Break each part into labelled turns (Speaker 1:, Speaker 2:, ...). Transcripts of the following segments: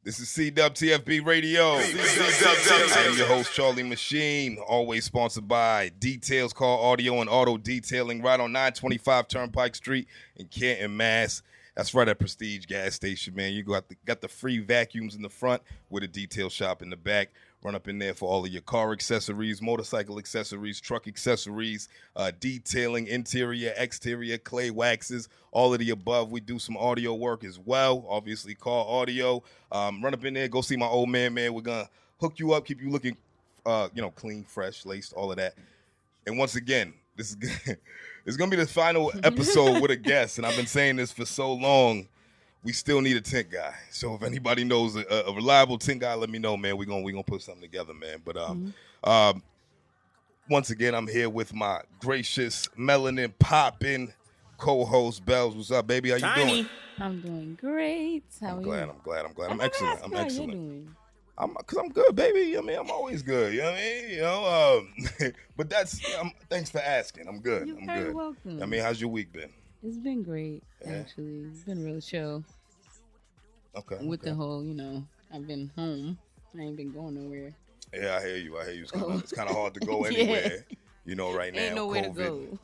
Speaker 1: This is CWTFB Radio. I'm your host, Charlie MaSheen, always sponsored by Detailz Car Audio and Auto Detailing right on 925 Turnpike Street in Canton, Mass. That's right at Prestige Gas Station, man. You got the free vacuums in the front with a detail shop in the back. Run up in there for all of your car accessories, motorcycle accessories, truck accessories, detailing, interior, exterior, clay waxes, all of the above. We do some audio work as well, obviously car audio. Run up in there, go see my old man. We're going to hook you up, keep you looking clean, fresh, laced, all of that. And once again, this is going to be the final episode with a guest, and I've been saying this for so long. We still need a tent guy. So if anybody knows a reliable tent guy, let me know, man. We're gonna put something together, man. But once again, I'm here with my gracious, melanin popping co-host, Bellez. What's up, baby? How you doing?
Speaker 2: I'm doing great.
Speaker 1: I'm glad. I'm excellent. I'm excellent.
Speaker 2: How you doing?
Speaker 1: Cause I'm good, baby. I mean, I'm always good. You know what I mean? But thanks for asking. I'm good.
Speaker 2: You're
Speaker 1: I'm
Speaker 2: very
Speaker 1: good.
Speaker 2: welcome.
Speaker 1: I mean, how's your week been?
Speaker 2: It's been great, actually. It's been real chill.
Speaker 1: Okay.
Speaker 2: With the whole, I've been home. I ain't been going nowhere.
Speaker 1: Yeah, I hear you. It's kind of hard to go anywhere, right now.
Speaker 2: Ain't nowhere
Speaker 1: COVID.
Speaker 2: to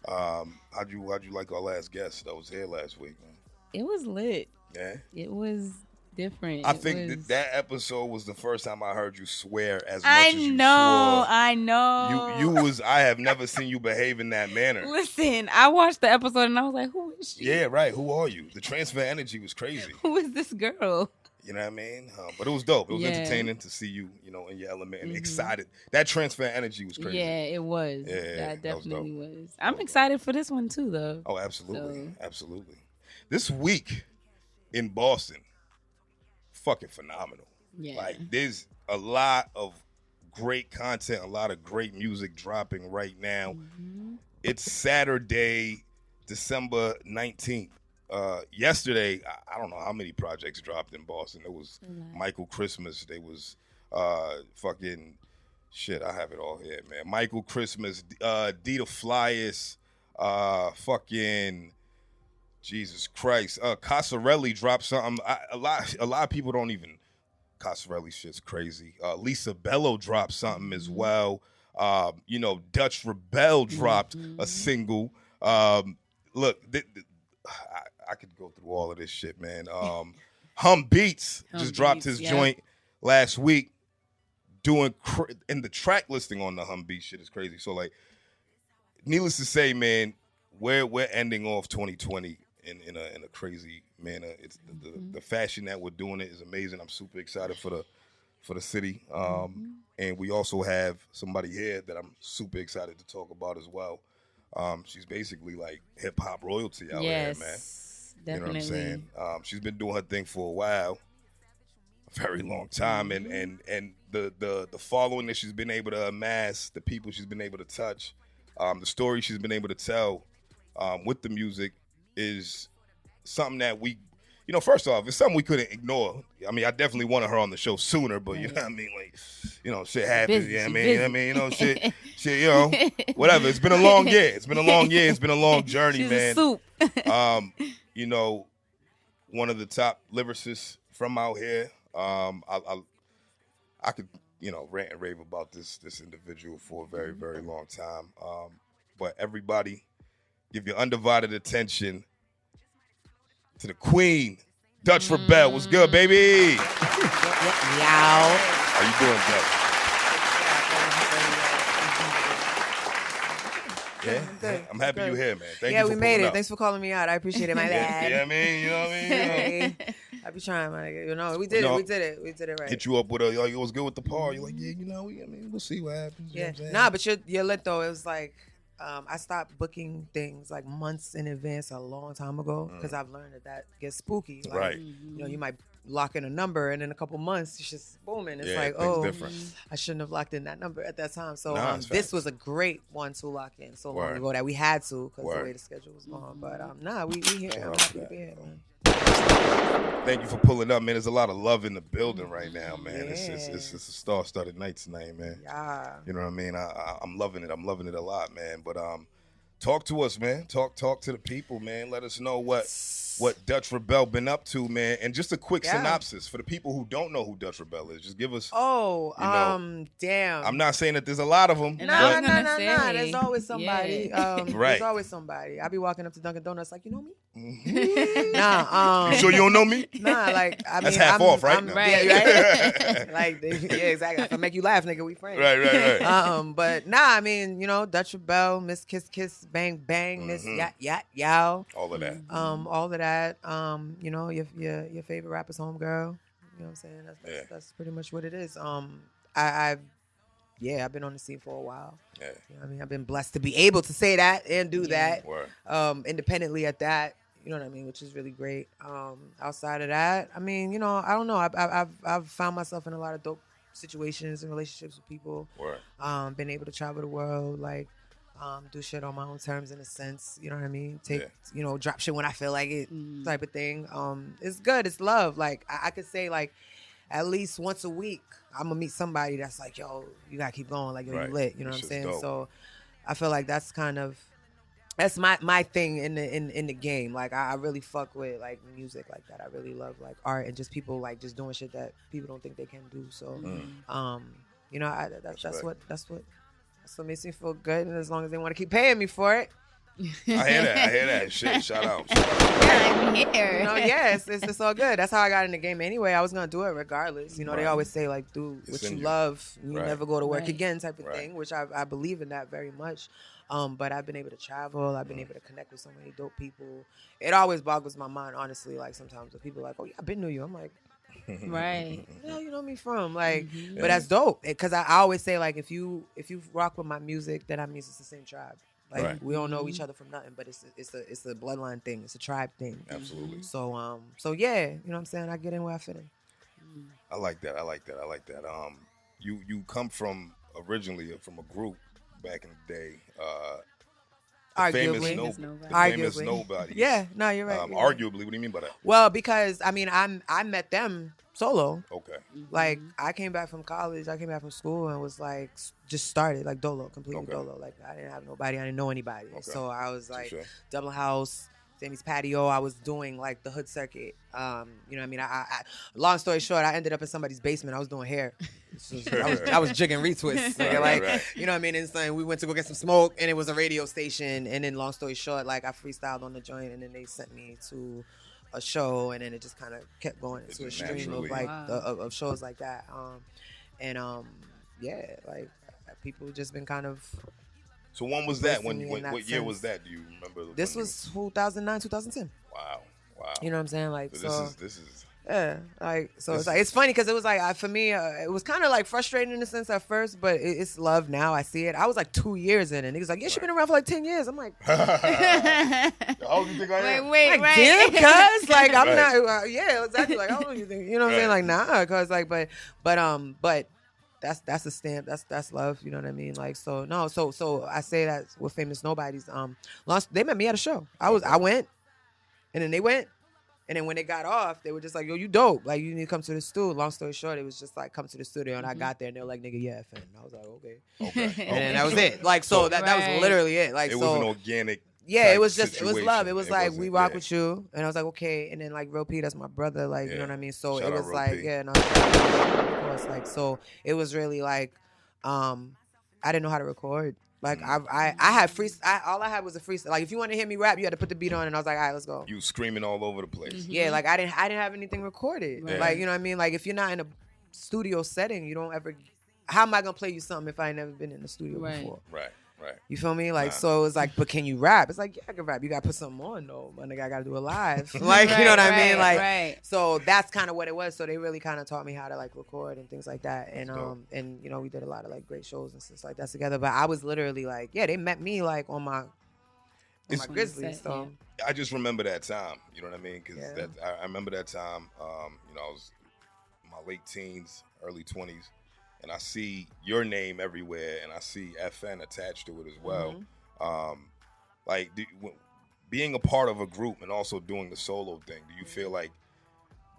Speaker 2: go.
Speaker 1: How'd you like our last guest that was here last week, man?
Speaker 2: It was lit.
Speaker 1: Yeah?
Speaker 2: It was different.
Speaker 1: I think that episode was the first time I heard you swear as much
Speaker 2: I
Speaker 1: as you swore.
Speaker 2: I know.
Speaker 1: I have never seen you behave in that manner.
Speaker 2: Listen, I watched the episode and I was like, who is she?
Speaker 1: Yeah, right. Who are you? The transfer energy was crazy.
Speaker 2: Who is this girl?
Speaker 1: You know what I mean? But it was dope. It was entertaining to see you, in your element and excited. That transfer energy was crazy.
Speaker 2: Yeah, it was.
Speaker 1: Yeah,
Speaker 2: that definitely was. I'm excited for this one too, though.
Speaker 1: Oh, absolutely. Absolutely. This week in Boston, fucking phenomenal.
Speaker 2: Yeah.
Speaker 1: Like, there's a lot of great content, a lot of great music dropping right now. Mm-hmm. It's Saturday, December 19th. Yesterday, I don't know how many projects dropped in Boston. There was Michael Christmas. There was fucking shit. I have it all here, man. Michael Christmas, Dita Flyers, fucking Jesus Christ. Casarelli dropped something. A lot of people don't even. Casarelli shit's crazy. Lisa Bello dropped something as well. Dutch ReBelle dropped a single. Look, I could go through all of this shit, man. Hum Beats just dropped his joint last week. And the track listing on the Hum Beats shit is crazy. So, like, needless to say, man, we're ending off 2020 in a crazy manner. It's the fashion that we're doing it is amazing. I'm super excited for the city. And we also have somebody here that I'm super excited to talk about as well. She's basically like hip hop royalty out here, man.
Speaker 2: Definitely.
Speaker 1: You know what I'm saying? She's been doing her thing for a while, a very long time, and the following that she's been able to amass, the people she's been able to touch, the story she's been able to tell with the music is something that we, first off, it's something we couldn't ignore. I mean, I definitely wanted her on the show sooner, but you know what I mean? Like, shit happens, shit, whatever. It's been a long year. It's been a long journey,
Speaker 2: She's
Speaker 1: man.
Speaker 2: A soup.
Speaker 1: One of the top lyricists from out here. I could, rant and rave about this individual for a very, very long time. But everybody, give your undivided attention to the queen, Dutch ReBelle. What's good, baby?
Speaker 3: Yow.
Speaker 1: How you doing, Dutch? Yeah, I'm happy you're here, man. Thank you for
Speaker 3: we made it.
Speaker 1: up.
Speaker 3: Thanks for calling me out. I appreciate it. My bad.
Speaker 1: Yeah, I mean, you know what I mean?
Speaker 3: I be trying, my nigga. We did it right.
Speaker 1: Hit you up with it was good with the par. You're like, we'll see what happens.
Speaker 3: Yeah, nah, but you're lit though. It was like, I stopped booking things like months in advance a long time ago because I've learned that gets spooky. Like,
Speaker 1: right.
Speaker 3: You might lock in a number and in a couple months it's just booming. It's like,
Speaker 1: different.
Speaker 3: I shouldn't have locked in that number at that time. So
Speaker 1: facts.
Speaker 3: this was a great one to lock in so long ago that we had to because the way the schedule was going. But we here. I'm happy to be here, man.
Speaker 1: Thank you for pulling up, man. There's a lot of love in the building right now, man.
Speaker 3: Yeah.
Speaker 1: It's a star-studded night tonight, man.
Speaker 3: Yeah.
Speaker 1: You know what I mean? I'm loving it. I'm loving it a lot, man. But talk to us, man. Talk to the people, man. Let us know what what Dutch ReBelle been up to, man, and just a quick synopsis for the people who don't know who Dutch ReBelle is. Just give us.
Speaker 3: Damn.
Speaker 1: I'm not saying that there's a lot of them.
Speaker 3: No. There's always somebody.
Speaker 1: Right.
Speaker 3: There's always somebody. I be walking up to Dunkin' Donuts like, you know me?
Speaker 1: You sure you don't know me?
Speaker 3: Nah, like I mean,
Speaker 1: that's half off, right?
Speaker 2: Right.
Speaker 3: Yeah, right. Like, exactly. If I make you laugh, nigga, we friends.
Speaker 1: Right.
Speaker 3: But nah, I mean, Dutch ReBelle, Miss Kiss Kiss, Bang Bang, Miss Yat Yow.
Speaker 1: All of that.
Speaker 3: All of that. Your favorite rapper's homegirl. You know what I'm saying? That's pretty much what it is. I've been on the scene for a while. Yeah. You know what I mean? I've been blessed to be able to say that and do that. Independently at that. You know what I mean? Which is really great. Outside of that, I mean, I don't know. I've found myself in a lot of dope situations and relationships with people. Been able to travel the world, like do shit on my own terms in a sense. You know what I mean? Drop shit when I feel like it, type of thing. It's good. It's love. Like I could say, like at least once a week, I'm gonna meet somebody that's like, yo, you gotta keep going. Like, yo, you lit. You know what I'm saying? Dope. So I feel like that's my thing in the game. Like I really fuck with like music like that. I really love like art and just people like just doing shit that people don't think they can do. So that's what makes me feel good. And as long as they want to keep paying me for it.
Speaker 1: I hear that. Shit, shout out.
Speaker 2: I'm here.
Speaker 3: It's all good. That's how I got in the game anyway. I was gonna do it regardless. They always say like, do what you love. You never go to work again type of thing, which I believe in that very much. But I've been able to travel. I've been able to connect with so many dope people. It always boggles my mind, honestly. Like sometimes when people are like, oh yeah, I've been to you. I'm like,
Speaker 2: right.
Speaker 3: Where you know me from? Like, but that's dope. Because I always say like, if you rock with my music, then that means it's the same tribe. Like we don't know each other from nothing, but it's a bloodline thing. It's a tribe thing.
Speaker 1: Absolutely.
Speaker 3: So yeah, you know what I'm saying? I get in where I fit in.
Speaker 1: I like that. You come from originally from a group back in the day.
Speaker 3: Arguably.
Speaker 1: Famous Nobody.
Speaker 3: Yeah, no, you're right.
Speaker 1: Arguably, what do you mean by that?
Speaker 3: Well, because I mean, I met them solo.
Speaker 1: Okay.
Speaker 3: Like I came back from college, I came back from school and was like just started like dolo, completely dolo. Like I didn't have nobody, I didn't know anybody. Okay. So I was like Double House, Sammy's Patio. I was doing like the hood circuit. You know what I mean? I long story short, I ended up in somebody's basement. I was doing hair. I was jigging retwists. You know what I mean? And so we went to go get some smoke and it was a radio station. And then long story short, like I freestyled on the joint and then they sent me to a show and then it just kind of kept going into a stream of like of shows like that. Like people just been kind of.
Speaker 1: So when was that? What year was that? Do you remember?
Speaker 3: This was 2009, 2010.
Speaker 1: Wow.
Speaker 3: You know what I'm saying? Like
Speaker 1: so this is.
Speaker 3: Yeah, like so it's like it's funny because it was like for me it was kind of like frustrating in a sense at first, but it's love now. I see it. I was like 2 years in, and niggas like, yeah, she been around for like 10 years. I'm like,
Speaker 1: how old you think I am?
Speaker 2: Wait,
Speaker 3: like, damn, cuz like I'm not. Yeah, exactly. Like how old you think? You know what I'm saying? Like nah, cuz like but that's a stamp. That's love. You know what I mean? Like so no. So I say that with Famous Nobodies. They met me at a show. I went, and then they went. And then when they got off, they were just like, yo, you dope. Like, you need to come to the studio. Long story short, it was just like, come to the studio. And I got there, and they were like, nigga, yeah, fan. And I was like, okay. And then that was it. Like, so that was literally it. Like,
Speaker 1: it was an organic
Speaker 3: it was just, situation. It was love. It was like, we rock with you. And I was like, okay. And then, like, Real P, that's my brother. Like, you know what I mean? So it was like, of course. Like, so it was really like, I didn't know how to record. Like I had all I had was a freestyle. Like if you want to hear me rap, you had to put the beat on, and I was like, all right, let's go.
Speaker 1: You screaming all over the place.
Speaker 3: Yeah, like I didn't have anything recorded. Right. Like you know what I mean. Like if you're not in a studio setting, you don't ever. How am I gonna play you something if I ain't never been in the studio before?
Speaker 1: Right.
Speaker 3: You feel me? Like so it was like, but can you rap? It's like yeah, I can rap. You gotta put something on though. My nigga, I gotta do it live. Like you know what I mean? Like so that's kind of what it was. So they really kind of taught me how to like record and things like that. And and you know we did a lot of like great shows and stuff like that together. But I was literally like they met me like on my Grizzly. So
Speaker 1: I just remember that time. You know what I mean? Because I remember that time. You know I was in my late teens, early 20s. And I see your name everywhere, and I see FN attached to it as well. Being a part of a group and also doing the solo thing, do you feel like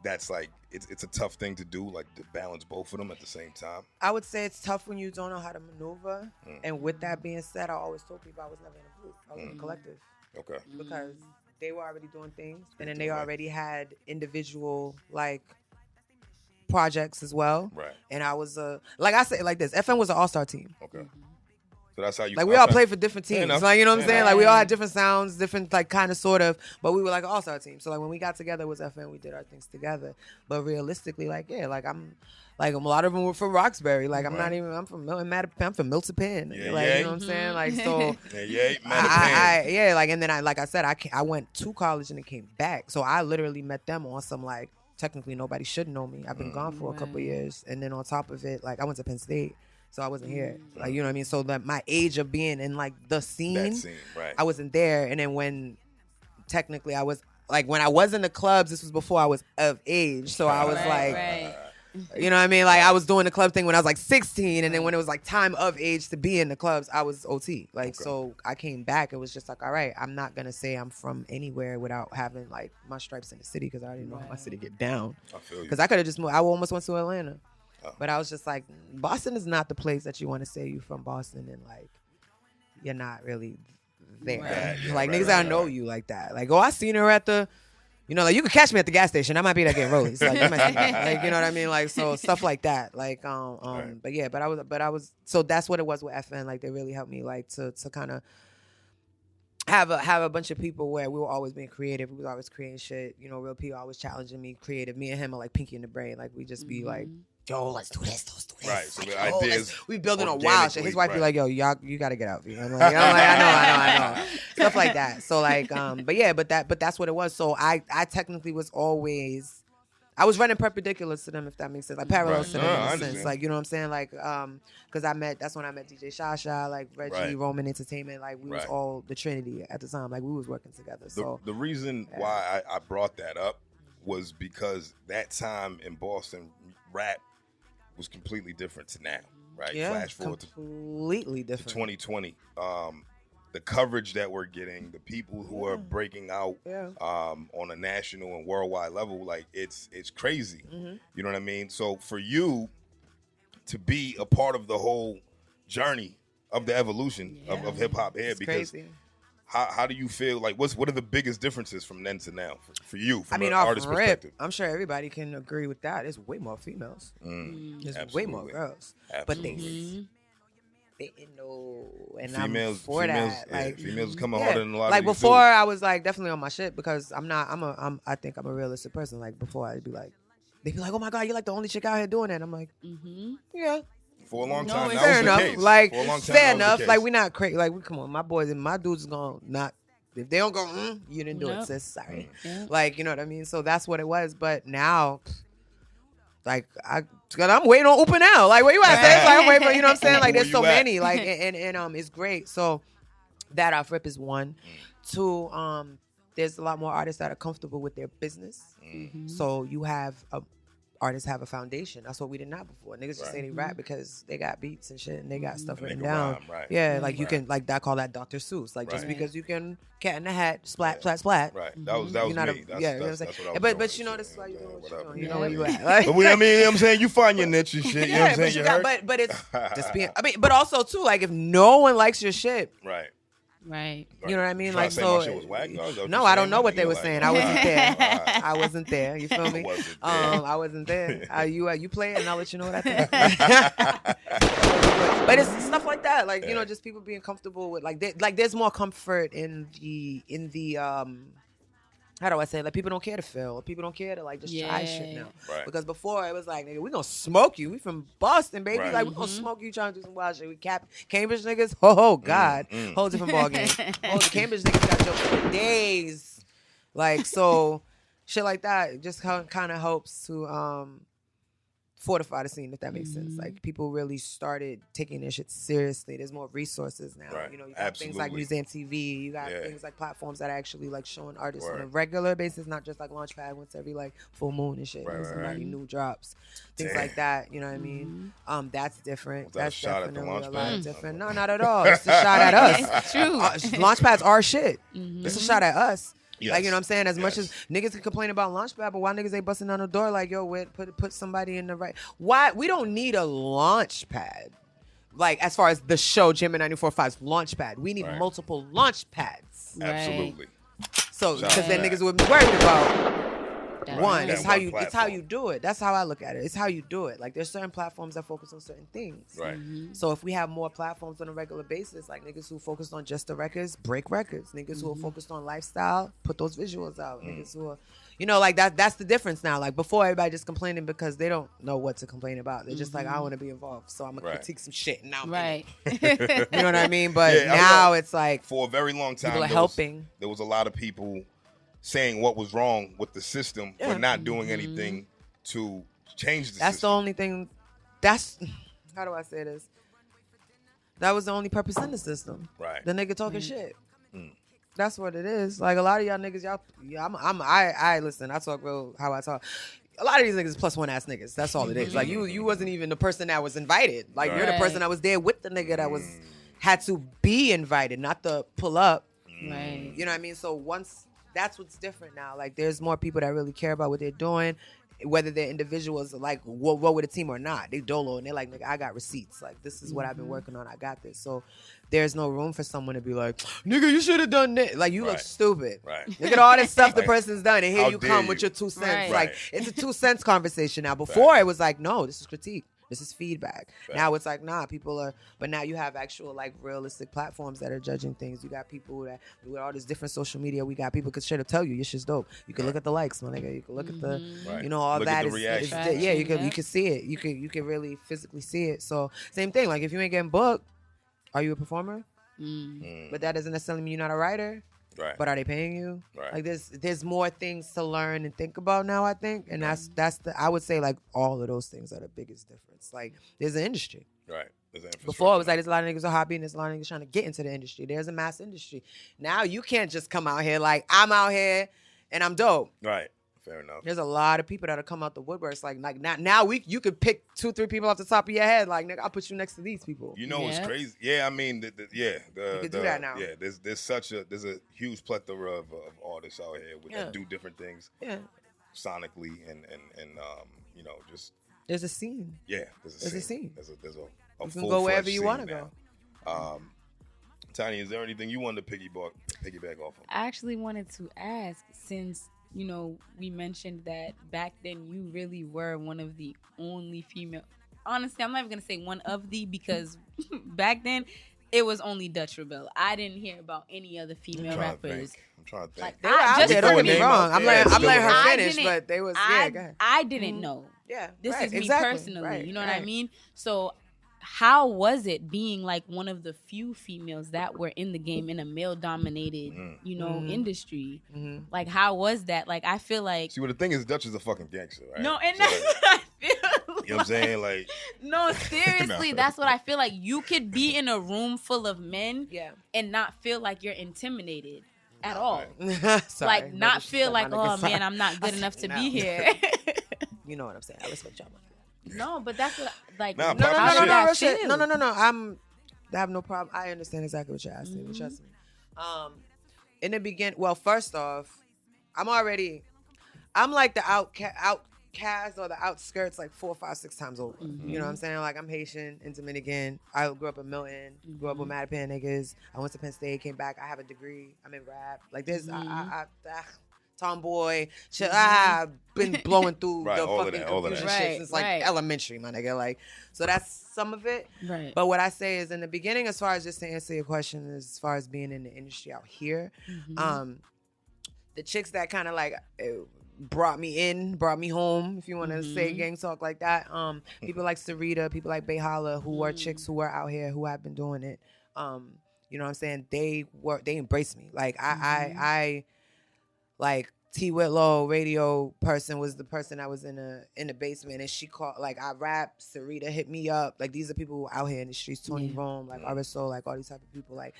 Speaker 1: that's like it's a tough thing to do, like to balance both of them at the same time?
Speaker 3: I would say it's tough when you don't know how to maneuver. And with that being said, I always told people I was never in a group. I was in a collective.
Speaker 1: Okay.
Speaker 3: Because they were already doing things, and then they already had individual like projects as well.
Speaker 1: Right.
Speaker 3: And I was like I say it like this, FM was an all-star team.
Speaker 1: Okay. So that's how you
Speaker 3: like we all played for different teams. Like you know what I'm saying? Like we all had different sounds, different like kind of sort of, but we were like an all-star team. So like when we got together with FM, we did our things together. But realistically, like like I'm like a lot of them were from Roxbury. Like I'm not even. I'm from Milton Milton Penn.
Speaker 1: Yeah,
Speaker 3: like
Speaker 1: yeah.
Speaker 3: You know what I'm saying? Like so.
Speaker 1: Yeah.
Speaker 3: Like and then I said I went to college and then came back. So I literally met them on some like technically nobody should know me. I've been gone for a couple years, and then on top of it, like I went to Penn State. So I wasn't here. Like, you know what I mean? So that my age of being in like the scene,
Speaker 1: right.
Speaker 3: I wasn't there. And then when technically I was like, when I was in the clubs, this was before I was of age. So I was you know what I mean? Like I was doing the club thing when I was like 16. And then when it was like time of age to be in the clubs, I was OT. Like, so I came back. It was just like, all right, I'm not going to say I'm from anywhere without having like my stripes in the city. Cause I didn't know how my city get down.
Speaker 1: I feel you.
Speaker 3: Cause I could have just moved. I almost went to Atlanta. But I was just like, Boston is not the place that you want to say you from Boston and like you're not really there. Niggas don't know you like that. Like, I seen her at the, you know, like you could catch me at the gas station. I might be there getting rollies. Like, you know what I mean? Like, so stuff like that. Like, but I was. So that's what it was with FN. Like, they really helped me like to kind of have a bunch of people where we were always being creative. We was always creating shit. You know, real people always challenging me, creative. Me and him are like pinky in the brain. Like we just be like, yo, let's do this.
Speaker 1: Right. So the
Speaker 3: like,
Speaker 1: ideas
Speaker 3: we building a wild shit. His wife be like, yo, y'all, you gotta get out. You know? I know. Stuff like that. So like, but that's what it was. So I technically was always. I was running perpendicular to them, if that makes sense, like parallel to them in a sense, like you know what I'm saying, like because that's when I met DJ Shasha, like Reggie, Roman Entertainment, like we was all the Trinity at the time, like we was working together. So
Speaker 1: the reason why I brought that up was because that time in Boston, rap was completely different to now, right?
Speaker 3: Yeah,
Speaker 1: Flash forward
Speaker 3: completely different
Speaker 1: to 2020. The coverage that we're getting, the people who are breaking out on a national and worldwide level, like it's crazy.
Speaker 3: Mm-hmm.
Speaker 1: You know what I mean? So for you to be a part of the whole journey of the evolution of hip hop here, because
Speaker 3: crazy.
Speaker 1: How do you feel? Like what are the biggest differences from then to now for you? From an
Speaker 3: off
Speaker 1: artist
Speaker 3: rip,
Speaker 1: perspective,
Speaker 3: I'm sure everybody can agree with that. There's way more females. There's way more girls, but they didn't know, and
Speaker 1: females,
Speaker 3: I'm for that. Like
Speaker 1: females come harder than a lot.
Speaker 3: Like
Speaker 1: of these
Speaker 3: before,
Speaker 1: dudes.
Speaker 3: I was like definitely on my shit because I think I'm a realistic person. Like before, I'd be like, they'd be like, oh my god, you're like the only chick out here doing that. And I'm like, yeah.
Speaker 1: For a long time, that
Speaker 3: fair
Speaker 1: was
Speaker 3: enough.
Speaker 1: the case.
Speaker 3: Like
Speaker 1: for a long time,
Speaker 3: fair enough. Like we're not crazy. Like come on, my boys and my dudes is gonna not. If they don't go, you didn't do it, sis. Sorry. Like you know what I mean. So that's what it was. But now. Like I'm waiting on Upa now. Like where you at? Like I'm waiting for, you know what I'm saying? Like there's so many. Like and it's great. So that off rip is one. Two, there's a lot more artists that are comfortable with their business. So you have artists have a foundation. That's what we didn't have before. Niggas just say they rap because they got beats and shit and they got stuff written down.
Speaker 1: Rhyme,
Speaker 3: Yeah, like you can like that call that Dr. Seuss. Like just because you can cat in the hat, splat.
Speaker 1: Right. That was me. That's what I was
Speaker 3: but you know this is why you doing what you're doing. You know where you at. Like,
Speaker 1: but I mean, you know what I'm saying, you find your niche and shit. You know what I'm saying?
Speaker 3: But it's just being. I mean, but also too, like if no one likes your shit,
Speaker 2: Right.
Speaker 3: You know what I mean?
Speaker 1: Like
Speaker 3: so.
Speaker 1: My shit was whack?
Speaker 3: No, I don't know what they were saying. I wasn't there. I wasn't there. You feel me?
Speaker 1: I
Speaker 3: wasn't there. You play it, and I'll let you know what I think. But it's stuff like that, like you know, just people being comfortable with like there's more comfort in the how do I say it? Like people don't care to feel. People don't care to like just try shit now.
Speaker 1: Right.
Speaker 3: Because before it was like, nigga, we gonna smoke you. We from Boston, baby.
Speaker 1: Right.
Speaker 3: Like we gonna smoke you trying to do some wild shit. We Cambridge niggas. Oh God. Whole different ball game. The Cambridge niggas got jokes for days. Like so shit like that just kind of helps to fortify the scene, if that makes sense. Like people really started taking their shit seriously. There's more resources now.
Speaker 1: Right.
Speaker 3: You know, you got things like Museum TV. You got things like platforms that are actually like showing artists on a regular basis, not just like Launchpad once every like full moon and shit. When somebody new drops, things like that. You know what I mean? That's different. That's definitely a lot different. No, not at all. It's a shot at us.
Speaker 2: It's true.
Speaker 3: Launchpads are shit. It's a shot at us.
Speaker 1: Yes.
Speaker 3: Like, you know what I'm saying? As much as niggas can complain about Launchpad, but why niggas ain't busting down the door like, yo, put somebody in the right... Why? We don't need a Launchpad. Like, as far as the show, Gemini 94.5's Launchpad. We need multiple Launchpads.
Speaker 1: Absolutely.
Speaker 3: So because then niggas would be worried about. One, it's how you do it. That's how I look at it. It's how you do it. Like there's certain platforms that focus on certain things.
Speaker 1: Right.
Speaker 3: So if we have more platforms on a regular basis, like niggas who focused on just the records, break records. Niggas who are focused on lifestyle, put those visuals out. Niggas who are, you know, like that's the difference now. Like before, everybody just complaining because they don't know what to complain about. They're just like, I want to be involved, so I'm gonna critique some shit. And now,
Speaker 2: Right.
Speaker 3: You know what I mean? But now it's like
Speaker 1: for a very long time,
Speaker 3: people are helping.
Speaker 1: There was a lot of people saying what was wrong with the system, but not doing anything to change the system.
Speaker 3: That's the only thing. That's how do I say this? That was the only purpose in the system.
Speaker 1: Right.
Speaker 3: The nigga talking shit. That's what it is. Like a lot of y'all niggas, I listen. I talk real how I talk. A lot of these niggas is plus one ass niggas. That's all it is. Like you wasn't even the person that was invited. Like you're the person that was there with the nigga that had to be invited, not to pull up.
Speaker 2: Right.
Speaker 3: You know what I mean? So that's what's different now. Like there's more people that really care about what they're doing, whether they're individuals like what with a team or not. They dolo and they're like, nigga, I got receipts. Like this is what I've been working on. I got this. So there's no room for someone to be like, nigga, you should have done that. Like you look stupid.
Speaker 1: Right.
Speaker 3: Look at all this stuff the person's done, and here you come with your 2 cents.
Speaker 2: Right.
Speaker 3: Like it's a 2 cents conversation now. Before it was like, no, this is critique. This is feedback. Now it's like, nah, people are, but now you have actual like realistic platforms that are judging things. You got people that with all this different social media. We got people could straight up tell you your shit's dope. You can look at the likes, my nigga. You can look at the, you know, all
Speaker 1: look
Speaker 3: that
Speaker 1: at the
Speaker 3: is
Speaker 1: reaction.
Speaker 3: yeah. You can see it. You can really physically see it. So same thing. Like if you ain't getting booked, are you a performer? But that doesn't necessarily mean you're not a writer.
Speaker 1: Right.
Speaker 3: But are they paying you?
Speaker 1: Right.
Speaker 3: Like there's more things to learn and think about now, I think. And that's the I would say like all of those things are the biggest difference. Like there's an industry.
Speaker 1: Right.
Speaker 3: Before it was like there's a lot of niggas are hobby and there's a lot of niggas trying to get into the industry. There's a mass industry. Now you can't just come out here like I'm out here and I'm dope.
Speaker 1: Right. Fair enough.
Speaker 3: There's a lot of people that'll come out the woodworks. Like now you could pick 2-3 people off the top of your head. Like nigga, I'll put you next to these people.
Speaker 1: You know what's crazy? Yeah, I mean, you
Speaker 3: can do that now.
Speaker 1: Yeah, there's a huge plethora of artists out here that do different things.
Speaker 3: Yeah.
Speaker 1: Sonically and you know just.
Speaker 3: There's a scene.
Speaker 1: Yeah, there's a scene. There's a
Speaker 3: you can go wherever you want to
Speaker 1: go. Tiny, is there anything you wanted to piggyback off of?
Speaker 2: I actually wanted to ask, since you know we mentioned that back then you really were one of the only female. Honestly, I'm not even gonna say one of the, because back then it was only Dutch ReBelle. I didn't hear about any other female rappers.
Speaker 1: I'm trying to think.
Speaker 3: Like, they were out there, don't get me wrong. I'm letting her finish, but they was go ahead.
Speaker 2: I didn't know.
Speaker 3: Yeah,
Speaker 2: this is me personally. You know what I mean? So how was it being like one of the few females that were in the game in a male-dominated, you know, industry? Like, how was that? Like, I feel like...
Speaker 1: See, well, the thing is, Dutch is a fucking gangster, right?
Speaker 2: No, and
Speaker 1: so,
Speaker 2: that's what I feel like.
Speaker 1: You know what I'm saying? Like...
Speaker 2: No, seriously, that's what I feel like. You could be in a room full of men and not feel like you're intimidated at all. Like, not feel like, oh, man, I'm not good enough to be here.
Speaker 3: You know what I'm saying? I respect y'all.
Speaker 2: No, but that's what, like,
Speaker 3: no. I have no problem. I understand exactly what you're asking. Trust me. In the beginning, well, first off, I'm like the outcast or the outskirts like 4, 5, 6 times over. You know what I'm saying? Like I'm Haitian and Dominican. I grew up in Milton. Grew up with Mattapan niggas. I went to Penn State. Came back. I have a degree. I'm in rap. Like there's tomboy. I've been blowing through the fucking confusion shit since like elementary, my nigga. Like, so that's some of it.
Speaker 2: Right.
Speaker 3: But what I say is in the beginning, as far as just to answer your question, as far as being in the industry out here, the chicks that kind of like brought me home, if you want to say gang talk like that. People like Sarita, people like Bayhala, who are chicks who are out here who have been doing it. You know what I'm saying? They embraced me. Like I like T Whitlow, radio person, was the person I was in the basement, and she called, like, I rap, Sarita hit me up. Like, these are people who are out here in the streets, Tony Rome, like RSO, like all these type of people. Like,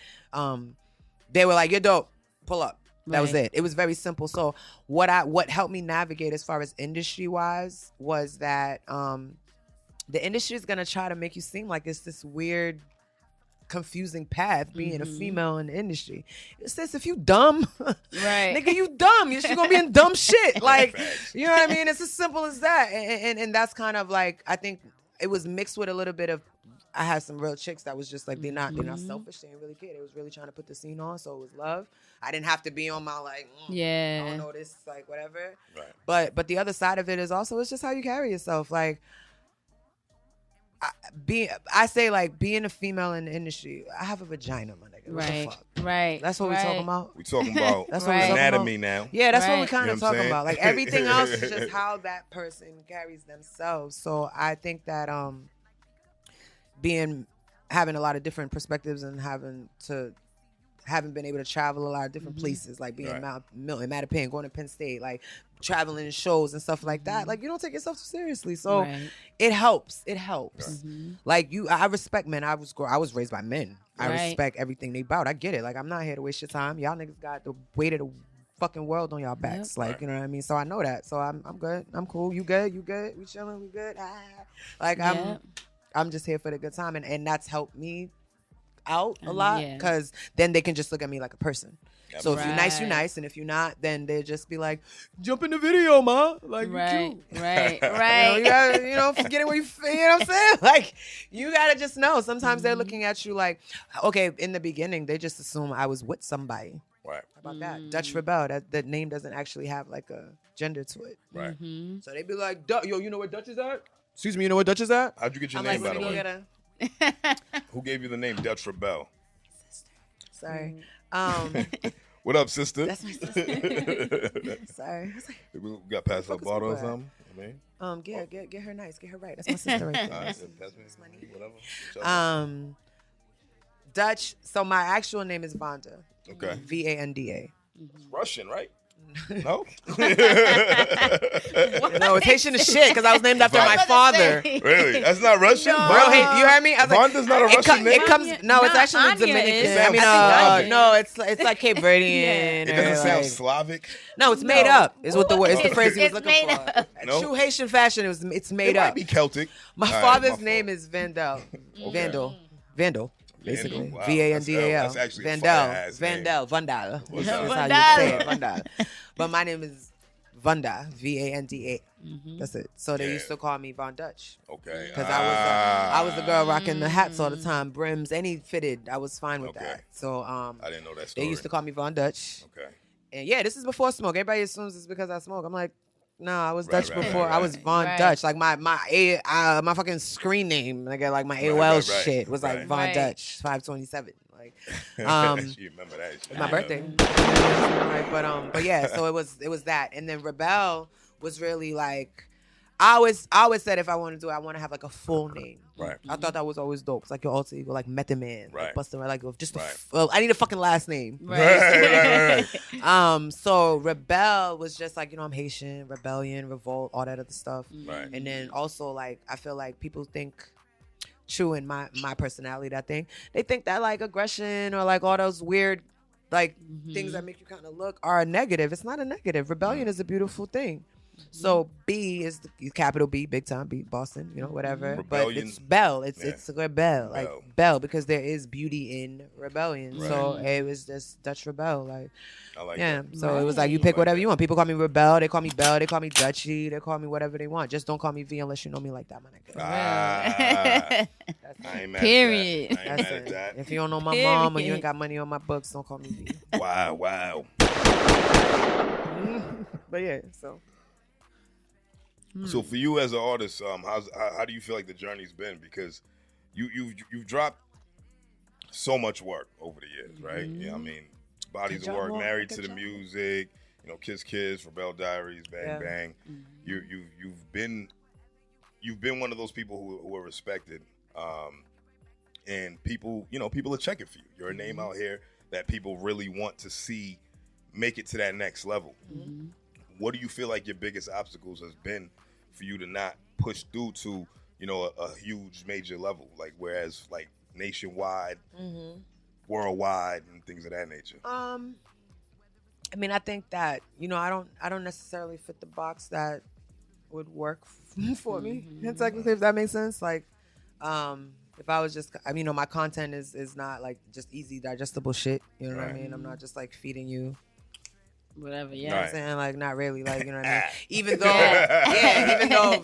Speaker 3: they were like, you're dope, pull up. That was it. It was very simple. So what helped me navigate as far as industry wise was that the industry is gonna try to make you seem like it's this weird, confusing path being a female in the industry. It says if you dumb, nigga, you dumb. You're gonna be in dumb shit. Like, you know what I mean? It's as simple as that. And that's kind of like, I think it was mixed with a little bit of I had some real chicks that was just like they're not selfish. They didn't really care. They was really trying to put the scene on, so it was love. I didn't have to be on my like, I don't know this, like whatever.
Speaker 1: Right.
Speaker 3: But the other side of it is also it's just how you carry yourself. Like I say like being a female in the industry, I have a vagina, my nigga. What the fuck?
Speaker 2: Right.
Speaker 3: That's what we're talking about.
Speaker 1: We talking about
Speaker 3: that's what we're talking
Speaker 1: anatomy
Speaker 3: about.
Speaker 1: now.
Speaker 3: Yeah, that's what we're kind of talking
Speaker 1: saying?
Speaker 3: about. Like everything else is just how that person carries themselves. So I think that having a lot of different perspectives and having been able to travel a lot of different places, like being in Milton, Mattapan, going to Penn State, like traveling in shows and stuff like that. Like you don't take yourself too seriously, so it helps. It helps. Like I respect men. I was raised by men. I respect everything they bout. I get it. Like I'm not here to waste your time. Y'all niggas got the weight of the fucking world on y'all backs. Like you know what I mean. So I know that. So I'm good. I'm cool. You good? You good? We chilling? We good? Like I'm just here for the good time, and that's helped me out a lot because then they can just look at me like a person. So if you're nice, you're nice, and if you're not, then they just be like, "Jump in the video, ma." Like you cute.
Speaker 2: Right.
Speaker 3: You gotta, forget it when you know what I'm saying. Like you gotta just know. Sometimes they're looking at you like, okay, in the beginning they just assume I was with somebody.
Speaker 1: Right.
Speaker 3: How about that? Dutch ReBelle. That name doesn't actually have like a gender to it.
Speaker 1: Right.
Speaker 3: So they be like, yo, you know where Dutch is at? Excuse me, you know where Dutch is at?
Speaker 1: How'd you get your name, by the way? Who gave you the name Dutch ReBelle?
Speaker 3: Sorry.
Speaker 1: What up, sister?
Speaker 3: That's my sister. Sorry.
Speaker 1: We got past up bottle or something? I mean,
Speaker 3: get her nice. Get her right. That's my sister right there.
Speaker 1: That's my name. Whatever.
Speaker 3: Dutch. So my actual name is Vanda.
Speaker 1: Okay.
Speaker 3: Vanda.
Speaker 1: It's Russian, right? No?
Speaker 3: No, it's Haitian as shit because I was named after my father.
Speaker 1: Really? That's not Russian?
Speaker 3: No. Bro, hey, you heard me? I was
Speaker 1: Vanda's not a Russian name?
Speaker 3: It comes, it's actually
Speaker 2: Anya
Speaker 3: Dominican.
Speaker 2: is.
Speaker 3: I mean,
Speaker 1: Slavic.
Speaker 3: no, it's like Cape Verdean.
Speaker 1: It doesn't sound Slavic?
Speaker 3: No, it's made up. Is what the word. It's the phrase he was looking for.
Speaker 1: No?
Speaker 3: True Haitian fashion. It's made
Speaker 1: It
Speaker 3: up.
Speaker 1: might be Celtic.
Speaker 3: My father's name is Vandal. Vandal. Basically,
Speaker 1: Wow.
Speaker 3: Vandal.
Speaker 1: That's actually a
Speaker 3: Vandal.
Speaker 1: fire-ass name.
Speaker 3: That's how you say it, Vandal. But my name is Vanda, Vanda. That's it. So they used to call me Von Dutch.
Speaker 1: Okay.
Speaker 3: Because I was the girl rocking the hats all the time, brims, any fitted. I was fine with that. So
Speaker 1: I didn't know that story.
Speaker 3: they used to call me Von Dutch.
Speaker 1: Okay.
Speaker 3: And yeah, this is before smoke. Everybody assumes it's because I smoke. I'm like, no, I was Dutch before.
Speaker 1: Right.
Speaker 3: I was Von Dutch. Like my fucking screen name, like my AOL shit was like Von Dutch 527. Like,
Speaker 1: you remember that shit.
Speaker 3: my birthday. But yeah, so it was that, and then ReBelle was really like, I always said if I want to do it, I want to have like a full name.
Speaker 1: Right.
Speaker 3: I thought that was always dope. It's like your alter ego, like Method Man,
Speaker 1: Right.
Speaker 3: like Busta, like just I need a fucking last name.
Speaker 1: Right.
Speaker 3: So ReBelle was just like, I'm Haitian, rebellion, revolt, all that other stuff.
Speaker 1: Right.
Speaker 3: And then also like I feel like people think, true in my personality, that thing, they think that like aggression or like all those weird like things that make you kind of look are a negative. It's not a negative. Rebellion is a beautiful thing. So B is the capital B, big time B, Boston, whatever.
Speaker 1: Rebellion.
Speaker 3: But it's Belle. It's ReBelle, like Belle, because there is beauty in rebellion.
Speaker 1: Right.
Speaker 3: So it was just Dutch ReBelle, like
Speaker 1: I like
Speaker 3: yeah.
Speaker 1: that.
Speaker 3: So it was like you pick whatever you want. People call me ReBelle, they call me Belle, they call me Dutchy, they call me whatever they want. Just don't call me V unless you know me like that, my nigga.
Speaker 1: I ain't mad
Speaker 2: Period.
Speaker 1: at that. I ain't mad at that.
Speaker 3: If you don't know my mom or you ain't got money on my books, don't call me V.
Speaker 1: Wow.
Speaker 3: But yeah, so.
Speaker 1: So for you as an artist, how do you feel like the journey's been? Because you've dropped so much work over the years, right? I mean, bodies of work, married to the music, Kiss Kiss, ReBelle Diaries, Bang Bang. You've been one of those people who are respected, and people are checking for you. You're a name out here that people really want to see make it to that next level. What do you feel like your biggest obstacles has been for you to not push through to, a huge major level, like whereas like nationwide, worldwide, and things of that nature?
Speaker 3: I mean, I think that I don't necessarily fit the box that would work for me. Technically, if that makes sense. Like, if I was just, my content is not like just easy digestible shit. You know what I mean? I'm not just like feeding you.
Speaker 2: Whatever,
Speaker 3: You know what I'm saying? Like, not really, like, you know what I mean? Even though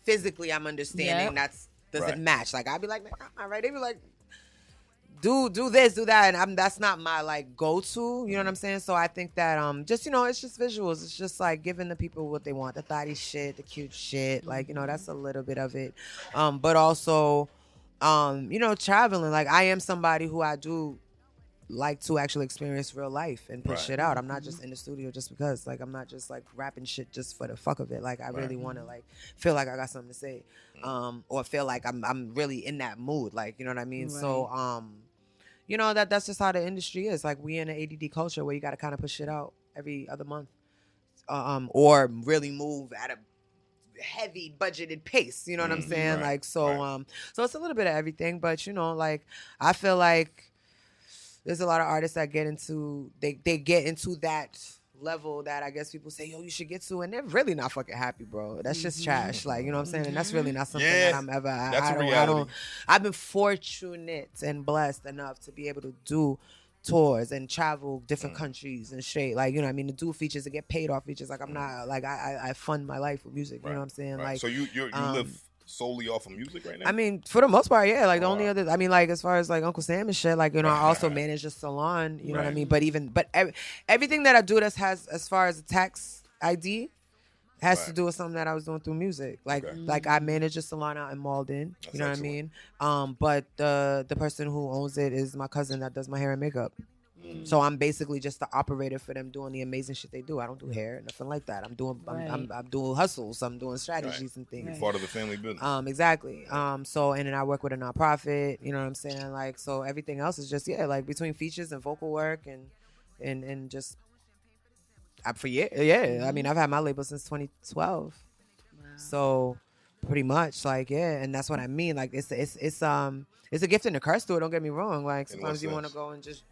Speaker 3: physically I'm understanding that's doesn't match. Like, I'd be like, man, all right. They'd be like, do this, do that, and that's not my like go-to. You know what I'm saying? So I think that just it's just visuals. It's just like giving the people what they want, the thotty shit, the cute shit. Like that's a little bit of it, but also traveling. Like I am somebody who I do like to actually experience real life and put shit out. I'm not just in the studio just because. Like I'm not just like rapping shit just for the fuck of it. Like I really want to like feel like I got something to say, or feel like I'm really in that mood. Like you know what I mean? Right. So that's just how the industry is. Like we in an ADD culture where you got to kind of push shit out every other month, or really move at a heavy budgeted pace. You know what I'm saying? Like so it's a little bit of everything. But like I feel like there's a lot of artists that get into they get into that level that I guess people say, yo, you should get to, and they're really not fucking happy, bro. That's just trash. Like, you know what I'm saying? And that's really not something that I'm ever I've been fortunate and blessed enough to be able to do tours and travel different countries and shit. Like, you know what I mean? To do features, to get paid off features. Like I'm not like I fund my life with music. You know what I'm saying? Like
Speaker 1: so you live solely off of music right now?
Speaker 3: I mean, for the most part, yeah. Like the only other, I mean, like as far as like Uncle Sam and shit, like I also manage a salon. You know what I mean? But everything that I do that has as far as a tax ID has to do with something that I was doing through music. Like I manage a salon out in Malden. You know what I mean? But the person who owns it is my cousin that does my hair and makeup. So I'm basically just the operator for them doing the amazing shit they do. I don't do hair, nothing like that. I'm doing hustles. I'm doing strategies and things.
Speaker 1: You're part of the family business.
Speaker 3: Exactly. So and then I work with a nonprofit. You know what I'm saying? Like so everything else is just like between features and vocal work and just I mean I've had my label since 2012. Wow. So pretty much like and that's what I mean. Like it's a gift and a curse to it. Don't get me wrong. Like sometimes you want to go and just.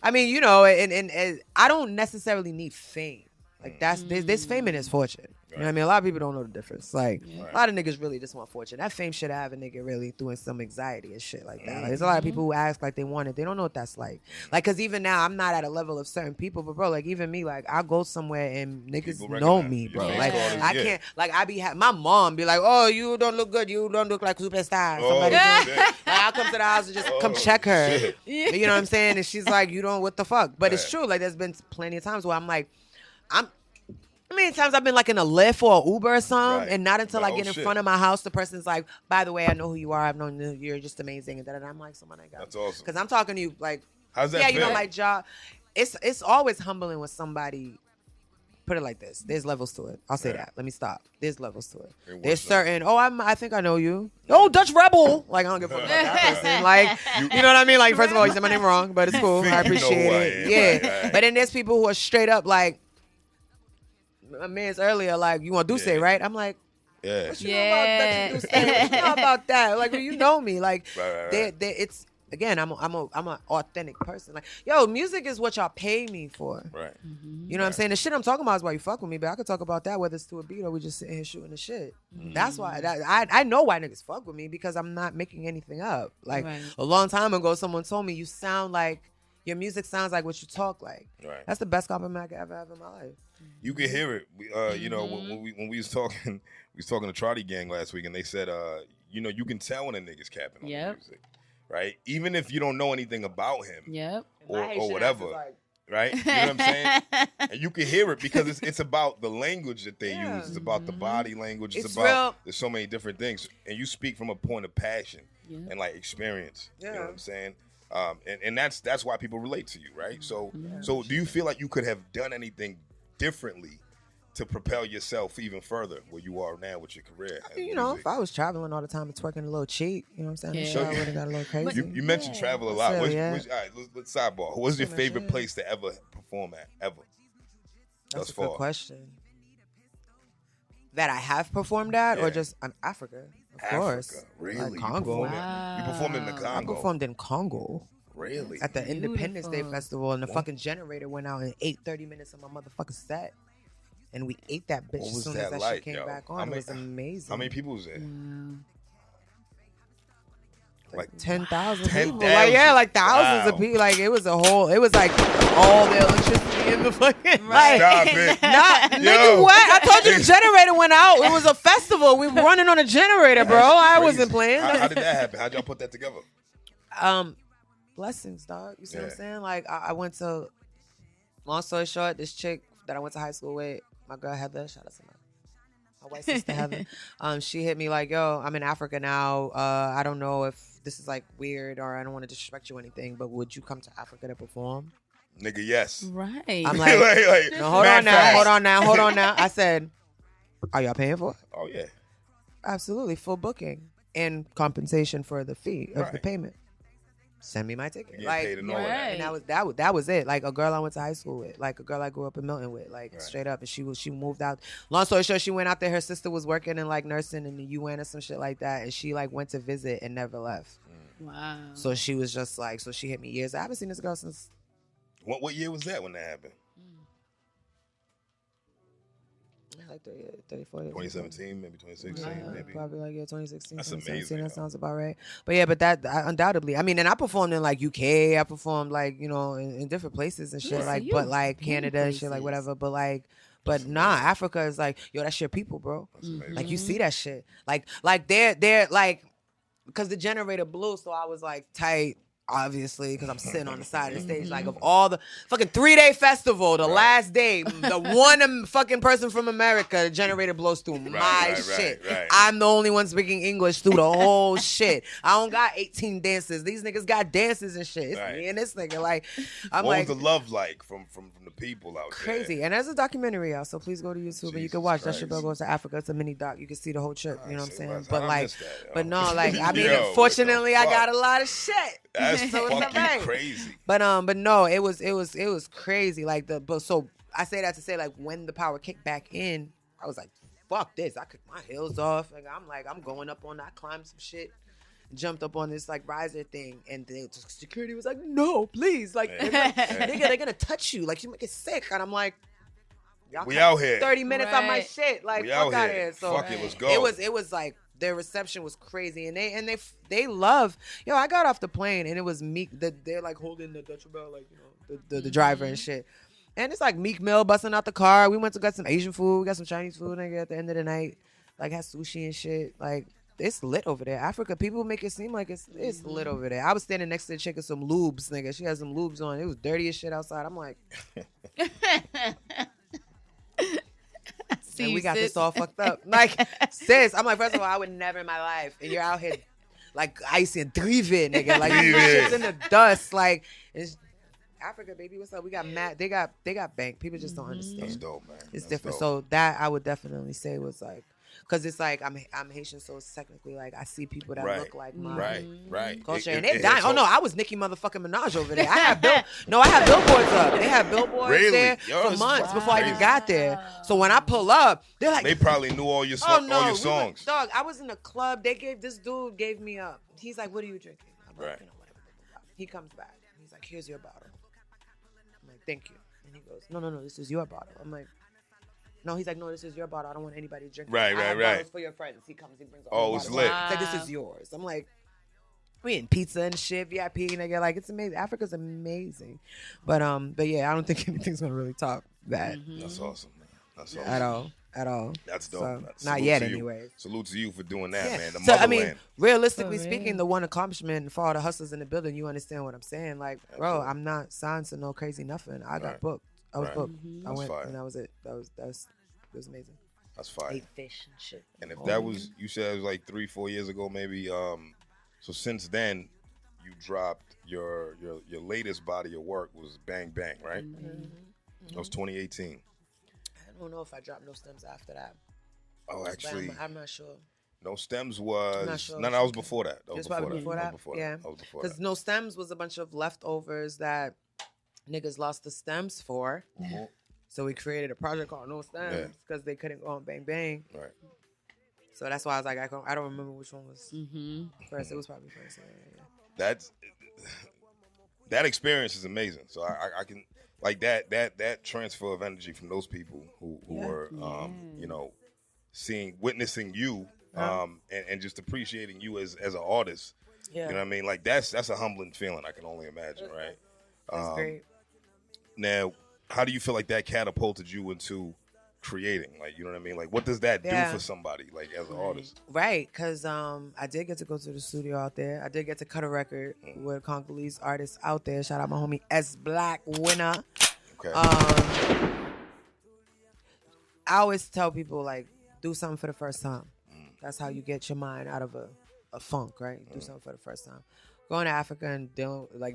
Speaker 3: I mean, and I don't necessarily need fame. Like there's fame and there's fortune. You know what I mean? A lot of people don't know the difference. Like a lot of niggas really just want fortune. That fame should have a nigga really doing some anxiety and shit like that. Like, there's a lot of people who ask like they want it. They don't know what that's like. Like, cause even now I'm not at a level of certain people, but bro, like even me, like I go somewhere and niggas know me, bro. Like I can't, like I be my mom be like, oh, you don't look good. You don't look like superstar. Somebody like, I'll come to the house and just come check her. You know what I'm saying? And she's like, you don't, what the fuck? But it's true. Like there's been plenty of times where I'm like, how many times I've been like in a Lyft or an Uber or something, and not until I get in front of my house, the person's like, by the way, I know who you are. I've known you. You're just amazing. And I'm like, somebody got
Speaker 1: That's awesome.
Speaker 3: Because I'm talking to you like,
Speaker 1: how's that feel?
Speaker 3: My job. It's always humbling when somebody, put it like this. There's levels to it. I'll say that. Let me stop. There's levels to it. There's certain, I think I know you. Oh, Dutch Rebel. Like, I don't give a fuck about that person. Like, you know what I mean? Like, first of all, you said my name wrong, but it's cool. I appreciate it. Yeah. Right. But then there's people who are straight up like, a man's earlier, like, you want Duce, right? I'm like, what you know about that? What you know about that? Like, well, you know me. Like, it's, again, I'm an authentic person. Like, yo, music is what y'all pay me for.
Speaker 1: Right.
Speaker 3: Mm-hmm. You know what I'm saying? The shit I'm talking about is why you fuck with me, but I could talk about that whether it's to a beat or we just sitting here shooting the shit. Mm-hmm. That's why, I know why niggas fuck with me because I'm not making anything up. Like, a long time ago, someone told me, you sound like, your music sounds like what you talk like. Right. That's the best compliment I could ever have in my life.
Speaker 1: You can hear it. You know, when we was talking to Charlie Gang last week, and they said, you can tell when a nigga's capping on the music, right? Even if you don't know anything about him, or whatever, right? You know what I'm saying? And you can hear it because it's about the language that they use. It's about the body language. It's about real. There's so many different things, and you speak from a point of passion and like experience. You know what I'm saying? And that's why people relate to you, right? So do you feel like you could have done anything differently to propel yourself even further where you are now with your career?
Speaker 3: You know, if I was traveling all the time and twerking a little cheap, you know what I'm saying? I'm sure I would have got a little crazy.
Speaker 1: You mentioned travel a lot. All right, let's sidebar. What's your favorite place to ever perform at, ever?
Speaker 3: That's a good question. That I have performed at, or just Africa? Of course.
Speaker 1: Really?
Speaker 3: Like Congo.
Speaker 1: Wow. You performed in the Congo?
Speaker 3: I performed in Congo.
Speaker 1: Really?
Speaker 3: At the Independence Day Festival, and the fucking generator went out and ate 30 minutes of my motherfucking set. And we ate that bitch as soon as that shit came back on. It was amazing.
Speaker 1: How many people was there?
Speaker 3: like 10,000 people.
Speaker 1: 10,000.
Speaker 3: Like, yeah, like thousands of people. Like, it was like all the electricity in the fucking.
Speaker 2: Right.
Speaker 1: Stop it.
Speaker 3: Nigga, what? I told you the generator went out. It was a festival. We were running on a generator, bro. I wasn't playing.
Speaker 1: How did that happen? How'd y'all put that together?
Speaker 3: Blessings, dog. You see what I'm saying? Like, I went to, long story short, this chick that I went to high school with, my girl Heather, shout out to my white sister Heather. She hit me like, yo, I'm in Africa now. I don't know if this is like weird or I don't want to disrespect you or anything, but would you come to Africa to perform?
Speaker 1: Nigga, yes.
Speaker 2: Right.
Speaker 3: I'm like, no, hold on now. I said, are y'all paying for it?
Speaker 1: Oh, yeah.
Speaker 3: Absolutely. Full booking and compensation for the fee of the payment. Send me my ticket.
Speaker 1: Paid and all that.
Speaker 3: And that was it. Like a girl I went to high school with, like a girl I grew up in Milton with, like straight up. And she moved out. Long story short, she went out there. Her sister was working in like nursing in the UN or some shit like that, and she like went to visit and never left.
Speaker 2: Wow.
Speaker 3: So she was just like, so she hit me years. I haven't seen this girl since.
Speaker 1: What year was that when that happened?
Speaker 3: Like 34 years.
Speaker 1: 2017, maybe 2016, maybe.
Speaker 3: Probably like 2016.
Speaker 1: That's
Speaker 3: 2017,
Speaker 1: amazing.
Speaker 3: that sounds about right. But yeah, but that undoubtedly. I mean, and I performed in like UK. I performed like in different places and shit. Like, but like Canada and shit, like whatever. But nah, Africa is like, yo, that's your people, bro. Like you see that shit. Like they're like, because the generator blew, so I was like tight. Obviously, because I'm sitting on the side of the stage, like of all the fucking 3-day festival, the last day, the one fucking person from America, the generator blows through my shit. I'm the only one speaking English through the whole shit. I don't got 18 dancers. These niggas got dances and shit. It's me and this nigga. Like, I'm
Speaker 1: what was the love like from the people out there?
Speaker 3: Crazy. And there's a documentary out, so please go to YouTube and you can watch that shit. ReBelle Goes to Africa. It's a mini doc. You can see the whole trip. You know what I'm saying? But like, but no, like, I mean, fortunately, I got a lot of shit.
Speaker 1: That's
Speaker 3: so
Speaker 1: fucking crazy.
Speaker 3: But no, it was crazy. Like so I say that to say like when the power kicked back in, I was like, fuck this. I kicked my heels off. Like I'm going up on that, I climbed some shit, jumped up on this like riser thing, and the security was like, no, please, like nigga, they're gonna touch you, like you might get sick. And I'm like,
Speaker 1: we out here
Speaker 3: 30 minutes on my shit, like fuck out here. So
Speaker 1: fuck it, let's go.
Speaker 3: It was like their reception was crazy, and they love. Yo, I got off the plane and it was Meek. They're like holding the Dutch Bell, like the driver and shit. And it's like Meek Mill busting out the car. We went to get some Asian food. We got some Chinese food. Nigga, at the end of the night, like had sushi and shit. Like it's lit over there. Africa, people make it seem like it's lit over there. I was standing next to the chick with some lubes, nigga. She had some lubes on. It was dirty as shit outside. I'm like. And we got this all fucked up. Like, sis, I'm like, first of all, I would never in my life. And you're out here like icy and driven, nigga. Like, you shit's in the dust. Like, it's Africa, baby. What's up? We got mad. They got bank. People just don't understand.
Speaker 1: That's dope, man.
Speaker 3: It's different. Dope. So that I would definitely say was like, because it's like I'm Haitian, so it's technically like I see people that look like my culture, and they're dying. Oh no, I was Nicki motherfucking Minaj over there. I had billboards up. They had billboards there for months before I even got there. So when I pull up, they're like,
Speaker 1: they probably knew all your songs.
Speaker 3: Dog, I was in a club. This dude gave me up. He's like, "What are you drinking?" I'm like, "You know, whatever." He comes back. He's like, "Here's your bottle." I'm like, "Thank you." And he goes, No, this is your bottle." I'm like. No, he's like, no, this is your bottle. I don't want anybody drinking.
Speaker 1: Right.
Speaker 3: Bottles for your friends. He comes, he brings all the bottles.
Speaker 1: It's lit.
Speaker 3: He's like, this is yours. I'm like, we eating pizza and shit, VIP, nigga. Like, it's amazing. Africa's amazing. But yeah, I don't think anything's gonna really top that.
Speaker 1: That's awesome, man. That's awesome.
Speaker 3: At all.
Speaker 1: That's dope.
Speaker 3: So, not yet, anyway.
Speaker 1: Salute to you for doing that, man. The
Speaker 3: so,
Speaker 1: motherland.
Speaker 3: I mean, realistically speaking, the one accomplishment for all the hustlers in the building, you understand what I'm saying? Like, bro, I'm not signed to no crazy nothing. I got booked. I was booked. I went, and that was it. That was amazing.
Speaker 1: That's fire.
Speaker 3: Ate fish and shit.
Speaker 1: And if that was, you said it was like 3-4 years ago, maybe. So since then, you dropped your latest body of work was Bang Bang, right? That was 2018.
Speaker 3: I don't know if I dropped No Stems after that.
Speaker 1: Oh, actually,
Speaker 3: I'm not sure.
Speaker 1: No Stems was
Speaker 3: I'm not sure.
Speaker 1: No, that was before that.
Speaker 3: That was probably before that. Yeah, because No Stems was a bunch of leftovers that niggas lost the stems for. So we created a project called No Stems because they couldn't go on Bang Bang. Right. So that's why I was like, I don't remember which one was first. It was probably first. Yeah.
Speaker 1: That experience is amazing. So I can like that transfer of energy from those people who were witnessing you and just appreciating you as an artist.
Speaker 3: Yeah.
Speaker 1: You know what I mean? Like that's a humbling feeling. I can only imagine, right?
Speaker 3: That's great.
Speaker 1: Now, how do you feel like that catapulted you into creating? Like, you know what I mean? Like, what does that do for somebody, like, as an artist?
Speaker 3: Right, because I did get to go to the studio out there. I did get to cut a record with Congolese artists out there. Shout out my homie S Black Winner.
Speaker 1: Okay.
Speaker 3: I always tell people, like, do something for the first time. That's how you get your mind out of a funk, right? Do something for the first time. Going to Africa and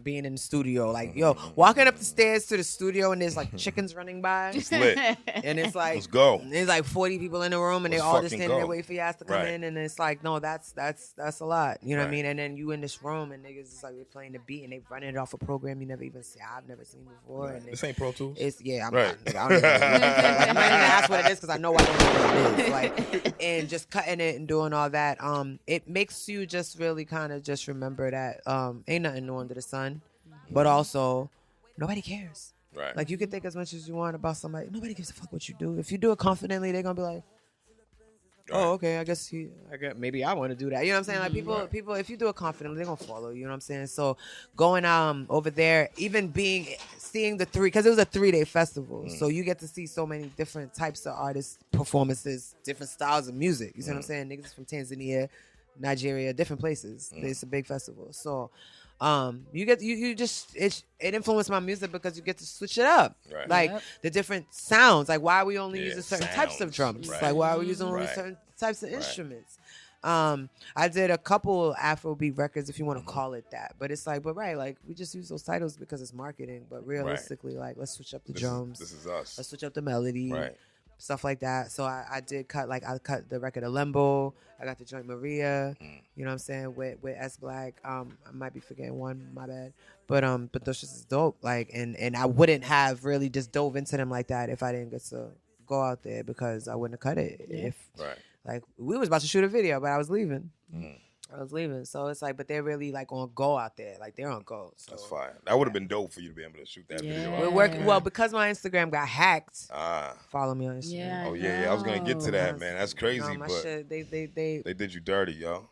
Speaker 3: being in the studio, like, yo, walking up the stairs to the studio and there's like chickens running by.
Speaker 1: It's lit.
Speaker 3: And it's like,
Speaker 1: let's go.
Speaker 3: There's like 40 people in the room and they all just standing there waiting for your ass to come in. And it's like, no, that's a lot. You know what I mean? And then you in this room and niggas is like, we're playing the beat and they running it off a program you never even see. I've never seen before. And
Speaker 1: this ain't Pro Tools?
Speaker 3: I'm not. I don't even know. I'm not even ask what it is because I know I don't know what it is. Like, and just cutting it and doing all that. It makes you just really kind of just remember that ain't nothing new under the sun, but also nobody cares.
Speaker 1: Right.
Speaker 3: Like, you can think as much as you want about somebody. Nobody gives a fuck what you do. If you do it confidently, they're gonna be like, "Oh, okay, I guess maybe I want to do that." You know what I'm saying? Like, people, if you do it confidently, they're gonna follow. You know what I'm saying? So going over there, even seeing the because it was a 3-day festival, so you get to see so many different types of artists, performances, different styles of music. You see what I'm saying? Niggas from Tanzania, Nigeria, different places. It's a big festival. So it influenced my music because you get to switch it up. Right. Like the different sounds. Like, why are we only using certain types of drums? Right. Like, why are we using only certain types of instruments? I did a couple Afrobeat records, if you want to call it that. But it's like, like, we just use those titles because it's marketing. But realistically, like, let's switch up the drums.
Speaker 1: This is us.
Speaker 3: Let's switch up the melody. Right. Stuff like that. So I did cut the record of Limbo. I got the joint Maria. You know what I'm saying? With S Black. I might be forgetting one, my bad. But those just is dope. Like, and I wouldn't have really just dove into them like that if I didn't get to go out there, because I wouldn't have cut it. Like, we was about to shoot a video, but I was leaving. So it's like, but they're really like on go out there. Like, they're on go. So.
Speaker 1: That's fine. That would have been dope for you to be able to shoot that video.
Speaker 3: We're working because my Instagram got hacked. Follow me on Instagram.
Speaker 1: Yeah. I was gonna get to that, man. That's crazy.
Speaker 3: No,
Speaker 1: but
Speaker 3: shit, they
Speaker 1: did you dirty, yo.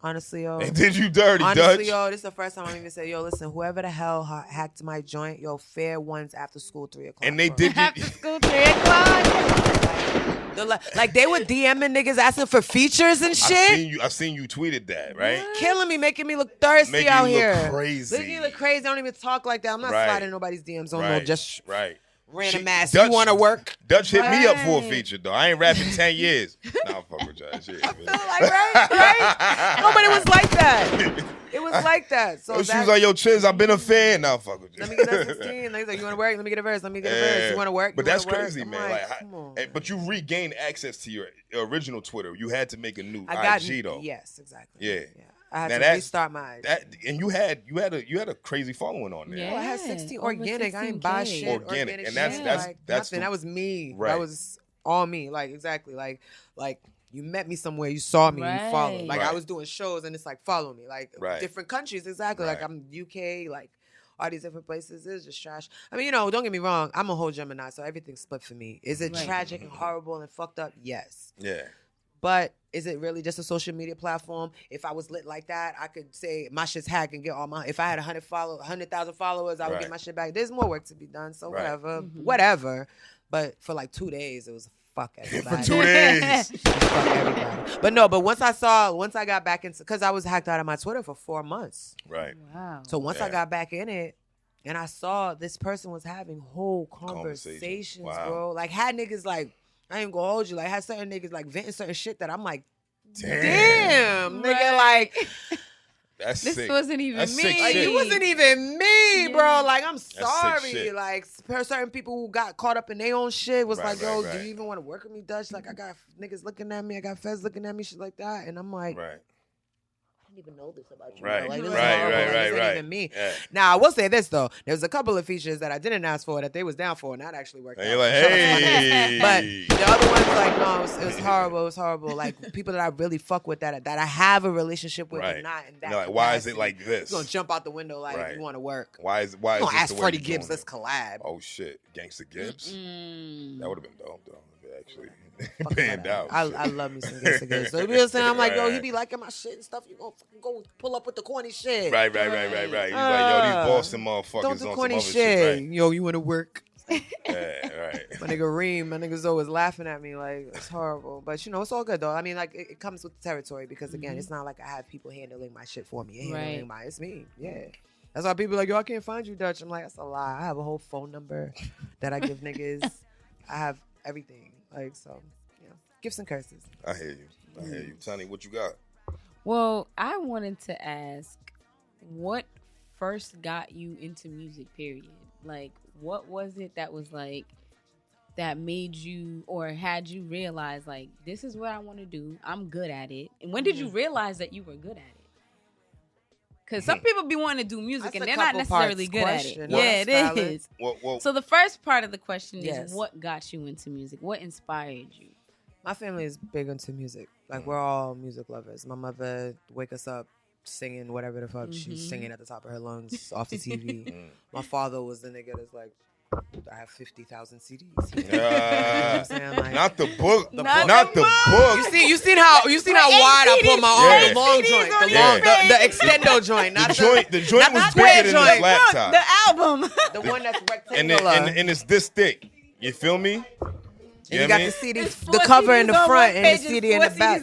Speaker 3: Honestly, yo.
Speaker 1: They did you dirty,
Speaker 3: honestly,
Speaker 1: Dutch.
Speaker 3: Yo, this is the first time I'm even saying, yo, listen, whoever the hell hacked my joint, yo, fair ones after school 3 o'clock.
Speaker 1: And they did you
Speaker 2: after school 3 o'clock.
Speaker 3: Like, they were DMing niggas asking for features and shit.
Speaker 1: I seen you tweeted that, right?
Speaker 3: What? Killing me, making me look thirsty
Speaker 1: making
Speaker 3: out
Speaker 1: you
Speaker 3: here.
Speaker 1: Look crazy.
Speaker 3: Making you look crazy. I don't even talk like that. I'm not sliding nobody's DMs on no just random ass.
Speaker 1: Dutch,
Speaker 3: you want to work?
Speaker 1: Dutch hit me up for a feature, though. I ain't rapping 10 years. Nah, fuck with y'all. Shit,
Speaker 3: I feel like, right? No, but it was like that. It was like that. So
Speaker 1: she was like, yo, Chiz, I've been a fan. Nah, fuck with you.
Speaker 3: Let me get that 16. He's like, you want to work? Let me get a verse. Let me get a verse. You want to work?
Speaker 1: But that's crazy, man.
Speaker 3: Like, come on.
Speaker 1: But you regained access to your original Twitter. You had to make a new IG, though.
Speaker 3: Yes, exactly.
Speaker 1: Yeah.
Speaker 3: I had to restart my IG.
Speaker 1: And you had a crazy following on there.
Speaker 3: Yeah, I had 16 organic. I ain't buy shit.
Speaker 1: Organic. And
Speaker 3: that's
Speaker 1: nothing.
Speaker 3: That was me.
Speaker 1: Right.
Speaker 3: That was all me. Like, exactly. Like you met me somewhere, you saw me, you followed. Like, I was doing shows and it's like, follow me. Like, different countries, exactly. Like, I'm UK, like, all these different places. It's just trash. I mean, don't get me wrong. I'm a whole Gemini, so everything's split for me. Is it tragic and horrible and fucked up? Yes.
Speaker 1: Yeah.
Speaker 3: But is it really just a social media platform? If I was lit like that, I could say my shit's hacked and get all my... If I had 100,000 followers, I would get my shit back. There's more work to be done, so whatever. But for like 2 days, it was fuck everybody.
Speaker 1: For 2 days.
Speaker 3: Fuck everybody. But once I got back into... Because I was hacked out of my Twitter for 4 months.
Speaker 1: Right.
Speaker 2: Wow.
Speaker 3: So once I got back in it, and I saw this person was having whole conversations, bro. Like, had niggas like... I ain't gonna hold you. Like, had certain niggas like venting certain shit that I'm like, damn, nigga, like...
Speaker 1: That's
Speaker 2: this
Speaker 1: sick.
Speaker 2: wasn't even
Speaker 1: That's
Speaker 2: me.
Speaker 1: Like,
Speaker 3: it wasn't even me, bro. Like, I'm sorry. Like, certain people who got caught up in their own shit was like, yo, do you even want to work with me, Dutch? Like, I got niggas looking at me. I got feds looking at me, shit like that. And I'm like, I didn't even know this about you.
Speaker 1: Right,
Speaker 3: like, this
Speaker 1: right.
Speaker 3: Even me.
Speaker 1: Yeah.
Speaker 3: Now, I will say this, though. There was a couple of features that I didn't ask for that they was down for, and that actually worked out.
Speaker 1: You're like, hey.
Speaker 3: But the other ones, like, no, it was horrible. It was horrible. Like, people that I really fuck with that I have a relationship with and not in that
Speaker 1: like, why is it like this?
Speaker 3: You're going to jump out the window like, you want to work.
Speaker 1: Why is
Speaker 3: you
Speaker 1: this
Speaker 3: ask
Speaker 1: the way
Speaker 3: Freddie Gibbs, let's collab.
Speaker 1: Oh, shit. Gangsta Gibbs? That would have been dope, though. actually. Panned out.
Speaker 3: I love me some Gangsta Gay. So you know what I'm saying? I'm like, yo, he be liking my shit and stuff. You gonna fucking go pull up with the corny shit.
Speaker 1: Right. He's like, yo, these Boston motherfuckers
Speaker 3: Don't do
Speaker 1: on
Speaker 3: corny
Speaker 1: some other shit. Right?
Speaker 3: Yo, you want to work?
Speaker 1: Yeah, right.
Speaker 3: My nigga Reem, my niggas always laughing at me like it's horrible, but you know it's all good though. I mean, like it comes with the territory because again, it's not like I have people handling my shit for me. It's me. Yeah, that's why people are like, yo, I can't find you, Dutch. I'm like, that's a lie. I have a whole phone number that I give niggas. I have everything. Like so, gifts and curses.
Speaker 1: I hear you, Tony. What you got?
Speaker 2: Well, I wanted to ask, what first got you into music? Period. Like, what was it that was like that made you or had you realize like this is what I want to do? I'm good at it. And when did you realize that you were good at it? Because some people be wanting to do music and they're not necessarily good at it. Yeah, it is.
Speaker 1: Well,
Speaker 2: so the first part of the question is what got you into music? What inspired you?
Speaker 3: My family is big into music. Like we're all music lovers. My mother wake us up singing whatever the fuck she's singing at the top of her lungs off the TV. My father was the nigga that's like, I have 50,000 CDs. You know what I'm saying? Like,
Speaker 1: not the book. Not the book.
Speaker 3: You seen how wide I put my arm? The long joint, the extendo joint, not
Speaker 1: the joint was bigger than this laptop.
Speaker 2: The album,
Speaker 3: the one that's rectangular,
Speaker 1: and it's this thick. You feel me?
Speaker 3: You got the CD, the cover in the front and the CD in the back.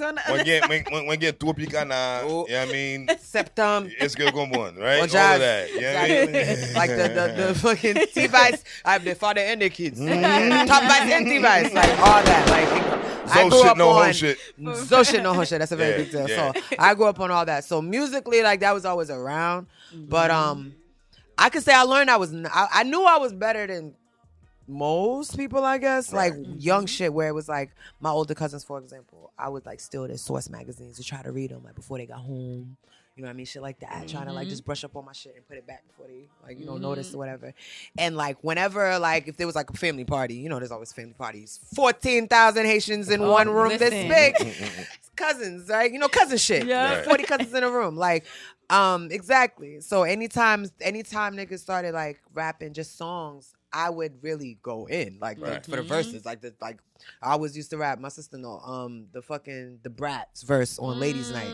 Speaker 1: When get tropical na, you know what I mean?
Speaker 3: Septum.
Speaker 1: It's good going on, right? All of that. You know what I mean?
Speaker 3: Like the fucking T-Vice. I have the father and the kids. Top Vice and T-Vice. Like all that. Like I grew up on
Speaker 1: shit.
Speaker 3: So shit, no whole shit. That's a very big deal. So I grew up on all that. So musically, like that was always around. But I could say I learned I knew I was better than most people, I guess, like young shit where it was like my older cousins, for example, I would like steal their Source magazines to try to read them like before they got home. You know what I mean? Shit like that. Trying to like just brush up on my shit and put it back before they like, notice or whatever. And like whenever like if there was like a family party, there's always family parties. 14,000 Haitians in one room this big. Cousins, right? Cousin shit. Yeah. 40 cousins in a room. Like, exactly. So anytime niggas started like rapping just songs, I would really go in like for the verses, like I always used to rap. My sister the Brats verse on Ladies Night.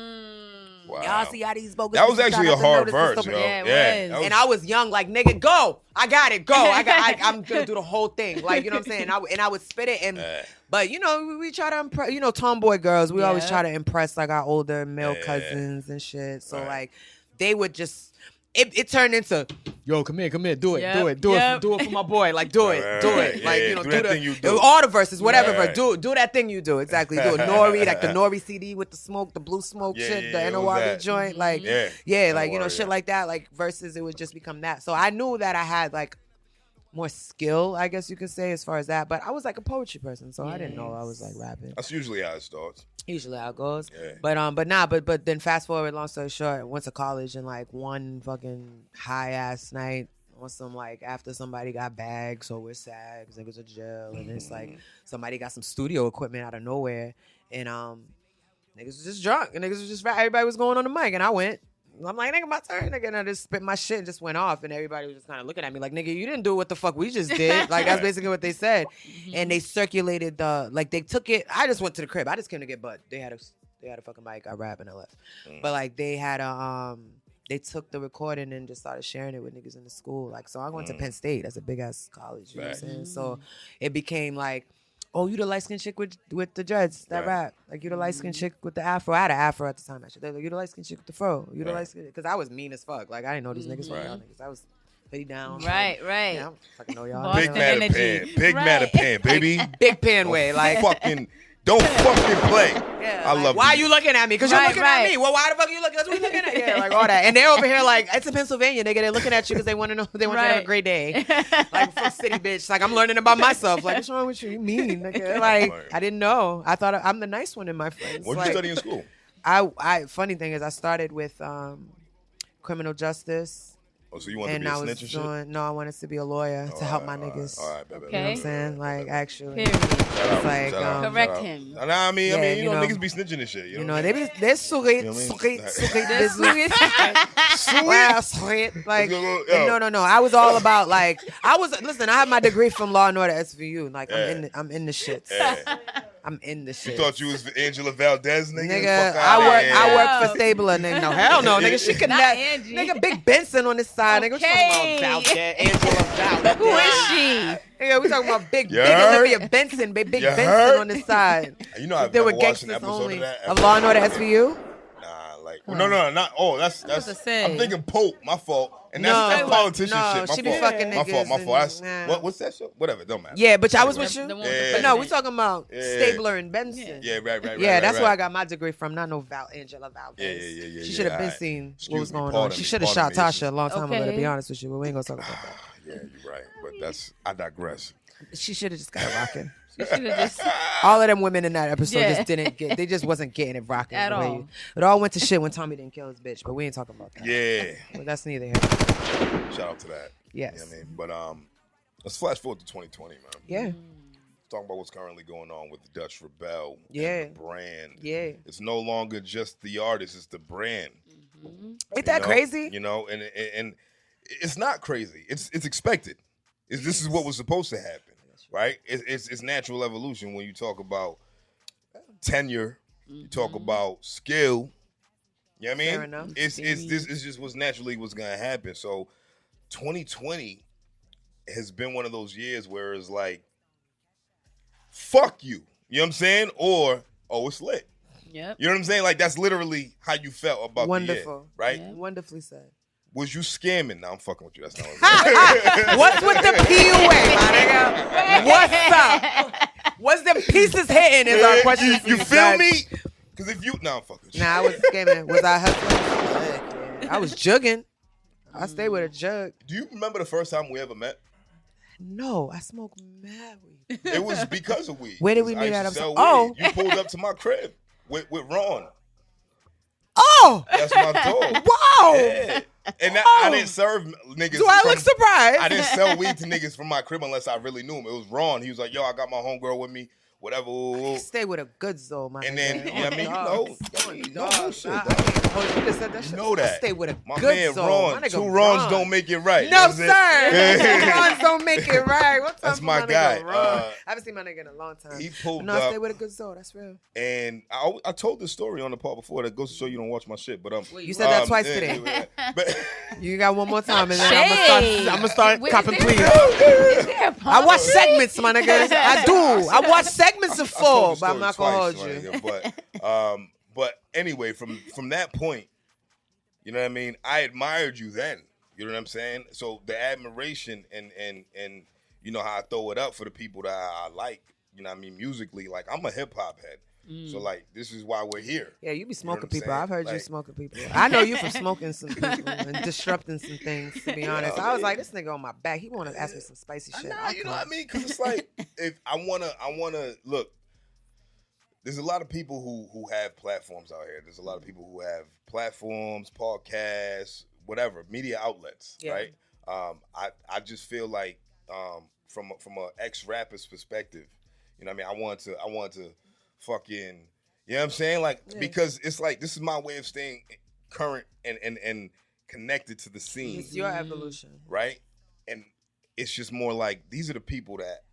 Speaker 1: Wow.
Speaker 3: Y'all see how these bogus.
Speaker 1: That was actually a hard verse, yo.
Speaker 2: Yeah.
Speaker 3: And I was young, like nigga, go! I got it, go! I'm gonna do the whole thing, like you know what I'm saying. I would spit it, but we try to impress, tomboy girls. We always try to impress like our older male cousins and shit. So like they would just. It turned into, yo, come here, do it for my boy, like do it, like
Speaker 1: do that thing you do.
Speaker 3: All the verses, whatever, but do that thing you do, exactly, do it. Nori, like the Nori CD with the smoke, the blue smoke shit, the NORE joint, like shit like that, like verses, it would just become that. So I knew that I had like more skill, I guess you could say, as far as that, but I was like a poetry person, so I didn't know I was like rapping.
Speaker 1: That's usually how it starts.
Speaker 3: Usually how it goes. Yeah. But then fast forward, long story short, went to college and like one fucking high ass night on some like after somebody got bagged, so we're sad because niggas are jail, and it's like somebody got some studio equipment out of nowhere, and niggas was just drunk, and niggas was just everybody was going on the mic, and I went. I'm like, nigga, my turn, nigga, and I just spit my shit and just went off, and everybody was just kind of looking at me like, nigga, you didn't do what the fuck we just did. Like, that's basically what they said. And they circulated they took it. I just went to the crib. I just came to get butt. They had a fucking mic. I rap and I left. But like, they had they took the recording and just started sharing it with niggas in the school. Like, so I went to Penn State. That's a big ass college. You know what I'm saying? So it became like, oh, you the light-skinned chick with the dreads that rap. Like, you the light-skinned chick with the afro. I had an afro at the time, actually. They're like, you the light-skinned chick with the fro. You the light-skinned... Because I was mean as fuck. Like, I didn't know these niggas were y'all niggas. I was hoodie down.
Speaker 2: Right.
Speaker 3: Yeah, I don't fucking know y'all.
Speaker 1: Big matter pen. Big matter pen, baby.
Speaker 3: Big pen way. Like...
Speaker 1: Don't fucking play.
Speaker 3: Yeah,
Speaker 1: I love
Speaker 3: why are you looking at me? Because you're looking at me. Well, why the fuck are you looking? That's what you're looking at. Yeah, like all that. And they're over here like, it's in Pennsylvania, nigga. They're looking at you because they want to know, they want you to have a great day. Like, fuck city bitch. Like, I'm learning about myself. Like, what's wrong with you? You mean, nigga. Like, I didn't know. I thought I'm the nice one in my friends.
Speaker 1: What did you study in school?
Speaker 3: Funny thing is, I started with criminal justice.
Speaker 1: Oh, so you wanted to be a snitch and shit?
Speaker 3: No, I wanted to be a lawyer to help my niggas.
Speaker 1: All right,
Speaker 3: You know what I'm saying? Like, actually.
Speaker 2: Period.
Speaker 1: It's
Speaker 2: like, correct him.
Speaker 1: Nah, I mean, you know, niggas be snitching and shit. You know,
Speaker 3: they're sweet. Like, no. I was all about, like, listen, I have my degree from Law and Order SVU. Like, I'm in the shits. I'm in the shit.
Speaker 1: You thought you was Angela Valdez, nigga?
Speaker 3: Nigga, I work for Stabler, nigga. No, hell no, nigga. She could not. Nigga, Big Benson on this side, nigga. What you talking about Valdez? Angela Valdez.
Speaker 2: Who is she?
Speaker 3: Nigga, we talking about Big Olivia Benson, Big Benson on this side.
Speaker 1: You know, I've never watched an episode of that.
Speaker 3: Of Law and Order SVU?
Speaker 1: Nah, like, no, not. Oh, that's. I'm thinking Pope. My fault. And that's politician shit. My
Speaker 3: she be fucking niggas.
Speaker 1: My fault. What's that shit? Whatever, don't matter.
Speaker 3: Yeah, but I was with you. But no, we talking about Stabler and Benson.
Speaker 1: Yeah, right.
Speaker 3: Yeah, that's where I got my degree from. Not no Angela Valdez.
Speaker 1: Yeah.
Speaker 3: She should have been seen what was going on. She should have shot Tasha a long time ago, to be honest with you. But we ain't gonna talk about that.
Speaker 1: Yeah, you're right. But I digress.
Speaker 3: She should have just got it rocking.
Speaker 2: She should have just.
Speaker 3: All of them women in that episode just didn't get. They just wasn't getting it rocking
Speaker 2: at all.
Speaker 3: It all went to shit when Tommy didn't kill his bitch. But we ain't talking about that.
Speaker 1: Yeah.
Speaker 3: But that's neither here.
Speaker 1: Shout out to that.
Speaker 3: Yes.
Speaker 1: You know what I mean? But let's flash forward to 2020, man.
Speaker 3: Yeah.
Speaker 1: Let's talk about what's currently going on with the Dutch ReBelle.
Speaker 3: Yeah.
Speaker 1: And the brand.
Speaker 3: Yeah.
Speaker 1: It's no longer just the artist; it's the brand.
Speaker 3: Ain't that crazy?
Speaker 1: You know, and it's not crazy. It's expected. This is what was supposed to happen. Right? It's natural evolution when you talk about tenure, you talk about skill. You know what I mean?
Speaker 3: Fair enough.
Speaker 1: It's just what's gonna happen. So 2020 has been one of those years where it's like, fuck you. You know what I'm saying? Or, oh, it's lit.
Speaker 2: Yep.
Speaker 1: You know what I'm saying? Like, that's literally how you felt about the year, right?
Speaker 2: Yeah.
Speaker 3: Wonderfully said.
Speaker 1: Was you scamming? Nah, I'm fucking with you. That's not what
Speaker 3: What's with the PUA, my nigga? What's up? What's them pieces hitting is our question.
Speaker 1: You feel me? Because if you... Nah, I'm fucking with you.
Speaker 3: Nah, I was scamming. Was I hustling? I was jugging. I stayed with a jug.
Speaker 1: Do you remember the first time we ever met?
Speaker 3: No, I smoked mad weed.
Speaker 1: It was because of weed.
Speaker 3: Where did we meet at?
Speaker 1: You pulled up to my crib with Ron.
Speaker 3: Oh!
Speaker 1: That's my dog.
Speaker 3: Wow!
Speaker 1: Yeah. And I didn't serve niggas.
Speaker 3: Do I look surprised?
Speaker 1: I didn't sell weed to niggas from my crib unless I really knew him. It was Ron. He was like, yo, I got my homegirl with me. Whatever.
Speaker 3: Stay with a good soul, my
Speaker 1: and
Speaker 3: nigga.
Speaker 1: then, you know shit.
Speaker 3: You just said that shit.
Speaker 1: Know that.
Speaker 3: I stay with a
Speaker 1: my
Speaker 3: good
Speaker 1: man
Speaker 3: soul.
Speaker 1: Ron. Two Rons don't make it right.
Speaker 3: No, sir. Two Rons don't make it right. What's
Speaker 1: That's
Speaker 3: up,
Speaker 1: my guy.
Speaker 3: I haven't seen my nigga in a long time.
Speaker 1: He pulled
Speaker 3: up.
Speaker 1: I
Speaker 3: stay with a good soul. That's real.
Speaker 1: And I told this story on the part before that goes to show you don't watch my shit. But
Speaker 3: you said that twice today.
Speaker 1: But
Speaker 3: you got one more time, and then I'm gonna start copping, please. I watch segments, my nigga. I do. I watch segments of full, but I'm not gonna hold you.
Speaker 1: But anyway, from that point, you know what I mean? I admired you then. You know what I'm saying? So the admiration and you know how I throw it up for the people that I like, you know what I mean, musically, like I'm a hip hop head. So like this is why we're here.
Speaker 3: Yeah, you be smoking people.
Speaker 1: Saying?
Speaker 3: I've heard you smoking people. I know you from smoking some people and disrupting some things, to be honest. I was like, this nigga on my back. He wanna ask me some spicy shit.
Speaker 1: You know what I mean? Cause it's like if I wanna look. There's a lot of people who have platforms out here. There's a lot of people who have platforms, podcasts, whatever, media outlets, right? I just feel like from a ex-rapper's perspective, you know what I mean? I want to fucking, you know what I'm saying? Like, because it's like, this is my way of staying current and connected to the scene.
Speaker 3: It's your evolution.
Speaker 1: Right? And it's just more like, these are the people that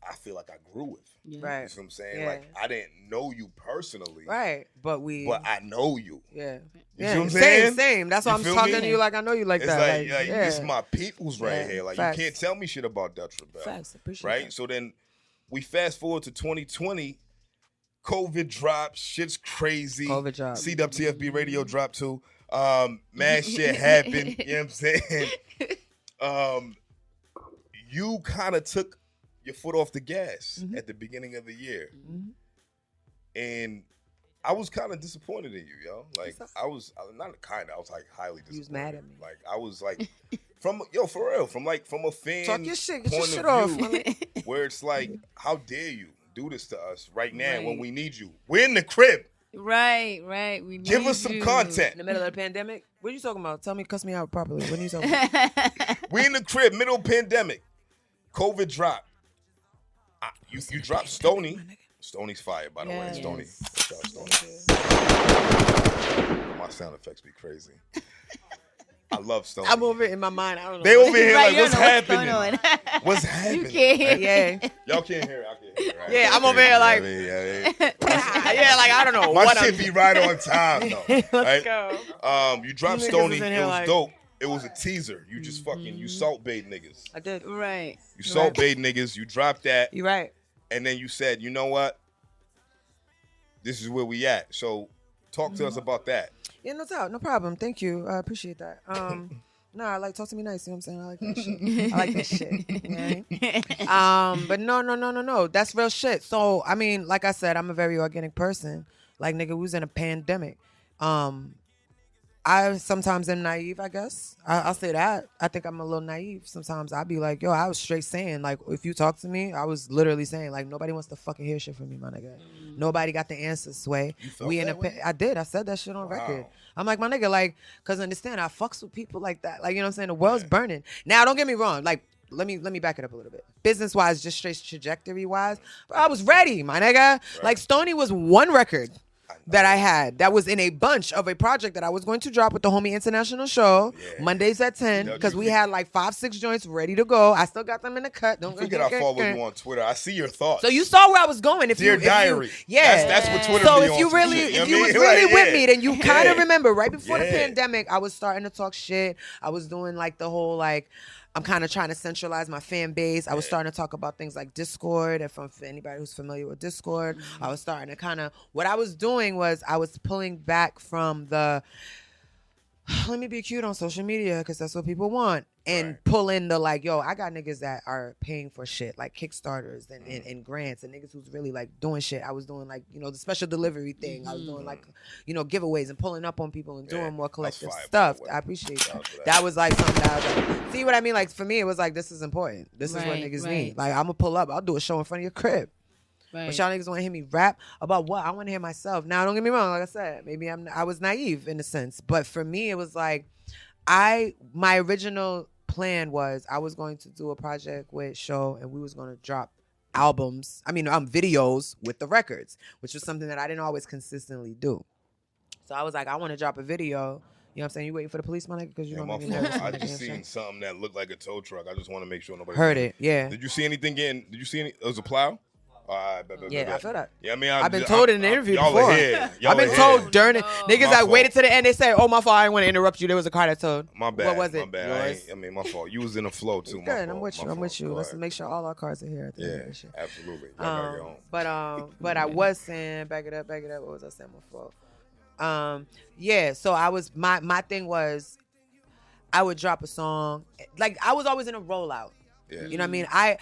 Speaker 1: I feel like I grew with.
Speaker 3: Right.
Speaker 1: You know what I'm saying? Like, I didn't know you personally.
Speaker 3: Right. But I
Speaker 1: know you.
Speaker 3: Yeah.
Speaker 1: You see what I'm saying?
Speaker 3: Same. That's why I'm talking to you like I know you like
Speaker 1: it's
Speaker 3: that.
Speaker 1: Like this is my peoples right here. Like,
Speaker 3: Facts.
Speaker 1: you can't tell me shit about Dutch ReBelle.
Speaker 3: Facts. Appreciate
Speaker 1: right?
Speaker 3: that.
Speaker 1: So then we fast forward to 2020. COVID drops. Shit's crazy.
Speaker 3: COVID dropped.
Speaker 1: CWTFB radio dropped too. Mad shit happened. You know what I'm saying? You kind of took your foot off the gas at the beginning of the year. And I was kind of disappointed in you, yo. Like, I was not kind of, I was like highly disappointed.
Speaker 3: You was mad at me.
Speaker 1: Like, I was like, for real, from a fan
Speaker 3: talk your shit, get
Speaker 1: point
Speaker 3: your shit
Speaker 1: of
Speaker 3: off.
Speaker 1: view, where it's like, how dare you do this to us right now when we need you? We're in the crib.
Speaker 2: Right. We
Speaker 1: Give
Speaker 2: need
Speaker 1: us some
Speaker 2: you.
Speaker 1: content.
Speaker 3: In the middle of the pandemic? What are you talking about? Tell me, cuss me out properly. What are you talking about?
Speaker 1: We in the crib, middle pandemic. COVID dropped. You dropped Stoney. Stoney's fire, by the way. Stoney. My sound effects be crazy. I love Stoney.
Speaker 3: I'm over it in my mind. I don't know.
Speaker 1: They over here
Speaker 2: Right,
Speaker 1: like, what's happening?
Speaker 2: going on.
Speaker 1: What's happening?
Speaker 2: You can't.
Speaker 1: Right?
Speaker 3: Yeah.
Speaker 1: Y'all can't hear it. I can't hear it. Right?
Speaker 3: Yeah, I'm over here like,
Speaker 1: yeah.
Speaker 3: like, I don't know.
Speaker 1: My
Speaker 3: what
Speaker 1: shit
Speaker 3: I'm...
Speaker 1: be right on time, though.
Speaker 3: Let's
Speaker 1: right?
Speaker 3: go.
Speaker 1: You dropped
Speaker 3: You niggas
Speaker 1: Stoney.
Speaker 3: is in
Speaker 1: It
Speaker 3: here
Speaker 1: was
Speaker 3: like-
Speaker 1: dope. It was a teaser. You just fucking, you salt bait niggas.
Speaker 3: I did.
Speaker 2: Right.
Speaker 1: You salt bait niggas. You dropped that.
Speaker 3: You're right.
Speaker 1: And then you said, you know what? This is where we at. So talk to us about that.
Speaker 3: Yeah, no doubt. No problem. Thank you. I appreciate that. I like talk to me nice. You know what I'm saying? I like that shit. I like that shit. Right? But no. That's real shit. So, I mean, like I said, I'm a very organic person. Like, nigga, we was in a pandemic. I sometimes am naive, I guess. I'll say that. I think I'm a little naive. Sometimes I'll be like, yo, I was straight saying, like, if you talk to me, I was literally saying, like, nobody wants to fucking hear shit from me, my nigga. Nobody got the answers, Sway.
Speaker 1: You felt that way?
Speaker 3: I did. I said that shit on record. I'm like, my nigga, like, because understand, I fucks with people like that. Like, you know what I'm saying? The world's burning. Now, don't get me wrong. Like, let me back it up a little bit. Business-wise, just straight trajectory-wise, I was ready, my nigga. Right. Like, Stoney was one record that I had that was in a bunch of a project that I was going to drop with the Homie International Show Mondays at 10 because we had like 5-6 joints ready to go. I still got them in the cut. Don't
Speaker 1: forget I follow you on Twitter. I see your thoughts.
Speaker 3: So you saw where I was going.
Speaker 1: Dear Diary.
Speaker 3: That's
Speaker 1: what Twitter
Speaker 3: so
Speaker 1: be
Speaker 3: if
Speaker 1: on
Speaker 3: you really
Speaker 1: shit,
Speaker 3: if you was really with me, then you kind of remember right before the pandemic, I was starting to talk shit. I was doing like the whole like I'm kind of trying to centralize my fan base. I was starting to talk about things like Discord. If for anybody who's familiar with Discord, I was starting to kind of, what I was doing was I was pulling back from the, let me be cute on social media because that's what people want. And pull in the like, yo, I got niggas that are paying for shit, like Kickstarters and grants and niggas who's really like doing shit. I was doing like, you know, the special delivery thing. I was doing like, you know, giveaways and pulling up on people and doing more collective stuff. I appreciate that. That was like something that I was like, see what I mean? Like for me, it was like, this is important. This is what niggas need. Like I'm gonna pull up. I'll do a show in front of your crib. But y'all niggas want to hear me rap about what? I want to hear myself. Now, don't get me wrong. Like I said, maybe I was naive in a sense. But for me, it was like, my original plan was I was going to do a project with Show and we was going to drop videos with the records, which was something that I didn't always consistently do. So I was like, I want to drop a video. You know what I'm saying? You waiting for the police, my nigga? Because you don't make me nervous.
Speaker 1: I just seen something that looked like a tow truck. I just want to make sure nobody
Speaker 3: heard it. Yeah.
Speaker 1: Did you see anything It was a plow?
Speaker 3: I feel that.
Speaker 1: Yeah, I mean,
Speaker 3: I've been told in an interview
Speaker 1: y'all
Speaker 3: before.
Speaker 1: Y'all
Speaker 3: I've been told during it. Niggas that waited to the end, they say, "Oh, my fault. I didn't want to interrupt you. There was a car that towed."
Speaker 1: My bad.
Speaker 3: What was it?
Speaker 1: My bad. My fault. You was in the flow too.
Speaker 3: Good. I'm with you. Let's make sure all our cars are here.
Speaker 1: Absolutely.
Speaker 3: But I was saying, back it up. What was I saying before? So I was my thing was, I would drop a song. Like I was always in a rollout. Yeah. You know what I mean?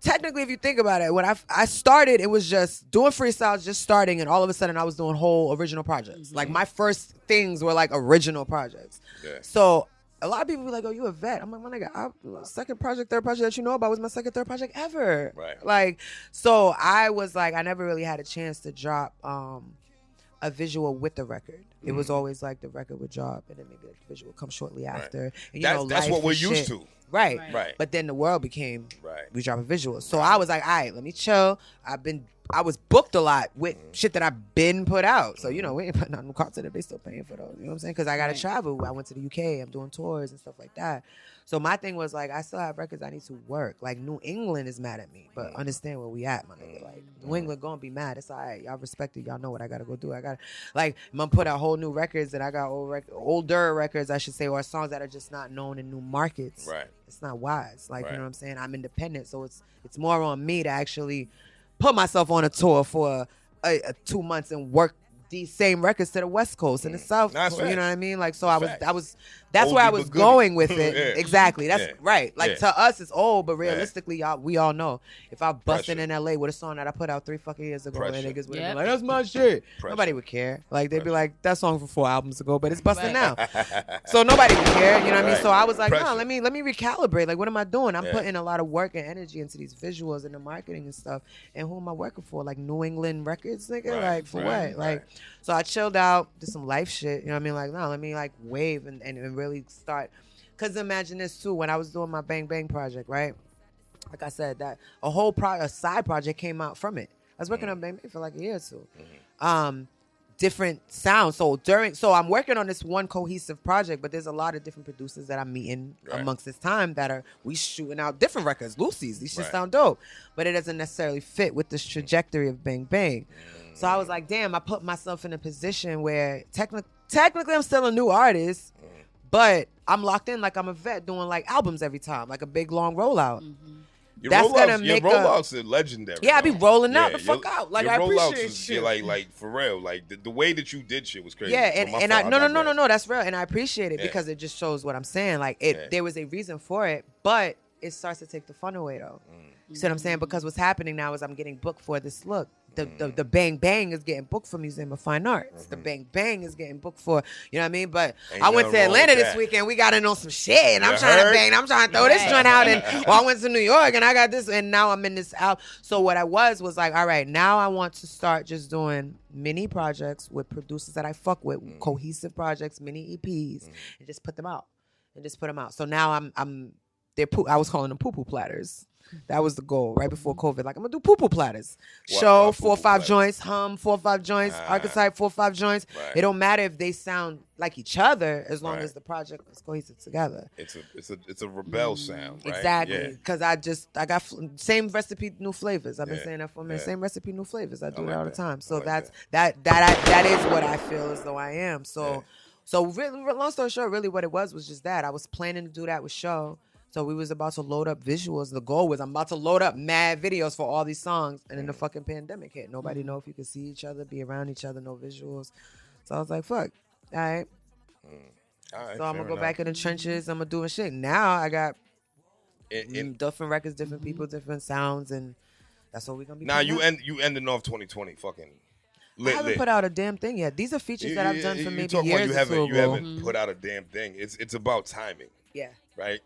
Speaker 3: Technically, if you think about it, when I started, it was just doing freestyles, just starting, and all of a sudden I was doing whole original projects. Like my first things were like original projects. Yeah. So a lot of people be like, "Oh, you a vet?" I'm like, "My nigga, second project, third project that you know about was my second, third project ever."
Speaker 1: Right.
Speaker 3: Like, so I was like, I never really had a chance to drop a visual with the record. It was always like the record would drop and then maybe like the visual would come shortly after. And,
Speaker 1: that's what we're used to.
Speaker 3: Right. But then the world became, we drop a visual. So I was like, all right, let me chill. I was booked a lot with shit that I've been put out. So, you know, we ain't putting out no content if they still paying for those. You know what I'm saying? Because I got to travel. I went to the UK. I'm doing tours and stuff like that. So my thing was like, I still have records I need to work. Like New England is mad at me, but understand where we at, my nigga. Like New England gonna be mad. It's all right. Y'all respect it. Y'all know what I gotta go do. I gotta I'm gonna put out whole new records and I got older records, I should say, or songs that are just not known in new markets. Right. It's not wise. Like you know what I'm saying? I'm independent, so it's more on me to actually put myself on a tour for 2 months and work these same records to the West Coast and the South Coast. You know what I mean? Like, so that's where I was going with it. Exactly. That's right. Like to us it's old, but realistically, we all know if I busted in LA with a song that I put out 3 fucking years ago, and niggas would be like, that's my shit. Nobody would care. Like they'd be like, that song from 4 albums ago, but it's busting now. So nobody would care. You know what I mean? So I was like, no, let me recalibrate. Like, what am I doing? I'm putting a lot of work and energy into these visuals and the marketing and stuff. And who am I working for? Like New England Records, nigga? Like for what? Like So I chilled out, did some life shit. You know what I mean? Like, no, let me like wave and really start. Because imagine this too, when I was doing my Bang Bang project, right? Like I said, that a side project came out from it. I was working on Bang Bang for like a year or two. Different sounds. So I'm working on this one cohesive project, but there's a lot of different producers that I'm meeting amongst this time that we shooting out different records. Lucy's, these shit sound dope, but it doesn't necessarily fit with this trajectory of Bang Bang. So I was like, damn, I put myself in a position where technically I'm still a new artist, but I'm locked in like I'm a vet doing like albums every time, like a big long rollout.
Speaker 1: Your rollouts are legendary.
Speaker 3: Yeah, I be rolling out the fuck out. Like, I appreciate shit.
Speaker 1: Like for real. Like the way that you did shit was crazy.
Speaker 3: Yeah, and I no, that's real, and I appreciate it because it just shows what I'm saying. Like there was a reason for it, but it starts to take the fun away though. You see what I'm saying? Because what's happening now is I'm getting booked for this look. The Bang Bang is getting booked for Museum of Fine Arts. The Bang Bang is getting booked for, you know what I mean? But I went to Atlanta this weekend. We got in on some shit. And I'm trying to bang. I'm trying to throw this joint out. And I went to New York and I got this. And now I'm in this out. So what I was like, all right, now I want to start just doing mini projects with producers that I fuck with, cohesive projects, mini EPs, and just put them out. So now I was calling them poo-poo platters. That was the goal right before COVID. Like, I'm going to do poo-poo platters. Show 4 or 5 joints, hum 4 or 5 joints, archetype 4 or 5 joints. It don't matter if they sound like each other as long as the project is cohesive together.
Speaker 1: It's a ReBelle sound, right?
Speaker 3: Exactly. Because I got same recipe, new flavors. I've been saying that for a minute. Same recipe, new flavors. I do that all the time. So that is what I feel as though I am. So really, long story short, really what it was just that. I was planning to do that with Show. So we was about to load up visuals. The goal was I'm about to load up mad videos for all these songs. And then the fucking pandemic hit. Nobody know if you could see each other, be around each other, no visuals. So I was like, fuck. All right. So I'm going to go back in the trenches. I'm going to do shit. Now I got different records, different people, different sounds. And that's what we're going to be
Speaker 1: now you ending off 2020 fucking lit.
Speaker 3: I haven't put out a damn thing yet. These are features that I've done for maybe years
Speaker 1: ago. You haven't put out a damn thing. It's about timing.
Speaker 3: Yeah.
Speaker 1: Right?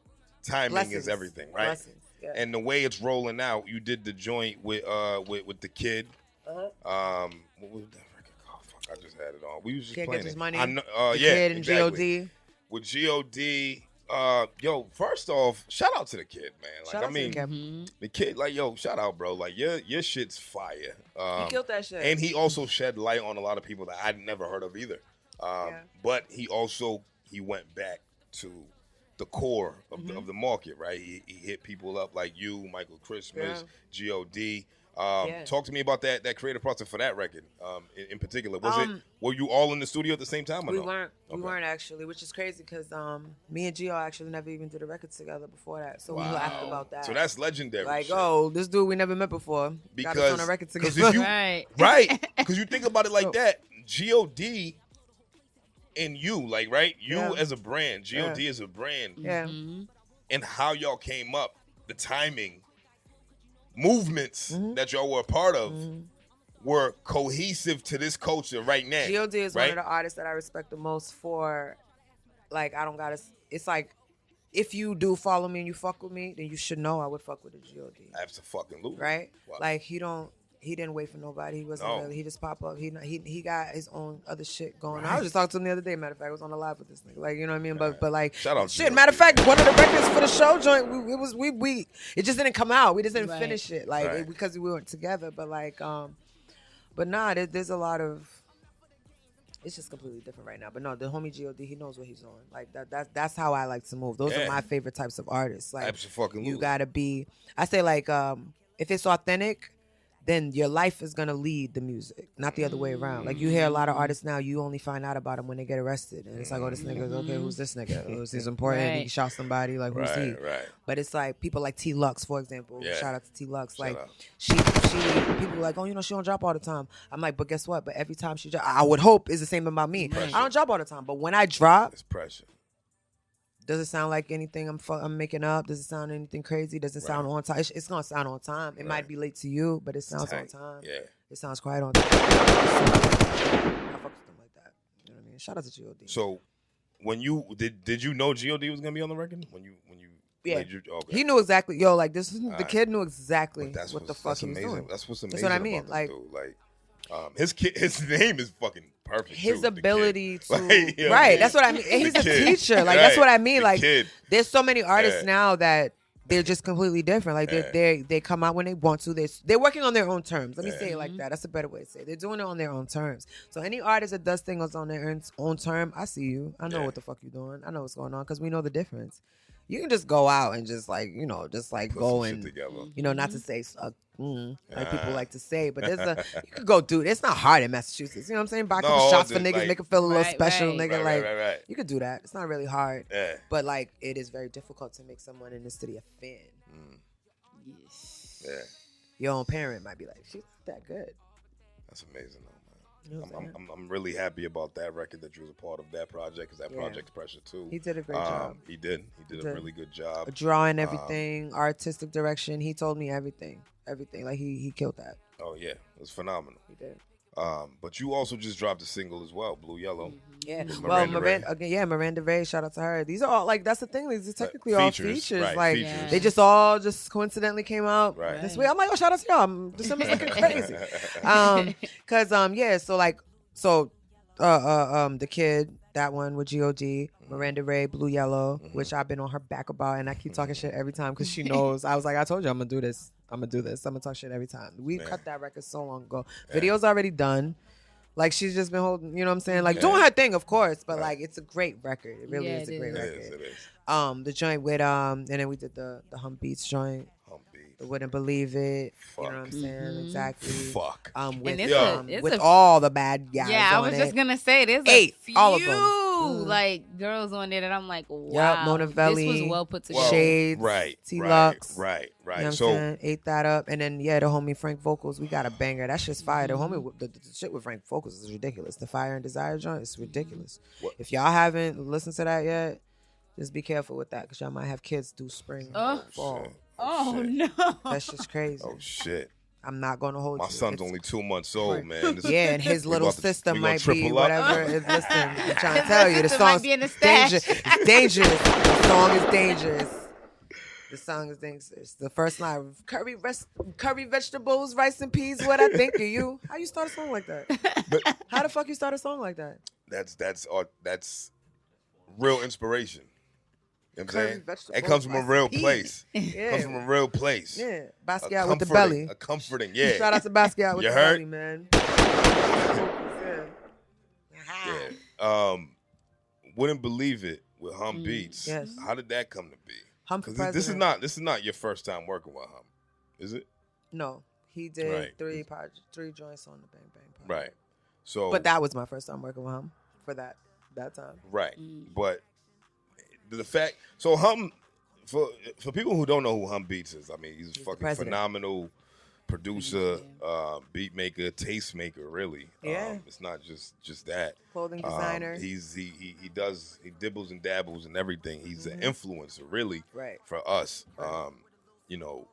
Speaker 1: Timing is everything, right?
Speaker 3: Yeah.
Speaker 1: And the way it's rolling out, you did the joint with the kid. What was that record called? Fuck, I just had it on. We was just
Speaker 3: Can't
Speaker 1: playing
Speaker 3: Get This
Speaker 1: it.
Speaker 3: Money.
Speaker 1: The
Speaker 3: Kid and
Speaker 1: exactly.
Speaker 3: G.O.D.
Speaker 1: With G.O.D. Yo, first off, shout out to the kid, man. Like,
Speaker 3: Shout out to
Speaker 1: the kid, like, yo, shout out, bro. Like, your shit's fire.
Speaker 3: He killed that shit.
Speaker 1: And he also shed light on a lot of people that I'd never heard of either. But he went back to the core of the market, right? He hit people up like you, Michael Christmas, G.O.D. Talk to me about that creative process for that record in particular. Were you all in the studio at the same time or
Speaker 3: we
Speaker 1: no?
Speaker 3: weren't. We weren't actually, which is crazy because me and Gio actually never even did a record together before that. So we laughed about that.
Speaker 1: So that's legendary.
Speaker 3: Like,
Speaker 1: shit.
Speaker 3: This dude we never met before. Got us on a record together.
Speaker 1: Right. Because you think about it like that, G.O.D. and you, like, right? You as a brand, G.O.D. as a brand.
Speaker 3: Yeah.
Speaker 1: And how y'all came up, the timing, movements that y'all were a part of were cohesive to this culture right now.
Speaker 3: G.O.D. is one of the artists that I respect the most for, like, it's like, if you do follow me and you fuck with me, then you should know I would fuck with a G.O.D.
Speaker 1: Absolutely.
Speaker 3: Right?
Speaker 1: Wow.
Speaker 3: Like, he didn't wait for nobody. He wasn't really. He just pop up. He got his own other shit going on. I was just talking to him the other day. Matter of fact, I was on the live with this nigga. Like, you know what I mean? But like,
Speaker 1: shout out
Speaker 3: shit. Matter of fact, one of the records for the show joint, it just didn't come out. We just didn't finish it, like because we weren't together. But like, but nah, there's a lot of. It's just completely different right now. But no, the homie G.O.D., he knows what he's on. Like that's how I like to move. Those are my favorite types of artists. Like,
Speaker 1: absolutely.
Speaker 3: You gotta be. I say like, if it's authentic, then your life is going to lead the music, not the other way around. Like, you hear a lot of artists now, you only find out about them when they get arrested. And it's like, this nigga's, okay, who's this nigga? He's important. He shot somebody. Like, who's he?
Speaker 1: Right.
Speaker 3: But it's like, people like T. Lux, for example.
Speaker 1: Yeah.
Speaker 3: Shout out to T. Lux.
Speaker 1: Shout
Speaker 3: like,
Speaker 1: out.
Speaker 3: she people are like, she don't drop all the time. I'm like, but guess what? But every time she drop, I would hope it's the same about me.
Speaker 1: Pressure.
Speaker 3: I don't drop all the time. But when I drop,
Speaker 1: it's pressure.
Speaker 3: Does it sound like anything I'm making up? Does it sound anything crazy? Does it sound on time? It's going to sound on time. It might be late to you, but it sounds on time.
Speaker 1: Yeah.
Speaker 3: It sounds quiet on time. I fuck with them like that. You know what I mean? Shout out to G.O.D.
Speaker 1: So, when you did you know G.O.D. was going to be on the record? When you
Speaker 3: okay. He knew exactly. The kid knew exactly
Speaker 1: what
Speaker 3: the fuck he was
Speaker 1: amazing.
Speaker 3: doing.
Speaker 1: That's what's amazing.
Speaker 3: That's what I mean.
Speaker 1: About this dude. Like, His name is fucking perfect.
Speaker 3: His
Speaker 1: too,
Speaker 3: ability to
Speaker 1: like, you know
Speaker 3: right. That's what I mean. And he's a teacher. Like that's what I mean. Like there's so many artists now that they're just completely different. Like they come out when they want to. They're working on their own terms. Let me say it like that. That's a better way to say it. They're doing it on their own terms. So any artist that does things on their own term, I see you. I know what the fuck you're doing. I know what's going on because we know the difference. You can just go out and just like, you know, just like go and, you know, not to say like people like to say, but you could go do it. It's not hard in Massachusetts. You know what I'm saying? Buy a couple shots for niggas, make it feel a little special, nigga. Like, you could do that. It's not really hard. Yeah. But like, it is very difficult to make someone in the city a fan. Yes. Yeah. Your own parent might be like, she's not that good.
Speaker 1: That's amazing, though. I'm really happy about that record that you was a part of that project because that project's pressure too.
Speaker 3: He did a great job.
Speaker 1: He did a really good job.
Speaker 3: Drawing everything, artistic direction. He told me everything. Like he killed that.
Speaker 1: Oh yeah, it was phenomenal.
Speaker 3: He did.
Speaker 1: But you also just dropped a single as well, Blue Yellow.
Speaker 3: Yeah. Miranda Ray, shout out to her. These are all like that's the thing. These are technically all features.
Speaker 1: Right,
Speaker 3: like they just all just coincidentally came out this week. I'm like, oh, shout out to y'all. December's looking crazy. The Kid, that one with G.O.D., Miranda Ray, Blue Yellow, which I've been on her back about, and I keep talking shit every time because she knows. I was like, I told you I'm gonna do this. I'm gonna talk shit every time. We cut that record so long ago. Video's already done. Like she's just been holding, you know what I'm saying? Like doing her thing, of course, but like it's a great record. It really is a great record.
Speaker 1: It is.
Speaker 3: The joint with and then we did the Hump Beats joint. I wouldn't believe it.
Speaker 1: Fuck.
Speaker 3: You know what I'm saying? Exactly.
Speaker 1: Fuck.
Speaker 3: With all the bad guys.
Speaker 2: Yeah, I was just gonna say there's
Speaker 3: 8,
Speaker 2: a few
Speaker 3: all of them.
Speaker 2: like girls on there that I'm like, wow.
Speaker 3: Yep, Mona Velli,
Speaker 2: this was well put together.
Speaker 3: Shades, T-Lux.
Speaker 1: Right.
Speaker 3: You know what I'm saying? Ate that up. And then, the homie Frank Vocals, we got a banger. That shit's fire. The homie, the shit with Frank Vocals is ridiculous. The Fire and Desire joint is ridiculous. If y'all haven't listened to that yet, just be careful with that because y'all might have kids do spring fall.
Speaker 2: No.
Speaker 3: That's just crazy.
Speaker 1: Oh, shit.
Speaker 3: I'm not going to hold you.
Speaker 1: My son's only 2 months old, man.
Speaker 3: And his little sister might be whatever. Listen, I'm trying to tell you, the song's dangerous. It's dangerous. The song is dangerous. The song is dangerous. The first line, curry vegetables, rice and peas. What I think of you? How you start a song like that? How the fuck you start a song like that?
Speaker 1: That's real inspiration. You know what I'm saying? It comes from a real place. It comes from a real place.
Speaker 3: Yeah. Basquiat with the belly.
Speaker 1: A comforting, yeah.
Speaker 3: Shout out to Basquiat with the belly, man.
Speaker 1: Wouldn't believe it with Hum Beats.
Speaker 3: Yes.
Speaker 1: How did that come to be?
Speaker 3: Because
Speaker 1: this is not your first time working with Hum, is it?
Speaker 3: No. He did 3 joints on the Bang Bang project.
Speaker 1: Right. So
Speaker 3: but that was my first time working with him for that time.
Speaker 1: Right. But the fact, so Hum, for people who don't know who Hum Beats is, I mean, he's a fucking phenomenal producer, beat maker, taste maker, really.
Speaker 3: Yeah.
Speaker 1: It's not just that.
Speaker 3: Clothing designer.
Speaker 1: He dibbles and dabbles and everything. He's an influencer, really, for us.
Speaker 3: Right.
Speaker 1: You know,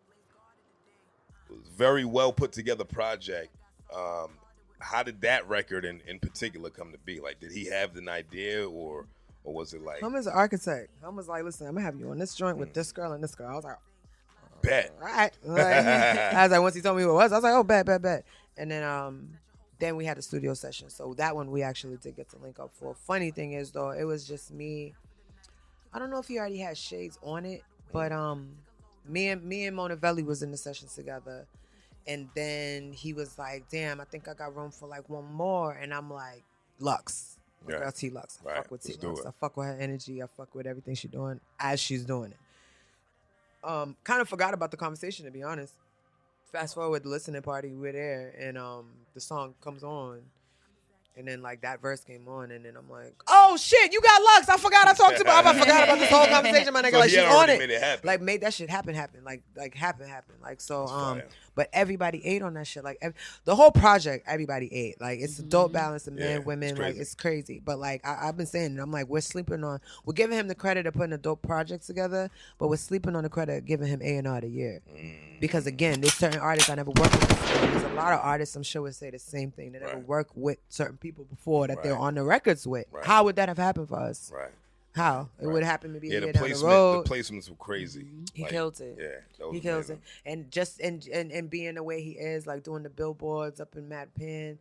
Speaker 1: very well put together project. How did that record in particular come to be? Like, did he have an idea or was it like...
Speaker 3: Hum is an architect. Hum was like, listen, I'm going to have you on this joint with this girl and this girl. I was like...
Speaker 1: Bet.
Speaker 3: All right. I was like, once he told me who it was, I was like, oh, bet. And then we had a studio session. So that one we actually did get to link up for. Funny thing is, though, it was just me. I don't know if he already had Shades on it, but me and Mona Velli was in the sessions together. And then he was like, damn, I think I got room for like one more. And I'm like, Lux. My girl T-Lux. I fuck with T-Lux. I fuck with her energy. I fuck with everything she's doing as she's doing it. Kind of forgot about the conversation, to be honest. Fast forward, the listening party, we're there, and the song comes on. And then, like, that verse came on, and then I'm like, oh, shit, you got Lux. I forgot I talked about I forgot about this whole conversation, my nigga. So like, she's on it.
Speaker 1: Made it happen.
Speaker 3: Like, made that shit happen. Like, happen. Like, so, but everybody ate on that shit. Like, the whole project, everybody ate. Like, it's a dope balance of men, women. Like, it's crazy. But, like, I've been saying it. I'm like, we're giving him the credit of putting a dope project together, but we're sleeping on the credit of giving him A&R of the year. Because, again, there's certain artists I never worked with. There's a lot of artists, I'm sure, would say the same thing. They never worked with certain people before that they're on the records with. How would that have happened for us?
Speaker 1: Right.
Speaker 3: How? It would happen maybe a year
Speaker 1: the
Speaker 3: down the road.
Speaker 1: The placements were crazy.
Speaker 3: He killed it.
Speaker 1: Yeah,
Speaker 3: he kills it. And just and being the way he is, like doing the billboards up in Mad Pen,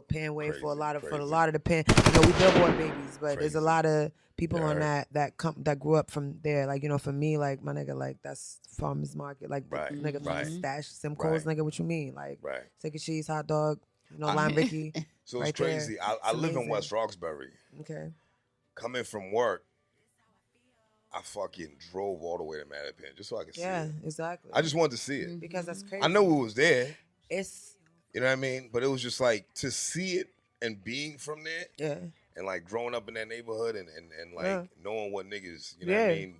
Speaker 3: paying way for a lot of the pen. We billboard babies, but there's a lot of people on that grew up from there. Like for me, like my nigga, like that's farmers market, like nigga from the stash, Simcoe's, nigga. What you mean, like steak and cheese, hot dog, lime Ricky.
Speaker 1: So it's crazy. I live in West Roxbury.
Speaker 3: Okay.
Speaker 1: Coming from work, I fucking drove all the way to Mattapan just so I could see it.
Speaker 3: Yeah, exactly.
Speaker 1: I just wanted to see it.
Speaker 3: Because that's crazy.
Speaker 1: I know it was there.
Speaker 3: It's...
Speaker 1: You know what I mean? But it was just like, to see it and being from there.
Speaker 3: Yeah.
Speaker 1: And like growing up in that neighborhood and like knowing what niggas, what I mean,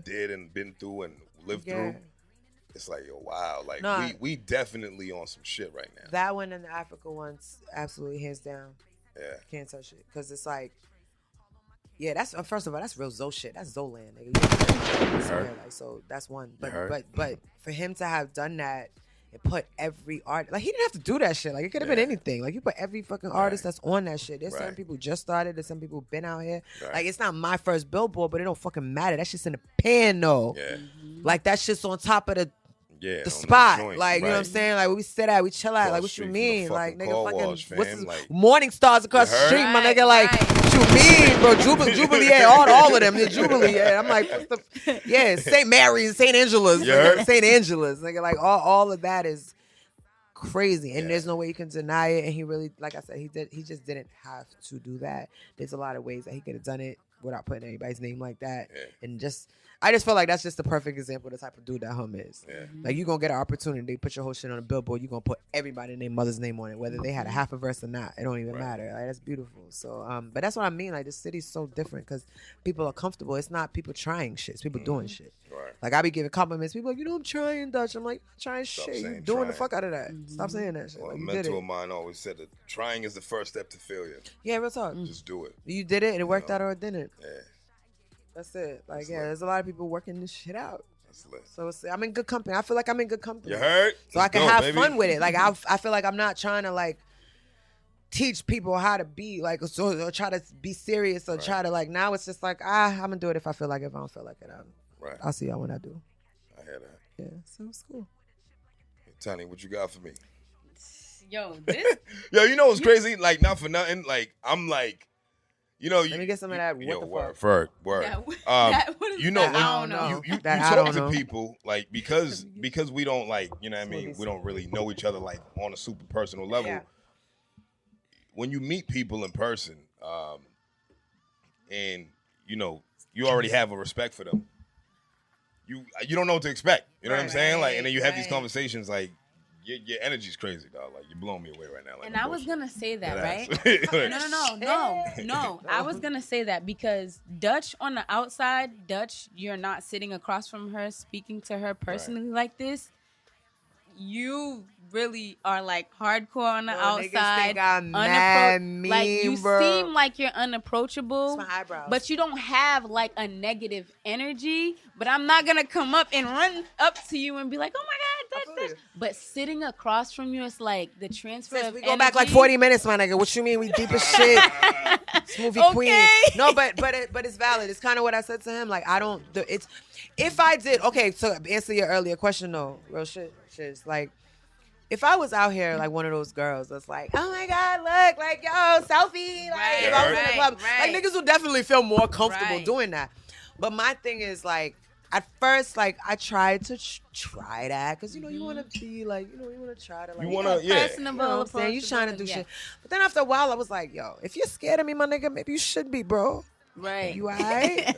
Speaker 1: did and been through and lived through. It's like, yo, wow. Like, we definitely on some shit right now.
Speaker 3: That one and the Africa one's absolutely hands down.
Speaker 1: Yeah.
Speaker 3: Can't touch it. Because it's like, yeah, that's first of all, that's real Zoe shit. That's Zoland, nigga. Like, so that's one. But for him to have done that and put every art, like he didn't have to do that shit. Like it could have been anything. Like you put every fucking artist that's on that shit. There's some people who just started. There's some people who've been out here. Like it's not my first billboard, but it don't fucking matter. That shit's in the pan though.
Speaker 1: Yeah.
Speaker 3: Like that shit's on top of the spot,
Speaker 1: joint,
Speaker 3: like you know what I'm saying, like where we sit at, we chill out, like what you mean, like nigga, fucking what's this,
Speaker 1: like,
Speaker 3: Morning Stars across the street, my nigga, like what you mean, bro? Jubilee, all of them, Jubilee, I'm like, what's the, St. Mary's, St. Angela's, St. Angela's, nigga, like all of that is crazy, and there's no way you can deny it. And he really, like I said, he just didn't have to do that. There's a lot of ways that he could have done it without putting anybody's name like that, and I just feel like that's just the perfect example of the type of dude that Hum is. Yeah. Like, you're going to get an opportunity, put your whole shit on a billboard, you're going to put everybody and their mother's name on it, whether they had a half a verse or not. It don't even matter. Like, that's beautiful. So, but that's what I mean. Like, the city's so different because people are comfortable. It's not people trying shit. It's people doing shit. Right. Like, I be giving compliments. People are like, I'm trying, Dutch. I'm like, trying shit. You doing the fuck out of that. Stop saying that shit.
Speaker 1: Well,
Speaker 3: like,
Speaker 1: a mentor of mine always said that trying is the first step to failure.
Speaker 3: Yeah, real talk.
Speaker 1: Just do it.
Speaker 3: You did it and it worked out or it didn't.
Speaker 1: Yeah.
Speaker 3: That's it. Like, there's a lot of people working this shit out.
Speaker 1: That's lit.
Speaker 3: So I'm in good company. I feel like I'm in good company.
Speaker 1: You heard?
Speaker 3: So I can have fun with it. Like, I feel like I'm not trying to, like, teach people how to be, like, or try to be serious or try to, like, now it's just like, I'm going to do it if I feel like it. If I don't feel like it, I'll see y'all when I do.
Speaker 1: I hear that.
Speaker 3: Yeah, so it's cool.
Speaker 1: Hey, Tony, what you got for me?
Speaker 2: Yo, this...
Speaker 1: Yo, you know what's crazy? Like, not for nothing. Like, I'm like, let
Speaker 3: me get some of that.
Speaker 1: Word.
Speaker 3: You
Speaker 1: talk to people like because we don't like, you know what I mean, we don't really know each other like on a super personal level. Yeah. When you meet people in person, and you already have a respect for them, you don't know what to expect. You know what I'm saying? Like, and then you have these conversations like. Your energy's crazy, dog. Like, you're blowing me away right now. Like,
Speaker 2: and I was going to say that, right? No. I was going to say that because Dutch on the outside, you're not sitting across from her, speaking to her personally like this. You really are like hardcore on the outside.
Speaker 3: Like,
Speaker 2: you seem like you're unapproachable.
Speaker 3: It's my eyebrows.
Speaker 2: But you don't have like a negative energy. But I'm not going to come up and run up to you and be like, oh my God. But sitting across from you, it's like the transfer of
Speaker 3: we
Speaker 2: energy.
Speaker 3: go back like 40 minutes, my nigga. What you mean? We deep as shit. Smoothie queen. No, but it's valid. It's kind of what I said to him. Like, if I did, okay, so answer your earlier question though, real shit. Shit's like, if I was out here like one of those girls that's like, oh my God, look, like, yo, selfie. Like, if I was in the club, like, niggas will definitely feel more comfortable doing that. But my thing is like, at first, like, I tried to try that because, you want to be like, you want to try to like,
Speaker 2: personable approach.
Speaker 3: You trying to do shit. But then after a while, I was like, yo, if you're scared of me, my nigga, maybe you should be, bro.
Speaker 2: Right.
Speaker 3: You all right?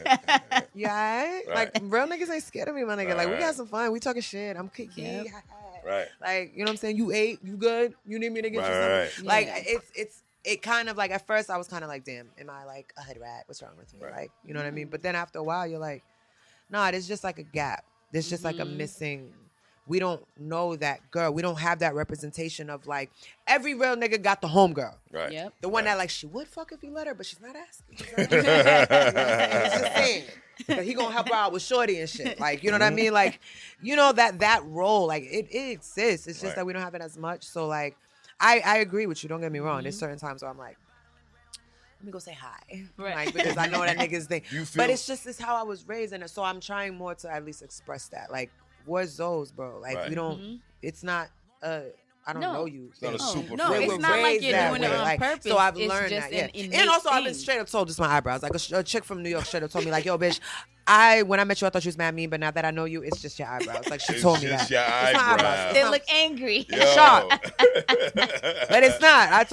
Speaker 3: You all right? Like, real niggas ain't scared of me, my nigga. Like, we got some fun. We talking shit. I'm kiki.
Speaker 2: Yep.
Speaker 3: Right. Like, you know what I'm saying? You ate. You good? You need me to get you something?
Speaker 1: Right.
Speaker 3: Like, it kind of like, at first, I was kind of like, damn, am I like a hood rat? What's wrong with me? Like, you know what I mean? But then after a while, you're like, nah, there's just like a gap. There's just like a missing. We don't know that girl. We don't have that representation of like every real nigga got the homegirl.
Speaker 1: Right.
Speaker 2: Yep.
Speaker 3: The one that like she would fuck if you let her, but she's not asking. It's just saying. But he gonna help her out with shorty and shit. Like, you know what I mean? Like, that role, like it exists. It's just that we don't have it as much. So like I agree with you. Don't get me wrong. There's certain times where I'm like, let me go say hi.
Speaker 2: Right.
Speaker 3: Like, because I know that niggas think.
Speaker 1: But
Speaker 3: it's how I was raised, and so I'm trying more to at least express that. Like, where's those, bro? Like, we don't, it's not, I don't know you.
Speaker 1: It's not a super
Speaker 2: No,
Speaker 1: friend.
Speaker 2: it's not like you're doing it on purpose.
Speaker 3: So I've
Speaker 2: It's
Speaker 3: learned
Speaker 2: just
Speaker 3: that,
Speaker 2: an
Speaker 3: And also,
Speaker 2: innate
Speaker 3: I've been
Speaker 2: thing.
Speaker 3: straight up told, just my eyebrows. Like, a chick from New York straight up told me, like, yo, bitch, when I met you, I thought you was mad mean, but now that I know you, it's just your eyebrows. Like, she told me that.
Speaker 1: It's your
Speaker 3: It's my
Speaker 1: eyebrows.
Speaker 2: They look angry.
Speaker 3: Shocked. But it's not.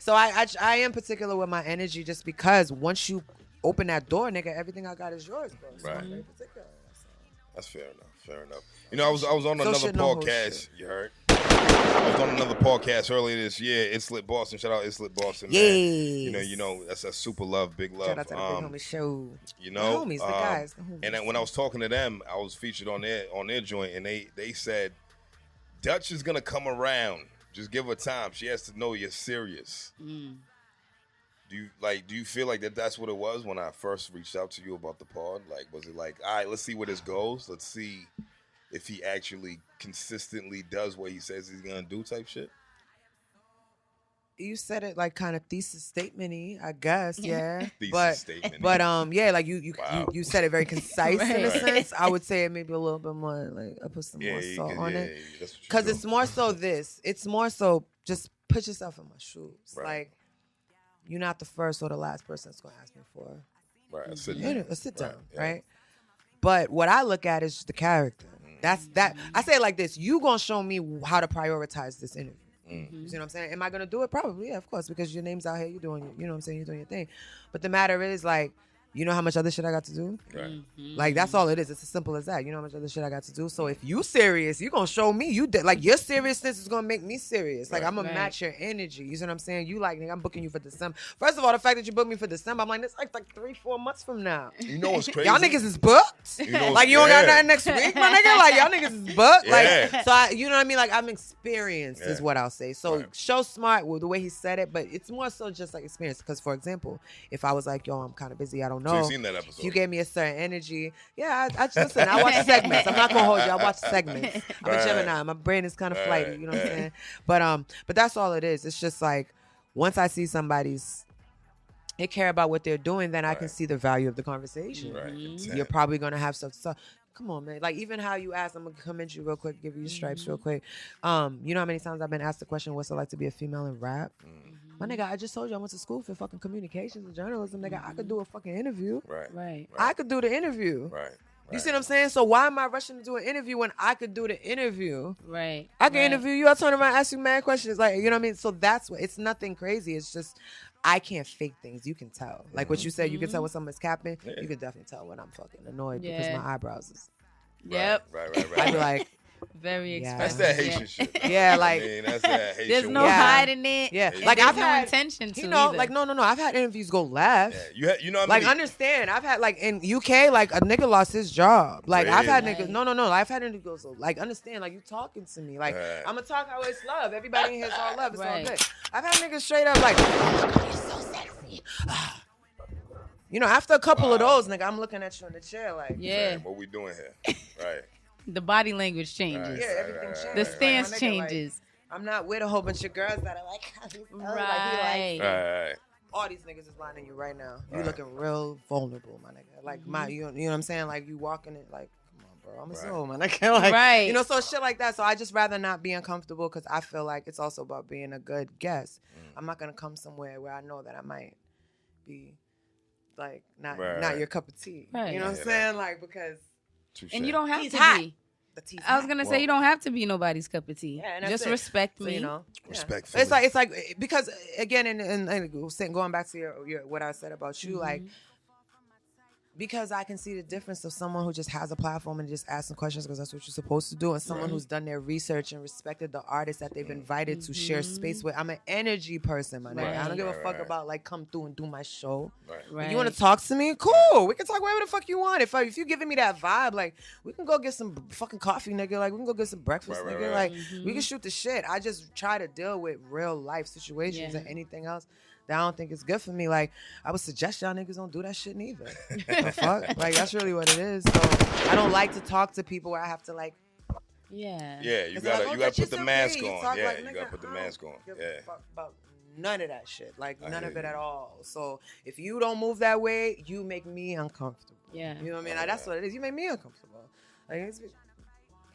Speaker 3: I am particular with my energy just because once you open that door, nigga, everything I got is yours, bro. So I'm very particular.
Speaker 1: That's fair enough. Fair enough. You know, I was on another
Speaker 3: shit, no
Speaker 1: podcast. You heard? I was on another podcast earlier this year. It's Lit Boston. Shout out It's Lit Boston, man. You know, that's a super love, big love.
Speaker 3: Shout out to the big homie show.
Speaker 1: You know,
Speaker 3: the homies, the guys. The homies.
Speaker 1: And then when I was talking to them, I was featured on their joint, and they said Dutch is gonna come around. Just give her time. She has to know you're serious. Do you feel like that's what it was when I first reached out to you about the pod? Like, was it like, all right, let's see where this goes. Let's see if he actually consistently does what he says he's gonna do, type shit.
Speaker 3: You said it like kind of thesis statement-y, I guess, yeah.
Speaker 1: Statement.
Speaker 3: But yeah, like you said it very concise in a
Speaker 2: Right.
Speaker 3: sense. I would say it maybe a little bit more like I put some more salt on it. Because it's more so this. It's more so just put yourself in my shoes.
Speaker 1: Right.
Speaker 3: Like you're not the first or the last person that's gonna ask me for
Speaker 1: Right,
Speaker 3: a sit down,
Speaker 1: yeah.
Speaker 3: right? But what I look at is the character. That's that. I say it like this: you gonna show me how to prioritize this interview. You see what I'm saying? Am I gonna do it? Probably, yeah, of course, because your name's out here. You're doing, you know what I'm saying? You're doing your thing. But the matter is, like, you know how much other shit I got to do?
Speaker 1: Right.
Speaker 3: Like, that's all it is. It's as simple as that. You know how much other shit I got to do? So if you serious, you going to show me. Like, your seriousness is going to make me serious. Like, I'm going to match your energy. You see what I'm saying? You like, nigga, I'm booking you for December. First of all, the fact that you booked me for December, I'm like, it's like 3-4 months from now.
Speaker 1: You know what's crazy?
Speaker 3: Y'all niggas is booked?
Speaker 1: You know
Speaker 3: like, you don't got nothing next week, my nigga? Like, y'all niggas is booked?
Speaker 1: Yeah.
Speaker 3: Like, so, you know what I mean? Like, I'm experienced is what I'll say. So, show smart with the way he said it, but it's more so just like experience. Because, for example, if I was like, yo, I'm kind of busy, I don't know.
Speaker 1: So you've seen that episode.
Speaker 3: You gave me a certain energy. Yeah, I listen. I watch segments. I'm not gonna hold you. I watch segments. I'm a Gemini. My brain is kind of flighty. You know what I'm saying? But that's all it is. It's just like once I see they care about what they're doing, then I can see the value of the conversation.
Speaker 1: Right.
Speaker 3: You're probably gonna have stuff. So, come on, man. Like even how you asked, I'm gonna commend you real quick, give you your stripes real quick. You know how many times I've been asked the question, what's it like to be a female in rap? My nigga, I just told you I went to school for fucking communications and journalism. Nigga, I could do a fucking interview.
Speaker 2: Right.
Speaker 3: I could do the interview.
Speaker 1: Right.
Speaker 3: You see what I'm saying? So why am I rushing to do an interview when I could do the interview?
Speaker 2: Right.
Speaker 3: I can interview you. I'll turn around and ask you mad questions. Like, you know what I mean? So that's what, it's nothing crazy. It's just, I can't fake things. You can tell. Like what you said, you can tell when someone's capping. You can definitely tell when I'm fucking annoyed because my eyebrows is.
Speaker 2: Yep.
Speaker 1: Right.
Speaker 3: I'd be like,
Speaker 2: very
Speaker 1: That's
Speaker 2: expressive.
Speaker 1: that Haitian shit.
Speaker 3: yeah, like.
Speaker 1: I mean, that's that Haitian.
Speaker 2: There's no
Speaker 1: way.
Speaker 2: hiding it.
Speaker 3: Yeah.
Speaker 2: And
Speaker 3: Like
Speaker 2: there's
Speaker 3: I've
Speaker 2: no
Speaker 3: had
Speaker 2: intention to
Speaker 3: you know,
Speaker 2: either.
Speaker 3: like no. I've had interviews go left.
Speaker 1: Yeah. You know what I
Speaker 3: Like
Speaker 1: mean?
Speaker 3: understand, I've had like in UK, like a nigga lost his job. Like I've had
Speaker 2: Right.
Speaker 3: niggas, no. I've had niggas go like understand, like you talking to me, like I'm gonna talk how it's love. Everybody in here is all love. It's all good. I've had niggas straight up like, oh my God, you're so sexy. You know, after a couple of those, nigga, I'm looking at you in the chair like,
Speaker 1: Man, what we doing here? Right.
Speaker 2: The body language changes.
Speaker 3: yeah, everything changes.
Speaker 2: The
Speaker 3: Like,
Speaker 2: stance
Speaker 3: my nigga,
Speaker 2: changes.
Speaker 3: Like, I'm not with a whole bunch of girls that are like,
Speaker 2: Right.
Speaker 1: Right.
Speaker 3: all these niggas is lining you right now. You looking real vulnerable, my nigga. Like you know what I'm saying? Like you walking it like, come on, bro. I'm a soul, my nigga. Like,
Speaker 2: Right.
Speaker 3: you know, so shit like that. So I just rather not be uncomfortable because I feel like it's also about being a good guest. I'm not gonna come somewhere where I know that I might be like not your cup of tea.
Speaker 2: Right.
Speaker 3: You know what I'm saying? Like because
Speaker 2: And you don't have
Speaker 3: He's
Speaker 2: to
Speaker 3: hot.
Speaker 2: be.
Speaker 3: the tea's
Speaker 2: I was
Speaker 3: hot.
Speaker 2: gonna say you don't have to be nobody's cup of tea.
Speaker 3: Yeah, and that's
Speaker 2: Just
Speaker 3: it.
Speaker 2: respect
Speaker 3: So,
Speaker 2: me.
Speaker 3: you know,
Speaker 1: Respect.
Speaker 3: It's like because again, and going back to your what I said about you, like because I can see the difference of someone who just has a platform and just asking questions because that's what you're supposed to do, and someone who's done their research and respected the artist that they've invited to share space with. I'm an energy person, my nigga. I don't give a fuck about like come through and do my show.
Speaker 2: Right.
Speaker 3: You want to talk to me? Cool. We can talk whatever the fuck you want. If you're giving me that vibe, like we can go get some fucking coffee, nigga. Like we can go get some breakfast, nigga. Like we can shoot the shit. I just try to deal with real life situations and anything else that I don't think is good for me. Like I would suggest y'all niggas don't do that shit neither. The fuck? Like that's really what it is. So I don't like to talk to people where I have to like.
Speaker 2: Yeah.
Speaker 1: Yeah, you
Speaker 3: It's like,
Speaker 1: gotta put the
Speaker 3: you're
Speaker 1: mask
Speaker 3: so
Speaker 1: on.
Speaker 3: talk
Speaker 1: Yeah,
Speaker 3: like,
Speaker 1: you
Speaker 3: nigga,
Speaker 1: gotta put the
Speaker 3: I don't
Speaker 1: mask on.
Speaker 3: give
Speaker 1: Yeah.
Speaker 3: a fuck about none of that shit. Like, none of it at all. So if you don't move that way, you make me uncomfortable.
Speaker 2: Yeah.
Speaker 3: You know what I mean? Like, that's what it is. You make me uncomfortable. Like,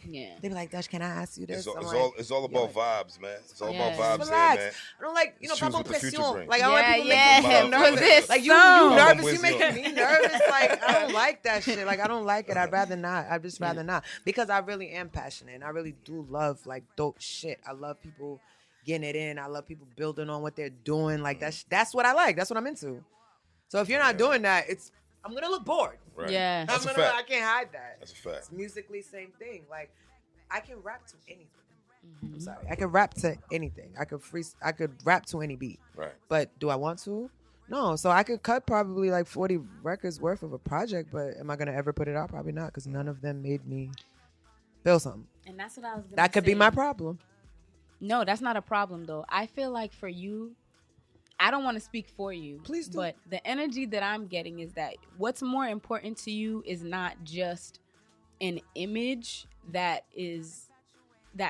Speaker 2: yeah.
Speaker 3: They be like, Dash, can I ask you this?
Speaker 1: It's all about vibes, man. It's all about vibes,
Speaker 3: relax.
Speaker 1: man.
Speaker 3: I don't like, you know,
Speaker 1: Choose what the future
Speaker 3: pression.
Speaker 1: brings.
Speaker 3: Like, I don't like people making me nervous. Like, you nervous. You making me nervous. Like, I don't like that shit. Like, I don't like it. I'd rather not. I'd just rather not. Because I really am passionate. And I really do love, like, dope shit. I love people getting it in. I love people building on what they're doing. Like, that's what I like. That's what I'm into. So if you're not doing that, I'm going to look bored.
Speaker 1: Right.
Speaker 2: Yeah.
Speaker 3: I can't hide that.
Speaker 1: That's a fact.
Speaker 3: It's musically, same thing. Like, I can rap to anything. I'm sorry. I can rap to anything. I could rap to any beat.
Speaker 1: Right.
Speaker 3: But do I want to? No. So I could cut probably like 40 records worth of a project, but am I going to ever put it out? Probably not, because none of them made me feel something.
Speaker 2: And that's what I was going to say.
Speaker 3: That could be my problem.
Speaker 2: No, that's not a problem, though. I feel like for you, I don't want to speak for you.
Speaker 3: Please do.
Speaker 2: But the energy that I'm getting is that what's more important to you is not just an image that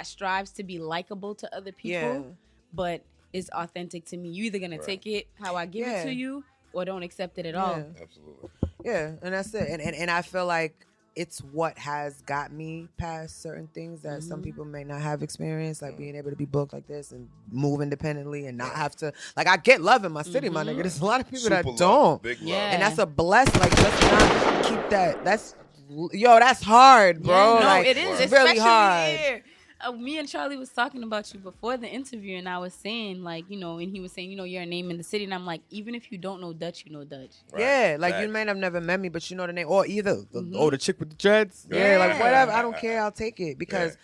Speaker 2: strives to be likable to other people, but is authentic to me. You either gonna take it how I give it to you, or don't accept it at all.
Speaker 1: Absolutely.
Speaker 3: Yeah, and that's it. And I feel like it's what has got me past certain things that some people may not have experienced, like being able to be booked like this and move independently and not have to, like, I get love in my city, my nigga. There's a lot of people
Speaker 1: Super
Speaker 3: that
Speaker 1: love.
Speaker 3: don't.
Speaker 1: Big love.
Speaker 2: Yeah.
Speaker 3: And that's a blessing. Like, just not keep that. That's hard, bro.
Speaker 2: Yeah, no,
Speaker 3: like,
Speaker 2: it is.
Speaker 3: It's really
Speaker 2: especially
Speaker 3: hard.
Speaker 2: here. Me and Charlie was talking about you before the interview, and I was saying, like, you know, and he was saying, you know, you're a name in the city, and I'm like, even if you don't know Dutch, you know Dutch.
Speaker 1: Right.
Speaker 3: Yeah, like, you may have never met me, but you know the name, or either the chick with the dreads. Yeah, like, whatever. I don't care. I'll take it, because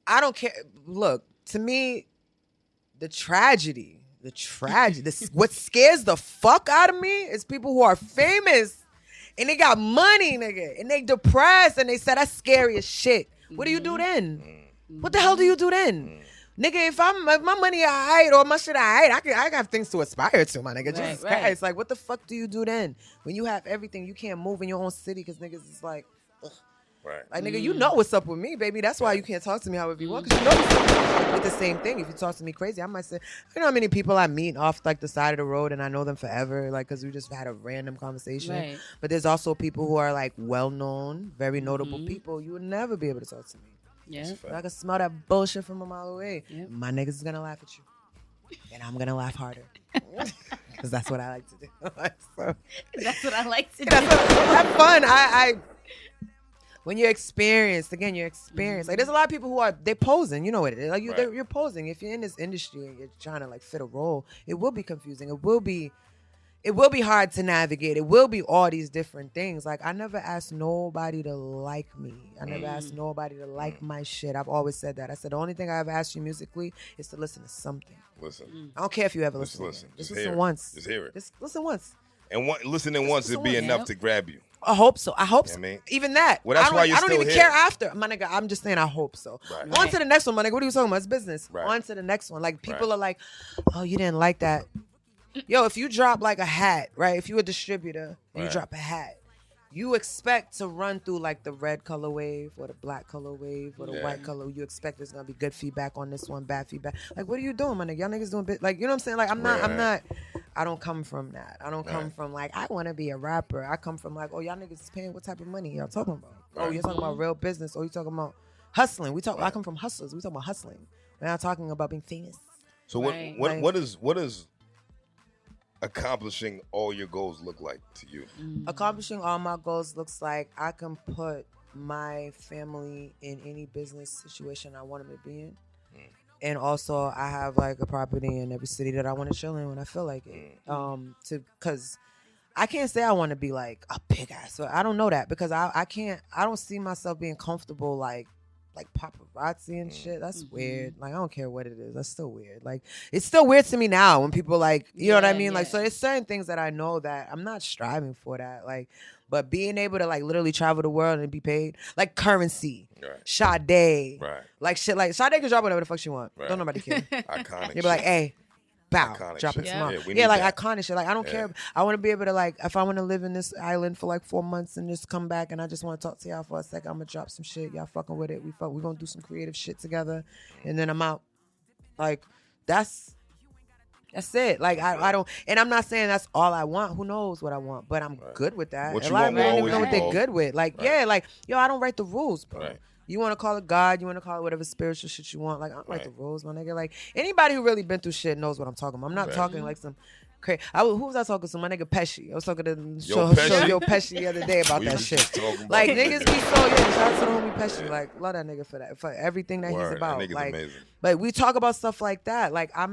Speaker 3: I don't care. Look, to me, the tragedy, what scares the fuck out of me is people who are famous and they got money, nigga, and they depressed, and they said that's scary as shit. What do you do then? What the hell do you do then? Nigga, if my money alright or my shit alright, I got things to aspire to, my nigga. Jesus Christ. Like, what the fuck do you do then? When you have everything, you can't move in your own city because niggas is like, ugh.
Speaker 1: Right.
Speaker 3: Like, nigga, you know what's up with me, baby. That's why you can't talk to me however you want, because you know what's up with the same thing. If you talk to me crazy, I might say, you know how many people I meet off, like, the side of the road, and I know them forever, like, because we just had a random conversation.
Speaker 2: Right.
Speaker 3: But there's also people who are, like, well-known, very notable people. You would never be able to talk to me.
Speaker 2: Yeah.
Speaker 3: I can smell that bullshit from a mile away.
Speaker 2: Yep.
Speaker 3: My niggas is going to laugh at you. And I'm going to laugh harder. Because that's what I like to do. So,
Speaker 2: that's what I like to do.
Speaker 3: Have fun. When you're experienced, again, you're experienced. Like, there's a lot of people who they're posing. You know what it is. Like, you're posing. If you're in this industry and you're trying to, like, fit a role, it will be confusing. It will be hard to navigate. It will be all these different things. Like, I never asked nobody to like me. I never asked nobody to like my shit. I've always said that. I said the only thing I've asked you musically is to listen to something.
Speaker 1: Listen.
Speaker 3: I don't care if you ever listen. Just listen once.
Speaker 1: Just hear it.
Speaker 3: Just listen once.
Speaker 1: And listening once would be enough to grab you.
Speaker 3: I hope so. I hope so.
Speaker 1: I mean,
Speaker 3: even that.
Speaker 1: Well, that's why you're still here.
Speaker 3: I don't even care after. My nigga, I'm just saying I hope so. Right. On to the next one, my nigga. What are you talking about? It's business. Right. On to the next one. Like, people are like, oh, you didn't like that. Yo, if you drop like a hat, right? If you're a distributor and you drop a hat, you expect to run through like the red color wave or the black color wave or the white color. You expect there's gonna be good feedback on this one, bad feedback. Like, what are you doing, my nigga? Y'all niggas doing like, you know what I'm saying? Like, I don't come from that. I don't come from like, I want to be a rapper. I come from like, oh, y'all niggas is paying what type of money y'all talking about? Oh, you're talking about real business. Oh, you talking about hustling. I come from hustlers. We talking about hustling. We're not talking about being famous.
Speaker 1: So what is accomplishing all your goals look like to you?
Speaker 3: Accomplishing all my goals looks like I can put my family in any business situation I want them to be in. And also I have like a property in every city that I want to chill in when I feel like it. Cause I can't say I want to be like a big ass. So I don't know that, because I don't see myself being comfortable like paparazzi and shit. That's weird. Like, I don't care what it is. That's still weird. Like, it's still weird to me now when people like, you know what I mean? Yeah. Like, so there's certain things that I know that I'm not striving for that. Like, but being able to like literally travel the world and be paid, like Currency, Sade, like shit. Like, Sade can drop whatever the fuck she want. Don't nobody care.
Speaker 1: Iconic.
Speaker 3: You'll be like, hey, bow, drop it tomorrow. Yeah, like that. Iconic shit. Like, I don't care. I want to be able to like, if I want to live in this island for like 4 months and just come back and I just want to talk to y'all for a second, I'm gonna drop some shit. Y'all fucking with it. We gonna do some creative shit together, and then I'm out. Like, that's it. Like I don't, and I'm not saying that's all I want. Who knows what I want? But I'm good with that.
Speaker 1: What
Speaker 3: A
Speaker 1: you
Speaker 3: lot of
Speaker 1: want
Speaker 3: men don't
Speaker 1: will
Speaker 3: even know what
Speaker 1: always
Speaker 3: they're good with. Like like yo, I don't write the rules, bro.
Speaker 1: Right.
Speaker 3: You want to call it God, you want to call it whatever spiritual shit you want. Like I don't write the rules, my nigga. Like anybody who really been through shit knows what I'm talking about. I'm not talking like some crazy. Who was I talking to? My nigga Pesci. I was talking to Yo Pesci the other day about that shit. Like niggas be so shout out to the homie Pesci. Like love that nigga for that, for everything that he's about. Like amazing. But we talk about stuff like that. Like I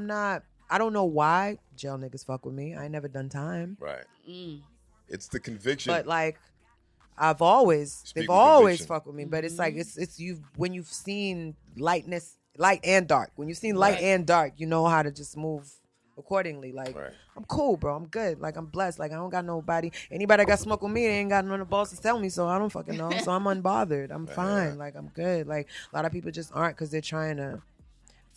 Speaker 3: don't know why jail niggas fuck with me. I ain't never done time.
Speaker 1: Right. It's the conviction.
Speaker 3: But like they've always fucked with me. But it's like it's you when you've seen light and dark. When you've seen light and dark, you know how to just move accordingly. Like I'm cool, bro. I'm good. Like I'm blessed. Like I don't got nobody. Anybody that got smoke with me, they ain't got none of the balls to tell me. So I don't fucking know. So I'm unbothered. I'm fine. Like I'm good. Like a lot of people just aren't because they're trying to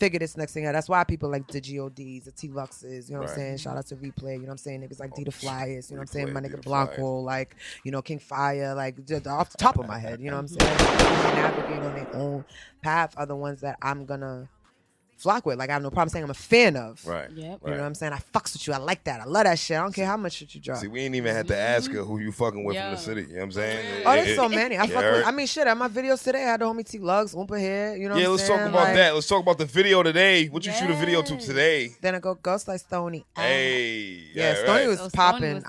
Speaker 3: figure this next thing out. That's why people like the GODs, the T-Luxes, you know what I'm saying? Shout out to Replay, you know what I'm saying? Niggas like D the Flyers, you know what I'm saying? My nigga Blanco, like, you know, King Fire, like just off the top of my head, you know what I'm saying? People navigate on their own path are the ones that I'm gonna flock with. Like I have no problem saying I'm a fan of.
Speaker 1: Right.
Speaker 2: Yep.
Speaker 3: You know what I'm saying? I fucks with you. I like that. I love that shit. I don't care how much shit you drop.
Speaker 1: See, we ain't even had to ask her who you fucking with from the city. You know what I'm saying?
Speaker 3: Oh, there's so many. I fuck with. I mean, shit. At my videos today, I had the homie T Lugs, Oompa here. You know what I'm saying?
Speaker 1: Let's talk about that. Let's talk about the video today. What you shoot a video to today?
Speaker 3: Then I go Ghost like Stony.
Speaker 1: Hey.
Speaker 3: Yeah, Stony was popping.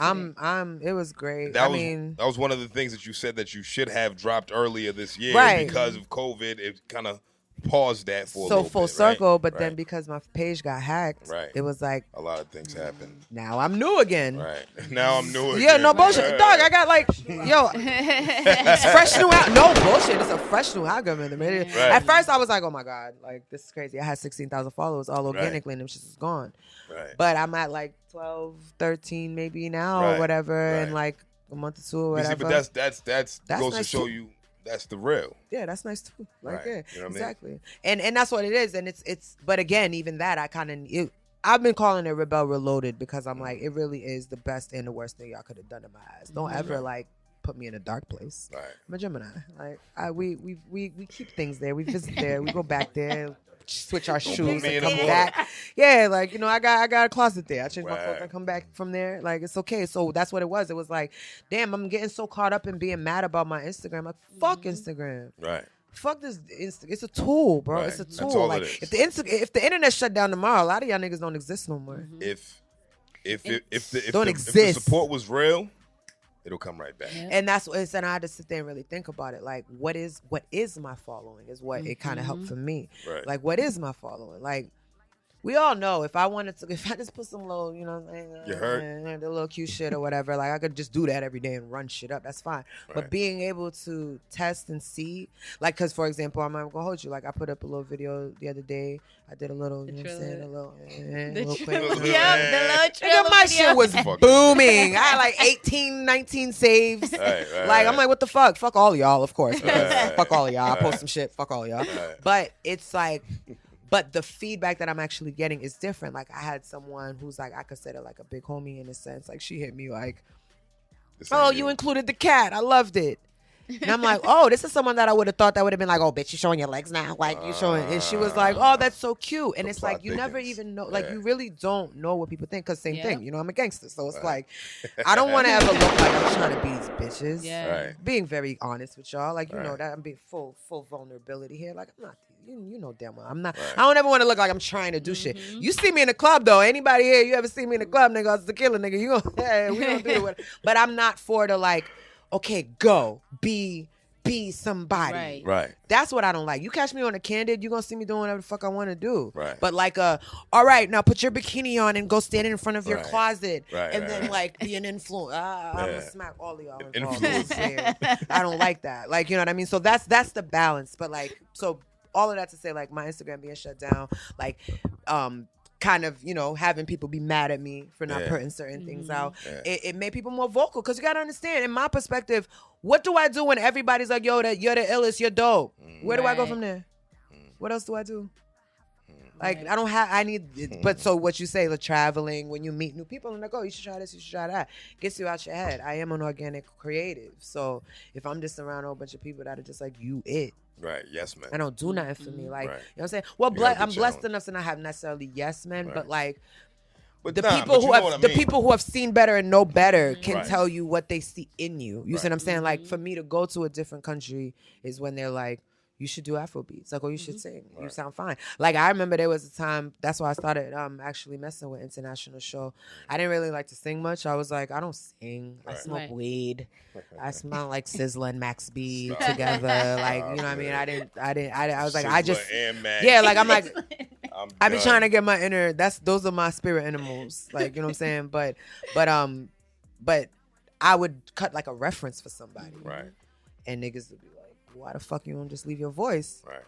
Speaker 3: It was great. That
Speaker 1: was one of the things that you said that you should have dropped earlier this year because of COVID. It kind of paused that for a little bit. So full
Speaker 3: circle, but then because my page got hacked, it was like
Speaker 1: a lot of things happened.
Speaker 3: Now I'm new again.
Speaker 1: Right. Now I'm new again.
Speaker 3: Yeah, no bullshit. Dog, I got like, it's fresh new no bullshit. It's a fresh new algorithm. At first I was like, oh my God, like this is crazy. I had 16,000 followers all organically and them shit is gone. Right. But I'm at like 12, 13 maybe now or whatever, and like a month or two or whatever.
Speaker 1: See, but that's goes nice to show you. That's the real.
Speaker 3: Yeah, that's nice too. Like, yeah,
Speaker 1: you know
Speaker 3: exactly. I mean? And that's what it is. And it's. But again, even that, I've been calling it ReBelle Reloaded because I'm like, it really is the best and the worst thing y'all could have done to my eyes. Don't ever like put me in a dark place. Right. I'm a Gemini. Like we keep things there. We visit there. We go back there. Switch our shoes and come back. Yeah, like, you know, I got a closet there. I change my clothes and come back from there. Like, it's okay. So that's what it was. It was like, damn, I'm getting so caught up in being mad about my Instagram. Like, fuck Instagram.
Speaker 1: Right.
Speaker 3: Fuck this. It's a tool, bro. Right. It's a tool. That's all like if the internet shut down tomorrow, a lot of y'all niggas don't exist no more.
Speaker 1: If the support was real, it'll come right back.
Speaker 3: Yeah. And that's what it's, and I had to sit there and really think about it. Like, what is my following is what it kind of helped for me. Right. Like, what is my following? Like, we all know if I just put some little, you know,
Speaker 1: you heard
Speaker 3: the little cute shit or whatever, like I could just do that every day and run shit up. That's fine. Right. But being able to test and see, like, because for example, I'm not gonna hold you. Like, I put up a little video the other day. I did a little, you know what I'm saying, a little quick.
Speaker 2: The little trailer.
Speaker 3: My shit was booming. I had like 18, 19 saves. Like, I'm like, what the fuck? Fuck all of y'all, of course. Fuck all of y'all. I post some shit. Fuck all of y'all. But it's like. But the feedback that I'm actually getting is different. Like, I had someone who's like, I consider like a big homie in a sense. Like, she hit me like, oh, you included the cat. I loved it. And I'm like, oh, this is someone that I would have thought that would have been like, oh, bitch, you showing your legs now? Like, you showing. And she was like, oh, that's so cute. And it's like, you never even know. Like, you really don't know what people think. Because same thing. You know, I'm a gangster. So it's like, I don't want to ever look like I'm trying to be these bitches. Yeah. Being very honest with y'all. Like, you know that I'm being full vulnerability here. Like, I'm not. You know damn well I'm not. I don't ever want to look like I'm trying to do shit. You see me in the club though. Anybody here? You ever see me in the club, nigga? It's the killer, nigga. You go, hey, we don't do it. But I'm not for the like, okay, go be somebody.
Speaker 1: Right.
Speaker 3: That's what I don't like. You catch me on a Candid, you gonna see me doing whatever the fuck I want to do. Right. But like all right, now put your bikini on and go stand in front of your closet and then like be an influencer. I'm gonna smack all of y'all involved. I don't like that. Like, you know what I mean? So that's the balance. But like, so all of that to say, like, my Instagram being shut down, like, kind of, you know, having people be mad at me for not putting certain things out. It made people more vocal because you got to understand, in my perspective, what do I do when everybody's like, yo, that you're the illest, you're dope? Where do I go from there? What else do I do? Like, but so what you say, the traveling, when you meet new people, I'm like, oh, you should try this, you should try that. Gets you out your head. I am an organic creative. So if I'm just around a whole bunch of people that are just like, you it.
Speaker 1: Right. Yes, man.
Speaker 3: I don't do nothing for me. Like,
Speaker 1: Right.
Speaker 3: you know what I'm saying? Well,
Speaker 1: You gotta be
Speaker 3: I'm blessed
Speaker 1: challenged.
Speaker 3: enough to not have necessarily yes men,
Speaker 1: Right.
Speaker 3: but like
Speaker 1: But
Speaker 3: the
Speaker 1: nah,
Speaker 3: people
Speaker 1: but
Speaker 3: who
Speaker 1: you know
Speaker 3: have
Speaker 1: what I
Speaker 3: the
Speaker 1: mean.
Speaker 3: people who have seen better and know better can
Speaker 1: Right.
Speaker 3: tell you what they see in you. You see
Speaker 1: Right.
Speaker 3: what I'm saying? Like for me to go to a different country is when they're like, you should do Afro beats. Like, oh, you should sing. You sound fine. Like I remember there was a time, that's why I started actually messing with international show. I didn't really like to sing much. I was like, I don't sing. I smoke weed. I smell like Sizzler and Max B together. Like, you know what I mean? I was like, I just, yeah, like I'm like, I've been trying to get my inner, those are my spirit animals. Like, you know what I'm saying? But I would cut like a reference for somebody.
Speaker 1: Right.
Speaker 3: And niggas would be like, why the fuck you don't just leave your voice?
Speaker 1: Right.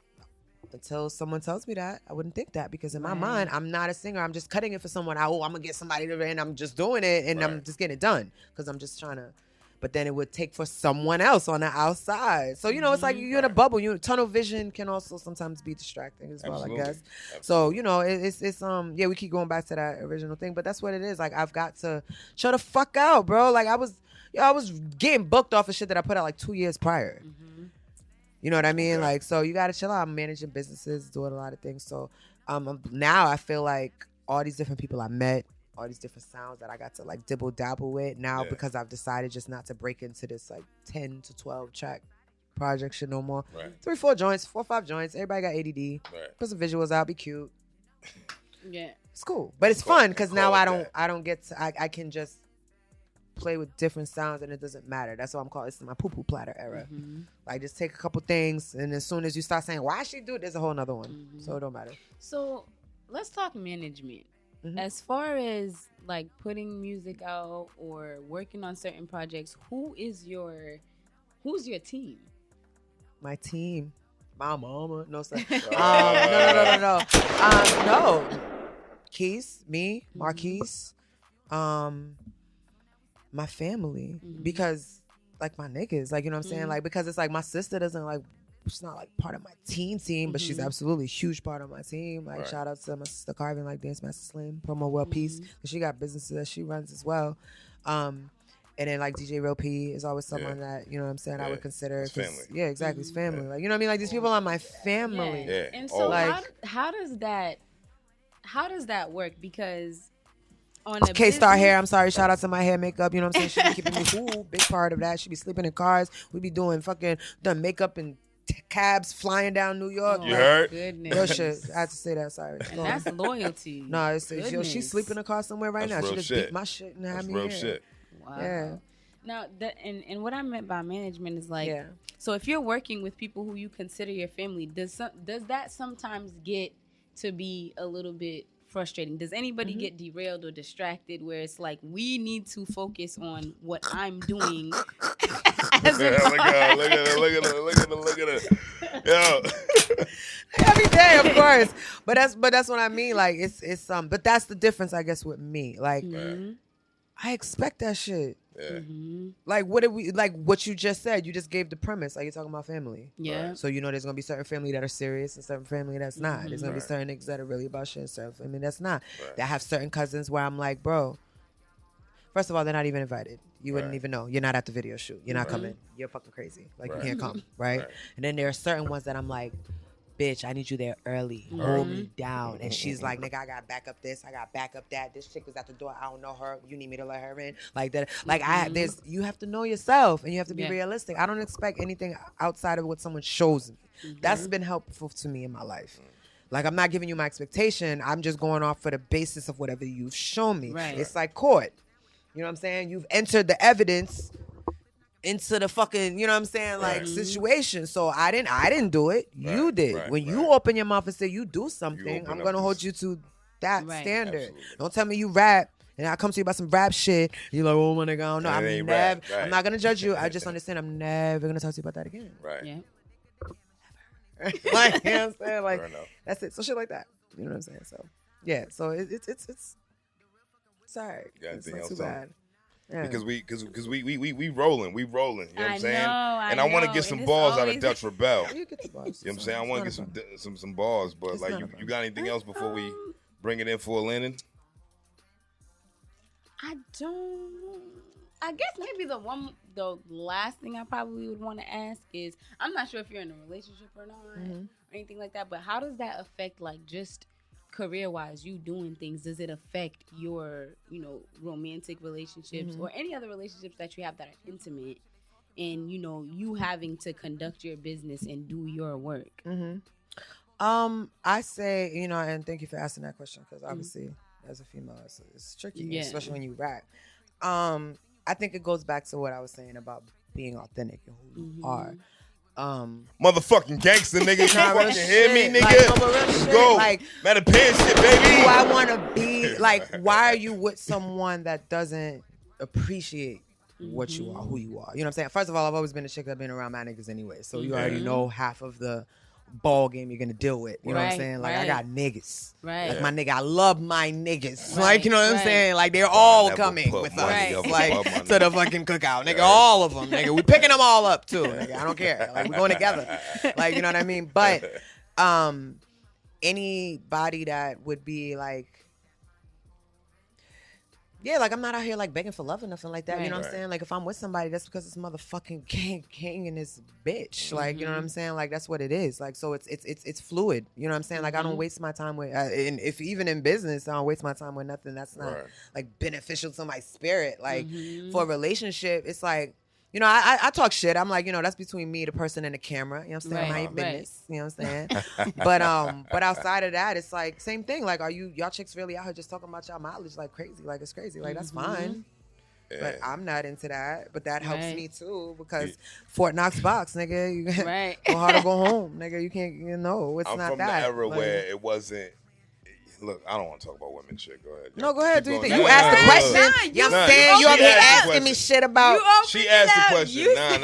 Speaker 3: Until someone tells me that, I wouldn't think that because in my mind, I'm not a singer. I'm just cutting it for someone. I'm gonna get somebody to, and I'm just doing it and I'm just getting it done because I'm just trying to. But then it would take for someone else on the outside. So, you know, it's like you're in a bubble. Tunnel vision can also sometimes be distracting as well, I guess. So, you know, it's we keep going back to that original thing, but that's what it is. Like, I've got to chill the fuck out, bro. Like, I was getting booked off of shit that I put out like 2 years prior. You know what I mean? Okay. Like, so you got to chill out. I'm managing businesses, doing a lot of things. So now I feel like all these different people I met, all these different sounds that I got to like dibble dabble with now because I've decided just not to break into this like 10 to 12 track project shit no more. Right. 3, 4 joints, 4, 5 joints. Everybody got ADD. Right. Put some visuals out, be cute.
Speaker 2: Yeah.
Speaker 3: It's cool. But it's fun because now I don't get to, I can just play with different sounds and it doesn't matter. That's what I'm calling. This is my poo-poo platter era. Like just take a couple things and as soon as you start saying why she do it, there's a whole nother one. So it don't matter.
Speaker 2: So let's talk management. As far as like putting music out or working on certain projects, who's your team? My
Speaker 3: team. My mama. No, sir. No. No. Keys, me, Marquise. My family, because like my niggas, like, you know what I'm saying? Like, because it's like my sister doesn't like, she's not like part of my team, but she's absolutely a huge part of my team. Like shout out to my sister Carvin, like Dance Master Slim, Promo World Peace, because she got businesses that she runs as well. And then like DJ Real P is always someone that, you know what I'm saying, I would consider.
Speaker 1: It's family.
Speaker 3: Yeah, exactly. It's family. Like, you know what I mean? Like these people are my family.
Speaker 2: Yeah. And so like, how does that work? Because
Speaker 3: K-Star hair, I'm sorry, shout out to my hair makeup, you know what I'm saying? She be keeping me big part of that. She be sleeping in cars. We be doing done makeup and cabs flying down New York.
Speaker 1: You heard?
Speaker 3: Real shit. I had to say that, sorry.
Speaker 2: And that's loyalty.
Speaker 3: No, it's she's sleeping in a car somewhere right now. She just beat my shit and had me
Speaker 1: real
Speaker 3: here.
Speaker 1: Shit.
Speaker 2: Wow.
Speaker 3: Yeah.
Speaker 2: Now, and what I meant by management is like, so if you're working with people who you consider your family, does that sometimes get to be a little bit frustrating? Does anybody get derailed or distracted where it's like, we need to focus on what I'm doing?
Speaker 1: Look at it. Yo.
Speaker 3: Every day, of course. But that's what I mean. Like it's but that's the difference, I guess, with me. Like I expect that shit.
Speaker 1: Yeah.
Speaker 3: Like what you just said, you just gave the premise. Like you're talking about family.
Speaker 2: Yeah.
Speaker 3: So you know there's gonna be certain family that are serious and certain family that's not. There's gonna be certain niggas that are really about shit and certain family that's not. That have certain cousins where I'm like, bro, first of all, they're not even invited. You wouldn't even know. You're not at the video shoot. You're not coming. You're fucking crazy. Like you can't come, right? And then there are certain ones that I'm like, bitch, I need you there early. Hold me down. And she's like, nigga, I got back up this. I got back up that. This chick was at the door. I don't know her. You need me to let her in. Like that. Like you have to know yourself and you have to be realistic. I don't expect anything outside of what someone shows me. That's been helpful to me in my life. Like, I'm not giving you my expectation. I'm just going off for the basis of whatever you've shown me. Right. It's like court. You know what I'm saying? You've entered the evidence into the fucking, you know what I'm saying, like situation. So I didn't do it. You did. When you open your mouth and say you do something, I'm gonna hold you to that standard. Absolutely. Don't tell me you rap and I come to you about some rap shit. You're like, oh my nigga, I don't know. I'm not gonna judge you. I just understand I'm never gonna talk to you about that again.
Speaker 1: Right.
Speaker 2: Yeah.
Speaker 3: Like, you know what I'm saying? Like that's it. So shit like that. You know what I'm saying? So yeah. So it's alright. It's not too bad. Yeah.
Speaker 1: Because we rolling. You know what I'm saying?
Speaker 2: And
Speaker 1: I want to get some balls out of Dutch ReBelle.
Speaker 3: You get the balls.
Speaker 1: You know what I'm saying? I want to get some balls, but it's like you got anything else before we bring it in for a landing?
Speaker 2: I I guess maybe the last thing I probably would want to ask is, I'm not sure if you're in a relationship or not, or anything like that, but how does that affect, like, just career-wise, you doing things? Does it affect your, romantic relationships or any other relationships that you have that are intimate, and, you having to conduct your business and do your work?
Speaker 3: I say, and thank you for asking that question, because obviously, as a female, it's tricky, especially when you rap. I think it goes back to what I was saying about being authentic and who you are.
Speaker 1: Motherfucking gangster, nigga. You fucking hear me, nigga?
Speaker 3: Like, no,
Speaker 1: Let's go.
Speaker 3: Like,
Speaker 1: Matter pen shit, baby.
Speaker 3: Who I want to be. Like, why are you with someone that doesn't appreciate what you are, who you are? You know what I'm saying? First of all, I've always been a chick that's been around my niggas anyway. So you already know half of the ball game you're gonna deal with. You know what I'm saying? Like, I got niggas.
Speaker 2: Right.
Speaker 3: Like, my nigga, I love my niggas. Like, you know what I'm saying? Like, they're all coming with us. Like, to the fucking cookout. Nigga, all of them. Nigga, we picking them all up, too. Nigga, I don't care. Like, we going together. Like, you know what I mean? But anybody that would be like, yeah, like, I'm not out here, like, begging for love or nothing like that. You know what I'm saying? Like, if I'm with somebody, that's because it's motherfucking king and this bitch. Like, you know what I'm saying? Like, that's what it is. Like, so it's fluid. You know what I'm saying? Like, I don't waste my time with, and if even in business, I don't waste my time with nothing that's not, like, beneficial to my spirit. Like, for a relationship, it's like, I talk shit. I'm like, that's between me, the person, and the camera. You know what I'm saying? Mind your business. You know what I'm saying? But outside of that, it's like, same thing. Like, are y'all chicks really out here just talking about y'all mileage like crazy? Like, it's crazy. Like, that's fine. Yeah. But I'm not into that. But that helps me too, because Fort Knox box, nigga. You go hard or go home, nigga. You can't, it's
Speaker 1: I'm
Speaker 3: not
Speaker 1: from
Speaker 3: that.
Speaker 1: the era where it wasn't. Look, I don't want to talk about women shit. Go ahead.
Speaker 3: No, go ahead. Do you think you asked the question? You know what I'm saying? You over here asking me shit about.
Speaker 1: She asked the question. Nah.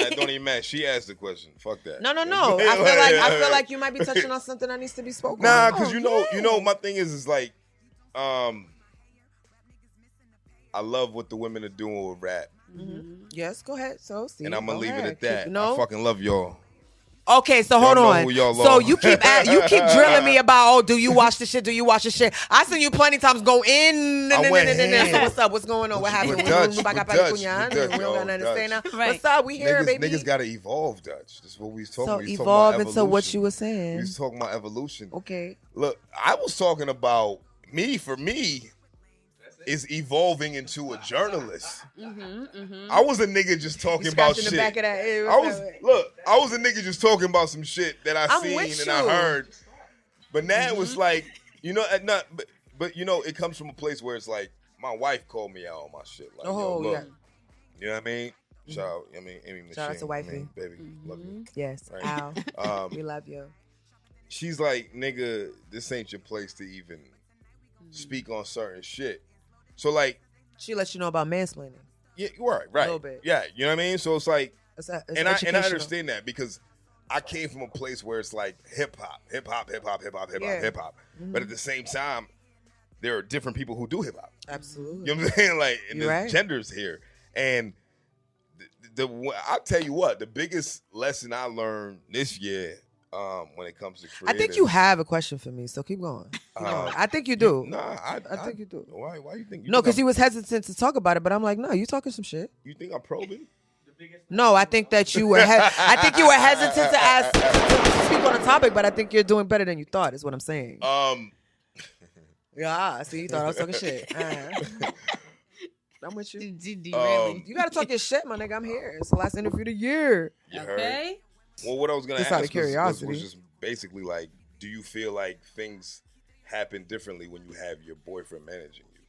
Speaker 1: It don't even matter. She asked the question. Fuck that.
Speaker 3: No. I feel like you might be touching on something that needs to be spoken.
Speaker 1: Nah, because my thing is like, I love what the women are doing with rap.
Speaker 3: Yes, go ahead. So,
Speaker 1: and I'm gonna leave it at that. I fucking love y'all.
Speaker 3: Okay, so hold on. So you keep drilling me about, do you watch the shit? Do you watch the shit? I seen you plenty times go in. So what's up? What's going on? What happened? We don't got nothing to say now. What's up? We here, baby.
Speaker 1: Niggas gotta evolve, Dutch. This is what we was talking about.
Speaker 3: So evolve into what you were saying.
Speaker 1: We was talking about evolution.
Speaker 3: Okay.
Speaker 1: Look, I was talking about for me, is evolving into a journalist. I was a nigga just talking about shit.
Speaker 3: Back of that
Speaker 1: I was a nigga just talking about some shit that I seen and I heard. But now it's like, but it comes from a place where it's like, my wife called me out on my shit. Like, look, you know what I mean? Shout out,
Speaker 3: shout out to wifey.
Speaker 1: Baby, love you.
Speaker 3: Yes,
Speaker 1: right?
Speaker 3: Al. We love you.
Speaker 1: She's like, nigga, this ain't your place to even speak on certain shit. So, like,
Speaker 3: she lets you know about mansplaining.
Speaker 1: Yeah, right. A little bit. Yeah, you know what I mean? So it's like, and I understand that, because I came from a place where it's like hip hop. But at the same time, there are different people who do hip hop.
Speaker 3: Absolutely.
Speaker 1: You know what I'm saying? Like, and there's genders here. And I'll tell you what, the biggest lesson I learned this year, when it comes to creative.
Speaker 3: I think you have a question for me, so keep going. I think you do.
Speaker 1: I
Speaker 3: think you do.
Speaker 1: Why you think?
Speaker 3: No, because you was hesitant to talk about it, but I'm like, no, you talking some shit.
Speaker 1: You think I'm probing?
Speaker 3: No, I think that you were. I think you were hesitant to ask to speak on the topic, but I think you're doing better than you thought. Is what I'm saying. Yeah. See, you thought I was talking shit. I'm with you. You gotta talk your shit, my nigga. I'm here. It's the last interview of the year.
Speaker 1: You heard? Well, what I was going to ask was just basically like, do you feel like things happen differently when you have your boyfriend managing you?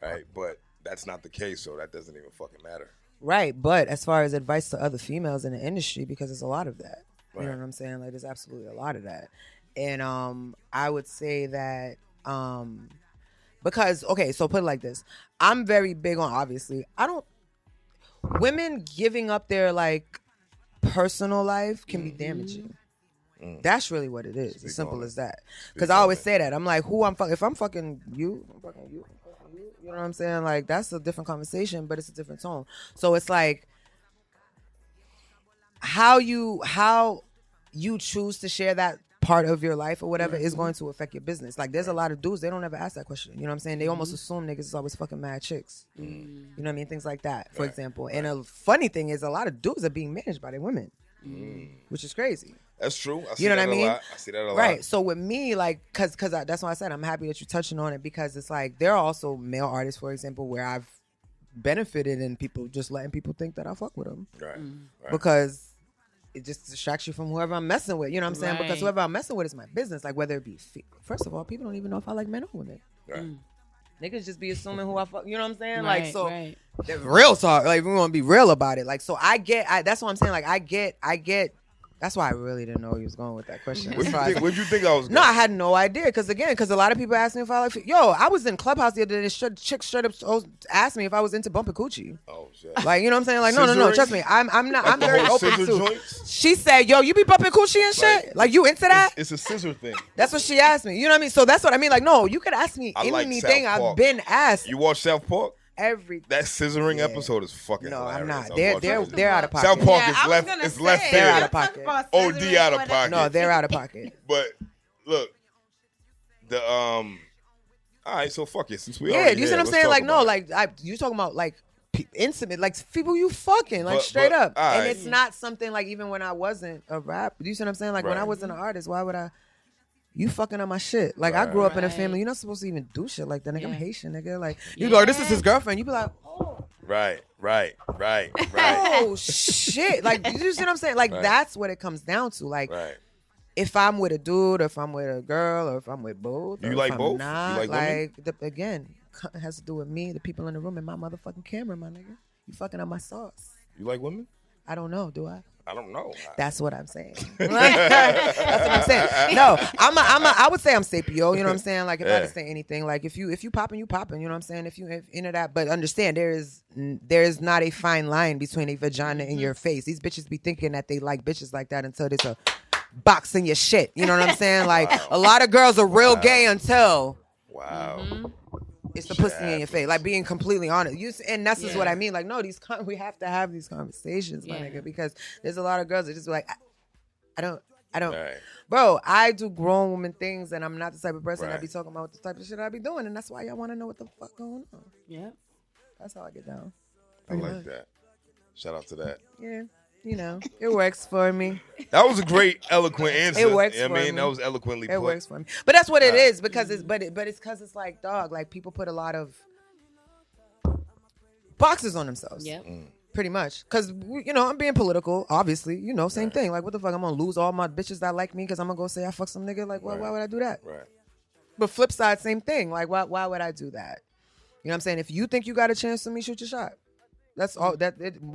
Speaker 1: Right? But that's not the case, so that doesn't even fucking matter.
Speaker 3: Right, but as far as advice to other females in the industry, because there's a lot of that. You know what I'm saying? Like, there's absolutely a lot of that. And I would say that because, okay, so put it like this. I'm very big on, obviously, women giving up their, like, personal life can be damaging. That's really what it is. As simple as that. Because I always say that. I'm like, if I'm fucking you, I'm fucking you. You know what I'm saying? Like, that's a different conversation, but it's a different tone. So it's like, how you choose to share that part of your life or whatever is going to affect your business. Like there's a lot of dudes, they don't ever ask that question. You know what I'm saying? They almost assume niggas is always fucking mad chicks. You know what I mean? Things like that, for example. And a funny thing is a lot of dudes are being managed by their women, which is crazy.
Speaker 1: That's true. I see
Speaker 3: You know
Speaker 1: that
Speaker 3: what I mean?
Speaker 1: a lot. I see that a lot.
Speaker 3: Right. So with me, like, cause that's why I said I'm happy that you're touching on it, because it's like there are also male artists, for example, where I've benefited in people just letting people think that I fuck with them,
Speaker 1: Right.
Speaker 3: because it just distracts you from whoever I'm messing with. You know what I'm saying? Because
Speaker 2: Right.
Speaker 3: whoever I'm messing with is my business. Like whether it be, first of all, people don't even know if I like men or women.
Speaker 1: Right.
Speaker 3: Niggas just be assuming who I fuck. You know what I'm saying?
Speaker 2: Right,
Speaker 3: Like so,
Speaker 2: right.
Speaker 3: real talk. Like we want to be real about it. Like so, that's what I'm saying. Like I get. That's why I really didn't know he was going with that question.
Speaker 1: What'd you think I was going?
Speaker 3: No, I had no idea. Because a lot of people ask me if I like. Yo, I was in Clubhouse the other day. Chick straight up asked me if I was into bumping coochie.
Speaker 1: Oh shit.
Speaker 3: Like, you know what I'm saying? Like, no.
Speaker 1: Scissoring?
Speaker 3: Trust me. I'm not.
Speaker 1: Like
Speaker 3: I'm
Speaker 1: the
Speaker 3: very
Speaker 1: whole
Speaker 3: open
Speaker 1: scissor
Speaker 3: to.
Speaker 1: joints?
Speaker 3: She said, "Yo, you be bumping coochie and shit. Like you into that?"
Speaker 1: It's a scissor thing.
Speaker 3: That's what she asked me. You know what I mean? So that's what I mean. Like, no, you could ask me
Speaker 1: I like
Speaker 3: anything.
Speaker 1: South
Speaker 3: I've
Speaker 1: Park.
Speaker 3: been asked.
Speaker 1: You watch South Park?
Speaker 3: Every.
Speaker 1: That scissoring episode is fucking
Speaker 3: No,
Speaker 1: hilarious.
Speaker 3: I'm not.
Speaker 1: I watch it.
Speaker 3: They're out of pocket.
Speaker 1: South Park
Speaker 2: Yeah,
Speaker 1: is
Speaker 2: I was
Speaker 1: left.
Speaker 2: gonna
Speaker 1: It's
Speaker 2: say,
Speaker 1: left
Speaker 3: They're
Speaker 1: field.
Speaker 3: out of pocket.
Speaker 1: OD out of pocket.
Speaker 3: No, they're out of pocket.
Speaker 1: But look, the all right. So fuck it. Since we
Speaker 3: Yeah,
Speaker 1: already
Speaker 3: you see
Speaker 1: here,
Speaker 3: what I'm
Speaker 1: let's
Speaker 3: saying?
Speaker 1: talk
Speaker 3: Like, no,
Speaker 1: about it.
Speaker 3: like you talking about like intimate, like people you fucking, like
Speaker 1: But-
Speaker 3: straight up.
Speaker 1: all
Speaker 3: And
Speaker 1: right.
Speaker 3: it's not something like even when I wasn't a rap. You see what I'm saying? Like when
Speaker 1: Right.
Speaker 3: I wasn't an artist, why would I? You fucking on my shit. Like I grew up in a
Speaker 2: Right.
Speaker 3: family. You're not supposed to even do shit like that. Nigga, I'm
Speaker 2: Yeah.
Speaker 3: Haitian, nigga. Like you go, this is his girlfriend. You be like, oh.
Speaker 1: Right.
Speaker 3: Oh shit! Like you see what I'm saying? Like
Speaker 1: Right.
Speaker 3: that's what it comes down to. Like
Speaker 1: Right.
Speaker 3: if I'm with a dude, or if I'm with a girl, or if I'm with both,
Speaker 1: You
Speaker 3: or
Speaker 1: like
Speaker 3: if I'm
Speaker 1: both? You
Speaker 3: Not,
Speaker 1: like women?
Speaker 3: again, it has to do with me, the people in the room, and my motherfucking camera, my nigga. You fucking on my sauce.
Speaker 1: You like women?
Speaker 3: I don't know. Do I?
Speaker 1: I don't know.
Speaker 3: That's what I'm saying. That's what I'm saying. No, I would say I'm sapio. You know what I'm saying? Like if I could say anything, like if you popping, you popping. You know what I'm saying? If into that, but understand there is not a fine line between a vagina and your face. These bitches be thinking that they like bitches like that until there's a box in your shit. You know what I'm saying? Like a lot of girls are real gay until
Speaker 1: Wow.
Speaker 3: it's the pussy in your face. Like being completely honest. And that's just
Speaker 2: Yeah.
Speaker 3: what I mean. Like no, we have to have these conversations, my
Speaker 2: Yeah.
Speaker 3: nigga, because there's a lot of girls that just be like, I don't.
Speaker 1: Right.
Speaker 3: Bro, I do grown woman things, and I'm not the type of person
Speaker 1: Right.
Speaker 3: that be talking about the type of shit I be doing, and that's why y'all want to know what the fuck going on.
Speaker 2: Yeah.
Speaker 3: That's how I get down.
Speaker 1: I like that. Shout out to that.
Speaker 3: Yeah, you know, it works for me.
Speaker 1: That was a great, eloquent answer.
Speaker 3: It works
Speaker 1: You know what
Speaker 3: for
Speaker 1: I mean,
Speaker 3: me.
Speaker 1: that was eloquently
Speaker 3: It
Speaker 1: put.
Speaker 3: works for me. But that's what it is, because it's but it's because it's like dog. Like people put a lot of boxes on themselves.
Speaker 2: Yep.
Speaker 3: Pretty much. Because, you know, I'm being political, obviously. You know, same thing. Like, what the fuck? I'm going to lose all my bitches that like me because I'm going to go say I fuck some nigga? Like, why would I do that?
Speaker 1: Right.
Speaker 3: But flip side, same thing. Like, why would I do that? You know what I'm saying? If you think you got a chance to me, shoot your shot. That's all.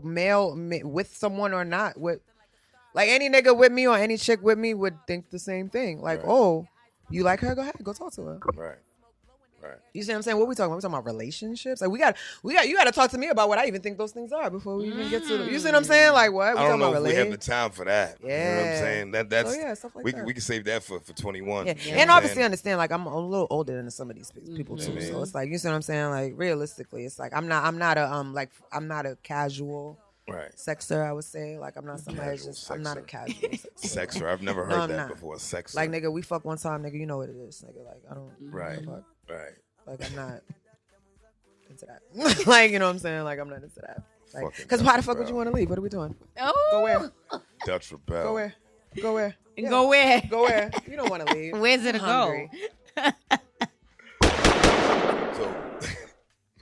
Speaker 3: Male with someone or not. Like, any nigga with me or any chick with me would think the same thing. Like, oh, you like her? Go ahead. Go talk to her.
Speaker 1: Right. Right.
Speaker 3: You see what I'm saying? What we talking about? We talking about relationships? Like you got to talk to me about what I even think those things are before we even get to the, you see what I'm saying? Like what?
Speaker 1: I don't know if we have the time for that.
Speaker 3: Yeah.
Speaker 1: You know what I'm saying? That's
Speaker 3: So, yeah, stuff like
Speaker 1: we
Speaker 3: that.
Speaker 1: we can save that for 21.
Speaker 3: Yeah.
Speaker 1: You know
Speaker 3: And
Speaker 1: what I'm
Speaker 3: obviously
Speaker 1: saying?
Speaker 3: understand, like I'm a little older than some of these people too.
Speaker 1: Mhm.
Speaker 3: So it's like, you see what I'm saying? Like realistically, it's like I'm not a casual
Speaker 1: Right.
Speaker 3: sexer, I would say. Like I'm not somebody
Speaker 1: Casual
Speaker 3: just I'm not a
Speaker 1: sexer.
Speaker 3: casual sexer.
Speaker 1: Sexer. I've never
Speaker 3: No,
Speaker 1: heard
Speaker 3: I'm
Speaker 1: that
Speaker 3: not.
Speaker 1: before. Sexer.
Speaker 3: Like nigga, we fuck one time, nigga, you know what it is, nigga. Like I don't
Speaker 1: Right.
Speaker 3: fuck.
Speaker 1: Right.
Speaker 3: Like I'm not into that. Like, you know what I'm saying? Like I'm not into that. Like,
Speaker 1: Fucking
Speaker 3: cause why the fuck
Speaker 1: Dutch
Speaker 3: would you want to leave? What are we doing?
Speaker 2: Oh.
Speaker 3: Go where?
Speaker 1: Dutch ReBelle.
Speaker 3: Go where? Go where? Yeah.
Speaker 2: Go where?
Speaker 3: Go where? You don't want to leave.
Speaker 2: Where's it
Speaker 3: I'm
Speaker 2: go?
Speaker 3: hungry.
Speaker 1: So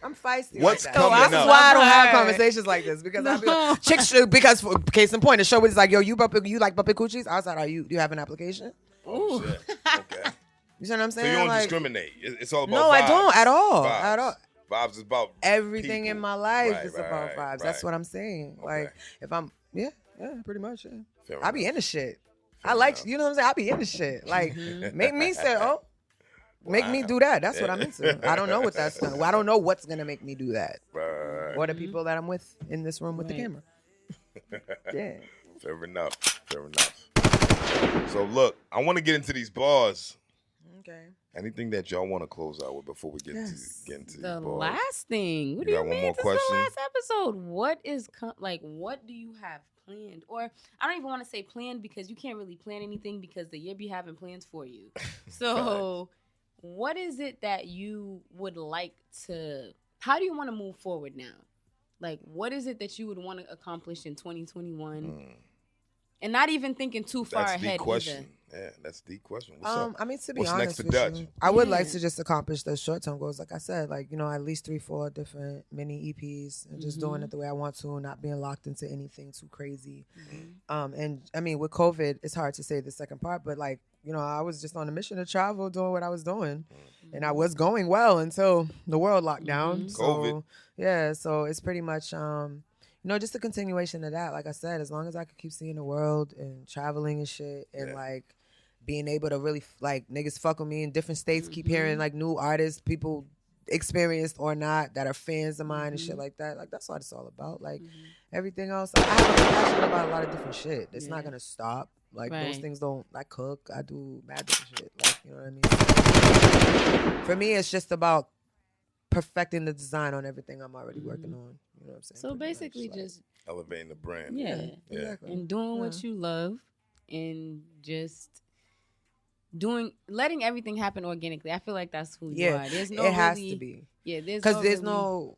Speaker 3: I'm feisty.
Speaker 1: What's
Speaker 3: like that.
Speaker 1: coming
Speaker 3: This
Speaker 1: up?
Speaker 3: is why I don't have
Speaker 2: Right.
Speaker 3: conversations like this, because I be like, chicks. Because for case in point, the show is like, yo, you like bumping coochies? I was like, do you have an application?
Speaker 1: oh, shit. Okay.
Speaker 3: You see what I'm
Speaker 1: So
Speaker 3: saying?
Speaker 1: you don't
Speaker 3: Like,
Speaker 1: discriminate. It's all about
Speaker 3: no,
Speaker 1: vibes.
Speaker 3: I don't at all.
Speaker 1: Vibes.
Speaker 3: At all.
Speaker 1: Vibes is about
Speaker 3: Everything
Speaker 1: people.
Speaker 3: in my life
Speaker 1: Right,
Speaker 3: is
Speaker 1: right,
Speaker 3: about
Speaker 1: right,
Speaker 3: vibes. That's
Speaker 1: right.
Speaker 3: what I'm saying.
Speaker 1: Okay.
Speaker 3: Like if I'm, yeah, pretty much. Yeah.
Speaker 1: Fair
Speaker 3: I be
Speaker 1: enough.
Speaker 3: into shit.
Speaker 1: Fair
Speaker 3: I like,
Speaker 1: enough.
Speaker 3: you know what I'm saying? I be into shit. Like make me say, oh, make me do that. That's what I'm into. I don't know what that's gonna. I don't know what's gonna make me do that.
Speaker 1: Right.
Speaker 3: Or the people that I'm with in this room with the
Speaker 2: Right.
Speaker 3: camera. Yeah.
Speaker 1: Fair enough. Fair enough. So look, I want to get into these bars.
Speaker 3: Okay.
Speaker 1: Anything that y'all want to close out with before we get
Speaker 3: Yes.
Speaker 1: into these
Speaker 2: The
Speaker 1: bars?
Speaker 2: last thing. What
Speaker 1: You
Speaker 2: do you
Speaker 1: got one
Speaker 2: mean?
Speaker 1: more
Speaker 2: This is
Speaker 1: question?
Speaker 2: the last episode. What is what do you have planned, or I don't even want to say planned because you can't really plan anything because the year be having plans for you. So what is it that you would like to, how do you want to move forward now? Like, what is it that you would want to accomplish in 2021? And not even thinking too far ahead.
Speaker 1: That's the question.
Speaker 2: Either.
Speaker 1: Yeah, that's the question. What's up?
Speaker 3: I mean, to be
Speaker 1: What's
Speaker 3: honest
Speaker 1: next for
Speaker 3: with
Speaker 1: Dutch?
Speaker 3: you, I would like to just accomplish those short-term goals. Like I said, like, you know, at least 3-4 different mini EPs and just doing it the way I want to, not being locked into anything too crazy. And I mean, with COVID, it's hard to say the second part, but like, you know, I was just on a mission to travel, doing what I was doing, and I was going well until the world locked down. So,
Speaker 1: COVID.
Speaker 3: Yeah, so it's pretty much, you know, just a continuation of that. Like I said, as long as I could keep seeing the world and traveling and shit, and like being able to really like niggas fuck with me in different states, keep hearing like new artists, people experienced or not that are fans of mine and shit like that. Like that's what it's all about. Like everything else, I have a passion about a lot of different shit. It's not gonna stop. Like those things don't. I cook. I do mad different shit. Like, you know what I mean? For me, it's just about perfecting the design on everything I'm already working on. You know what I'm saying?
Speaker 2: So basically,
Speaker 3: much,
Speaker 2: just
Speaker 1: elevating the brand.
Speaker 3: Exactly.
Speaker 2: And doing what you love, and just letting everything happen organically. I feel like that's who you are. There's no
Speaker 3: it has to be.
Speaker 2: Yeah,
Speaker 3: there's no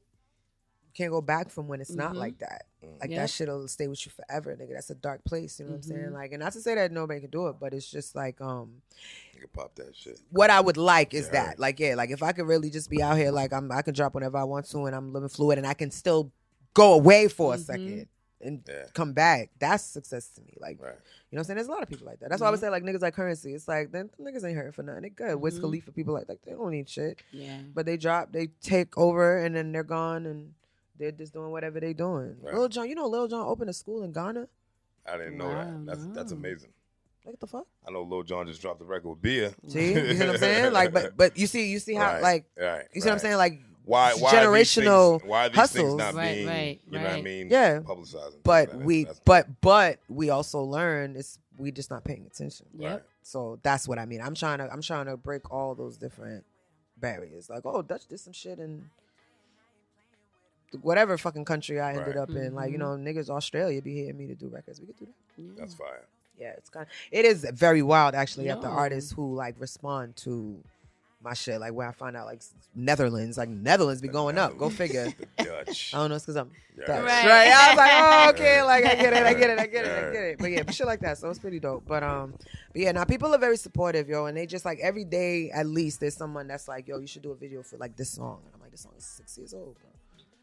Speaker 3: can't go back from when it's not like that. Like that shit'll stay with you forever, nigga. That's a dark place. You know what I'm saying? Like, and not to say that nobody can do it, but it's just like
Speaker 1: you can pop that shit.
Speaker 3: What I would like is that, like, like if I could really just be out here, like I can drop whenever I want to, and I'm living fluid, and I can still go away for a second and come back. That's success to me. Like, you know what I'm saying? There's a lot of people like that. That's why I would say like niggas like Currency. It's like them niggas ain't hurting for nothing. They good. Wiz Khalifa, people like they don't need shit. Yeah. But they drop, they take over, and then they're gone, and they're just doing whatever they doing. Lil Jon, you know Lil Jon opened a school in Ghana?
Speaker 1: I didn't know that. That's amazing.
Speaker 3: Like, what the fuck?
Speaker 1: I know Lil Jon just dropped the record with Bia.
Speaker 3: See? You see what I'm saying? Like, but you see how like you see what I'm saying? Like,
Speaker 1: why
Speaker 3: generational
Speaker 1: these
Speaker 3: hustles
Speaker 1: things not being you know what I mean?
Speaker 3: Yeah.
Speaker 1: Publicizing.
Speaker 3: But we also learn we just not paying attention.
Speaker 2: Yep.
Speaker 3: So that's what I mean. I'm trying to break all those different barriers. Like, oh, Dutch did some shit in whatever fucking country I ended up in. Like, you know, niggas Australia be hitting me to do records. We could do that.
Speaker 1: That's fire.
Speaker 3: Yeah, it is very wild actually at the artists who like respond to my shit. Like when I find out like Netherlands be going up. Go figure.
Speaker 1: The Dutch.
Speaker 3: I don't know, it's because I'm Dutch.
Speaker 2: Right.
Speaker 3: I was like, oh, okay, like I get it. But yeah, shit like that. So it's pretty dope. But yeah, now people are very supportive, yo, and they just like every day at least there's someone that's like, yo, you should do a video for like this song. And I'm like, this song is 6 years old, bro.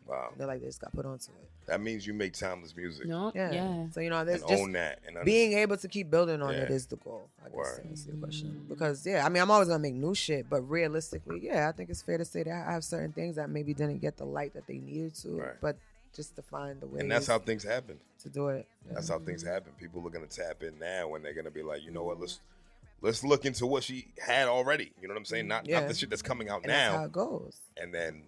Speaker 1: Wow.
Speaker 3: They're like, they just got put onto it.
Speaker 1: That means you make timeless music.
Speaker 2: No. Yeah.
Speaker 3: So, you know, there's
Speaker 1: and
Speaker 3: just
Speaker 1: own that. And
Speaker 3: being able to keep building on it is the goal. I guess to answer your question. Because, I mean, I'm always going to make new shit. But realistically, I think it's fair to say that I have certain things that maybe didn't get the light that they needed to. Right. But just to find the way.
Speaker 1: And that's how things happen.
Speaker 3: To do it.
Speaker 1: Yeah. That's how things happen. People are going to tap in now and they're going to be like, you know what, let's look into what she had already. You know what I'm saying? Not the shit that's coming out
Speaker 3: and
Speaker 1: now.
Speaker 3: That's how it goes.
Speaker 1: And then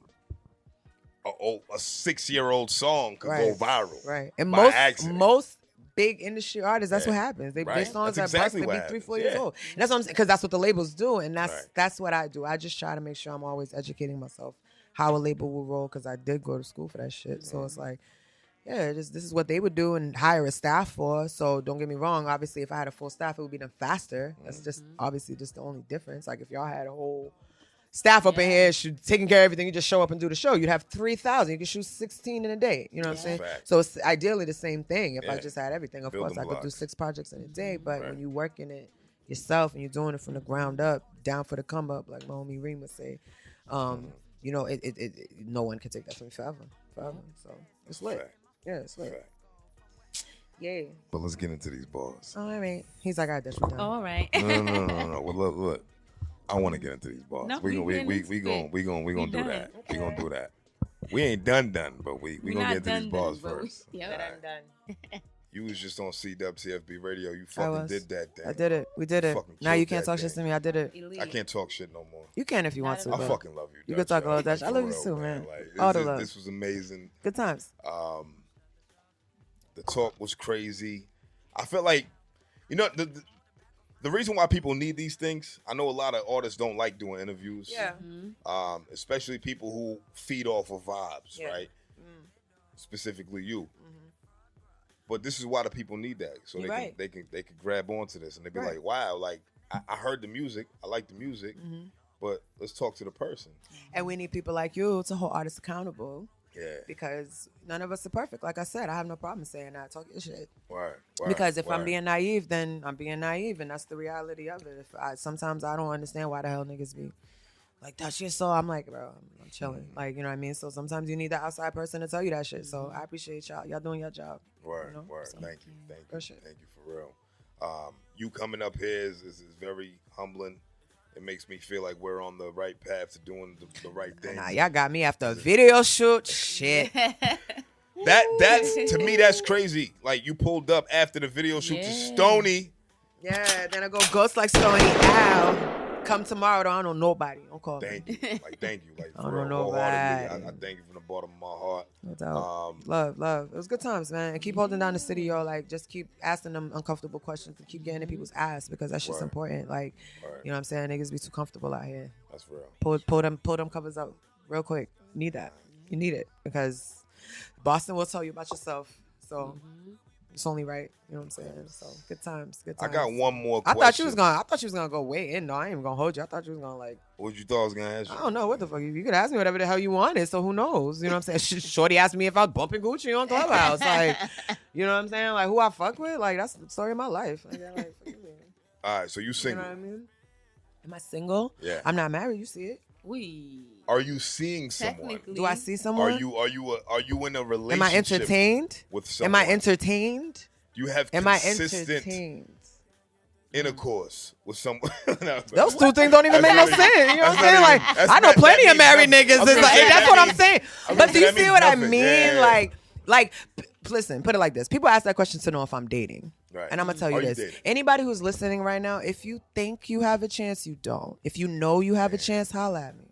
Speaker 1: a 6-year-old song could go viral.
Speaker 3: Right. And
Speaker 1: accident.
Speaker 3: most big industry artists, that's what happens. Their songs are busted, they be 3-4 years old. And that's what I'm saying, because that's what the labels do. And that's what I do. I just try to make sure I'm always educating myself how a label will roll, because I did go to school for that shit. So it's like, this is what they would do and hire a staff for. So don't get me wrong. Obviously, if I had a full staff, it would be done faster. That's just obviously just the only difference. Like if y'all had a whole staff up in here taking care of everything, you just show up and do the show. You'd have 3,000. You could shoot 16 in a day. You know what I'm saying?
Speaker 1: Fact.
Speaker 3: So it's ideally the same thing. If I just had everything, of course I could do
Speaker 1: blocks.
Speaker 3: 6 projects in a day. But when you working it yourself and you're doing it from the ground up, down for the come up, like my homie Reem would say, you know, it no one can take that from me forever. So it's lit.
Speaker 1: Fact.
Speaker 3: Yeah, it's lit. Yeah.
Speaker 1: But let's get into these bars.
Speaker 3: All right. He's like, I got that.
Speaker 2: All right.
Speaker 1: No. Well, look. I want to get into these bars.
Speaker 2: No,
Speaker 1: we gonna do that. We gonna do that. We ain't done, but we gonna get into these bars first.
Speaker 2: Yeah,
Speaker 3: done.
Speaker 1: You was just on CWTFB radio. You fucking did that thing.
Speaker 3: I did it. We did it. Now you can't talk shit to me. I did it.
Speaker 1: I can't talk shit no more.
Speaker 3: You can if you want to.
Speaker 1: I fucking love you.
Speaker 3: You can talk a little Dutch. I love you too, man. All the love.
Speaker 1: This was amazing.
Speaker 3: Good times.
Speaker 1: The talk was crazy. I felt like, you know, the reason why people need these things, I know a lot of artists don't like doing interviews.
Speaker 3: Yeah.
Speaker 1: Especially people who feed off of vibes, right? Specifically you. But this is why the people need that, so they can grab onto this and they be like, wow, like I heard the music, I like the music, but let's talk to the person.
Speaker 3: And we need people like you to hold artists accountable.
Speaker 1: Yeah.
Speaker 3: Because none of us are perfect. Like I said, I have no problem saying that. Talk your shit.
Speaker 1: Right.
Speaker 3: Because if I'm being naive, then I'm being naive, and that's the reality of it. Sometimes I don't understand why the hell niggas be like, that shit. So I'm like, bro, I'm chilling. Like, you know what I mean? So sometimes you need that outside person to tell you that shit. So I appreciate y'all. Y'all doing your job.
Speaker 1: Word.
Speaker 3: You know?
Speaker 1: So, thank you. Thank you for real. You coming up here is very humbling. It makes me feel like we're on the right path to doing the right thing.
Speaker 3: Nah, y'all got me after a video shoot. Shit.
Speaker 1: That's to me, that's crazy. Like, you pulled up after the video shoot to Stony.
Speaker 3: Yeah, then I go ghost like Stony. Ow. Come tomorrow, though. I don't know nobody. Don't call
Speaker 1: me. Thank you. Like,
Speaker 3: I don't know nobody.
Speaker 1: I thank you from the bottom of my heart.
Speaker 3: No doubt. Love. It was good times, man. And keep holding down the city, yo. Like, just keep asking them uncomfortable questions and keep getting in people's ass, because that shit's important. Like, you know what I'm saying? Niggas be too comfortable out here.
Speaker 1: That's real.
Speaker 3: Pull them covers out real quick. You need that. You need it, because Boston will tell you about yourself. So it's only right. You know what I'm saying? So good times.
Speaker 1: I got one more question.
Speaker 3: I thought you was gonna go way in. No, I ain't even gonna hold you. I thought you was gonna like.
Speaker 1: What you thought I was gonna ask you?
Speaker 3: I don't know what the fuck. You could ask me whatever the hell you wanted. So who knows? You know what I'm saying? Shorty asked me if I was bumping Gucci on Clubhouse. Like, you know what I'm saying? Like, who I fuck with? Like, that's the story of my life. Like,
Speaker 1: all right, so you single?
Speaker 3: You know what I mean? Am I single?
Speaker 1: Yeah.
Speaker 3: I'm not married. You see it?
Speaker 1: Are you seeing someone?
Speaker 3: Do I see someone?
Speaker 1: Are you in a relationship?
Speaker 3: Am I entertained?
Speaker 1: With someone?
Speaker 3: Am I entertained?
Speaker 1: You have
Speaker 3: Am I
Speaker 1: consistent
Speaker 3: entertained?
Speaker 1: Intercourse with someone.
Speaker 3: Those two things don't even make no sense. You know what I'm saying? Like, I know plenty of married niggas. That's what I'm saying. But do you see what I mean? Yeah. Like, listen, put it like this. People ask that question to know if I'm dating.
Speaker 1: Right.
Speaker 3: And I'm going to tell you this. Anybody who's listening right now, if you think you have a chance, you don't. If you know you have a chance, holla at me.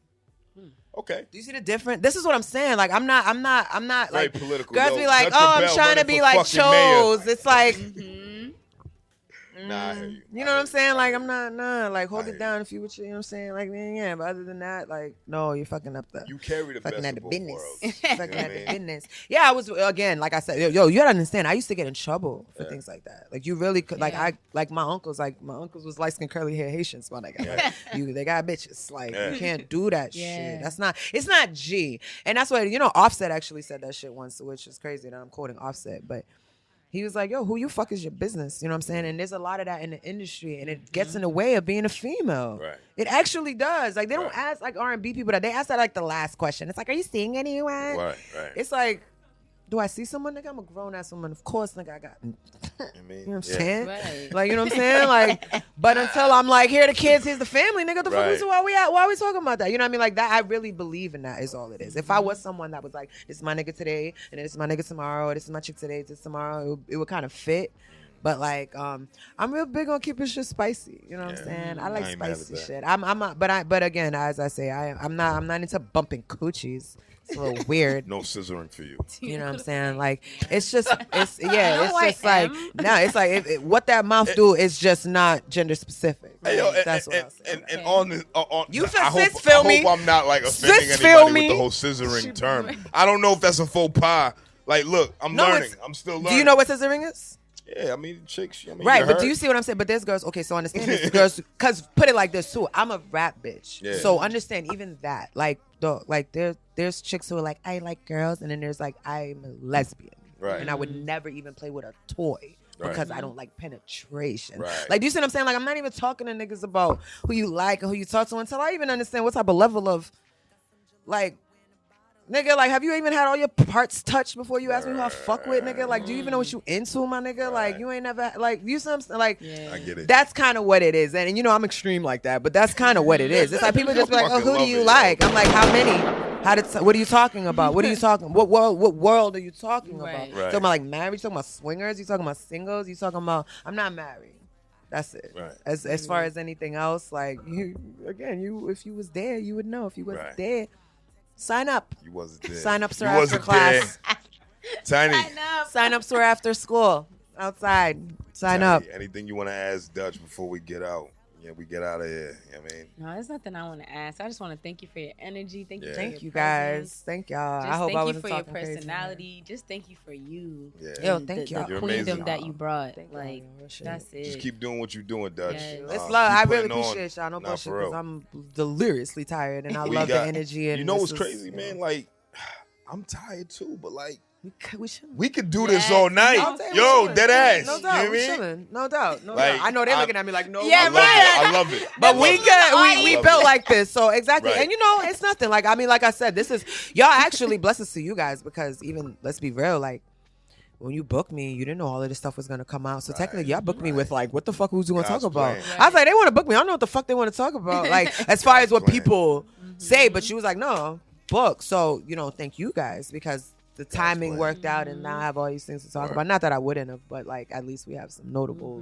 Speaker 1: Okay.
Speaker 3: Do you see the difference? This is what I'm saying. Like, I'm not
Speaker 1: very
Speaker 3: like
Speaker 1: political.
Speaker 3: girls be like, oh, I'm trying to be like Chose. It's like
Speaker 1: Nah, I hear you.
Speaker 3: You know what I'm saying? Like, I'm not like, hold it down if you with you know what I'm saying? Like, yeah, but other than that, like, no, you're fucking up the.
Speaker 1: You carry the
Speaker 3: fucking
Speaker 1: best
Speaker 3: at
Speaker 1: of
Speaker 3: the
Speaker 1: both
Speaker 3: business.
Speaker 1: worlds.
Speaker 3: Fucking at the business. Yeah, I was, again, like I said, yo, you gotta understand, I used to get in trouble for things like that. Like, you really could, like, my uncles was light skinned curly hair Haitians, my nigga. Like, they got bitches. Like, you can't do that shit. It's not G. And that's what, Offset actually said that shit once, which is crazy that I'm quoting Offset, but he was like, yo, who you fuck is your business. You know what I'm saying? And there's a lot of that in the industry, and it gets in the way of being a female.
Speaker 1: Right.
Speaker 3: It actually does. Like, they don't ask, like, R&B people that. They ask that, like, the last question. It's like, are you seeing anyone?
Speaker 1: Right.
Speaker 3: It's like, do I see someone, nigga? I'm a grown-ass woman. Of course, nigga, I got... you know what I'm saying?
Speaker 2: Right.
Speaker 3: Like, you know what I'm saying? Like, but until I'm like, here are the kids, here's the family, nigga, the fuck is why are we talking about that? You know what I mean? Like, that, I really believe in that is all it is. If I was someone that was like, this is my nigga today, and this is my nigga tomorrow, or this is my chick today, this tomorrow, it would kind of fit. But like, I'm real big on keeping shit spicy. You know what I'm saying? I like spicy shit. But again, as I say, I'm not into bumping coochies. It's a little weird.
Speaker 1: No scissoring for you.
Speaker 3: You know what I'm saying? Like, it's like what that mouth do is just not gender specific.
Speaker 1: Hey, yo,
Speaker 3: that's what I'm saying.
Speaker 1: And on this,
Speaker 3: you
Speaker 1: I
Speaker 3: me.
Speaker 1: hope I'm not like offending anybody with the whole scissoring term. I don't know if that's a faux pas. Like, look, I'm learning. I'm still learning.
Speaker 3: Do you know what scissoring is?
Speaker 1: Yeah, I mean, chicks.
Speaker 3: Right, but do you see what I'm saying? But there's girls. Okay, so understand this, girls. Because put it like this too. I'm a rap bitch. Yeah. So understand even that. Like, there's chicks who are like, I like girls, and then there's like, I'm a lesbian.
Speaker 1: Right.
Speaker 3: And I would never even play with a toy because I don't like penetration.
Speaker 1: Right.
Speaker 3: Like, do you see what I'm saying? Like, I'm not even talking to niggas about who you like and who you talk to until I even understand what type of level of, like, nigga, like, have you even had all your parts touched before you ask me who I fuck with, nigga? Like, do you even know what you into, my nigga? Like, you ain't never, like, you see what I'm saying? Like,
Speaker 1: I get it.
Speaker 3: That's kind of what it is. And I'm extreme like that, but that's kind of what it is. It's like people just be like, oh, who do you like? I'm like, how many? What are you talking about? What are you talking? What world are you talking about?
Speaker 2: Right.
Speaker 3: You talking about like married? You talking about swingers? You talking about singles? You talking about? I'm not married. That's it.
Speaker 1: Right.
Speaker 3: As far as anything else, like if you was there, you would know. If you wasn't there, sign up.
Speaker 1: You wasn't there.
Speaker 3: Sign up, sir, after class.
Speaker 1: Tiny.
Speaker 3: Sign up, sir, after school. Outside. Sign up.
Speaker 1: Anything you want to ask Dutch before we get out? we get out of here. You know what I mean?
Speaker 2: No, there's nothing I want to ask. I just want to thank you for your energy. Thank you for
Speaker 3: Thank
Speaker 2: your
Speaker 3: you
Speaker 2: presence.
Speaker 3: guys. Thank y'all.
Speaker 2: Just
Speaker 3: I hope
Speaker 2: thank
Speaker 3: I
Speaker 2: you
Speaker 3: wasn't
Speaker 2: for your
Speaker 3: talking crazy,
Speaker 2: personality.
Speaker 3: man.
Speaker 2: Just thank you for you.
Speaker 1: Yeah.
Speaker 3: Yo, thank y'all.
Speaker 2: The
Speaker 1: You're
Speaker 2: queendom
Speaker 1: amazing.
Speaker 2: that you brought.
Speaker 3: Thank
Speaker 2: Like,
Speaker 3: y'all.
Speaker 2: that's it.
Speaker 1: Just keep doing what you're doing, Dutch.
Speaker 2: Yes.
Speaker 3: It's love. I
Speaker 1: Keep
Speaker 3: really
Speaker 1: putting on.
Speaker 3: appreciate y'all. No
Speaker 1: Nah,
Speaker 3: bullshit,
Speaker 1: for real.
Speaker 3: because I'm deliriously tired, and I
Speaker 1: We
Speaker 3: love
Speaker 1: got-
Speaker 3: the energy. And
Speaker 1: You know what's
Speaker 3: this is,
Speaker 1: crazy,
Speaker 3: you
Speaker 1: man?
Speaker 3: know,
Speaker 1: Like, I'm tired too, but like,
Speaker 3: we chilling.
Speaker 1: we could do
Speaker 2: Yes.
Speaker 1: this all night.
Speaker 2: I'll
Speaker 3: tell you,
Speaker 1: Yo,
Speaker 3: we chilling.
Speaker 1: dead ass.
Speaker 3: No
Speaker 1: You
Speaker 3: doubt,
Speaker 1: know
Speaker 3: we
Speaker 1: what I mean?
Speaker 3: chilling. No doubt, no
Speaker 1: Like,
Speaker 3: doubt. I know they're
Speaker 1: I-
Speaker 3: looking at me like, no.
Speaker 2: Yeah,
Speaker 1: I love
Speaker 2: right.
Speaker 1: it. I love it.
Speaker 3: But
Speaker 1: I love
Speaker 3: we
Speaker 1: it.
Speaker 3: could, we
Speaker 1: Love
Speaker 3: built
Speaker 1: it.
Speaker 3: like this, so exactly.
Speaker 1: Right.
Speaker 3: And you know, it's nothing. Like I mean, like I said, this is y'all actually blessings to you guys, because even let's be real, like when you booked me, you didn't know all of this stuff was gonna come out. So technically, y'all booked me with like, what the fuck was you gonna talk about?
Speaker 1: God's
Speaker 2: plan.
Speaker 3: I was like, they want to book me. I don't know what the fuck they want to talk about. Like as far as what
Speaker 1: plan.
Speaker 3: people say, but she was like, no, book. So you know, thank you guys, because the timing
Speaker 1: plan.
Speaker 3: worked out, and now I have all these things to talk
Speaker 1: Right.
Speaker 3: about. Not that I wouldn't have, but like at least we have some notable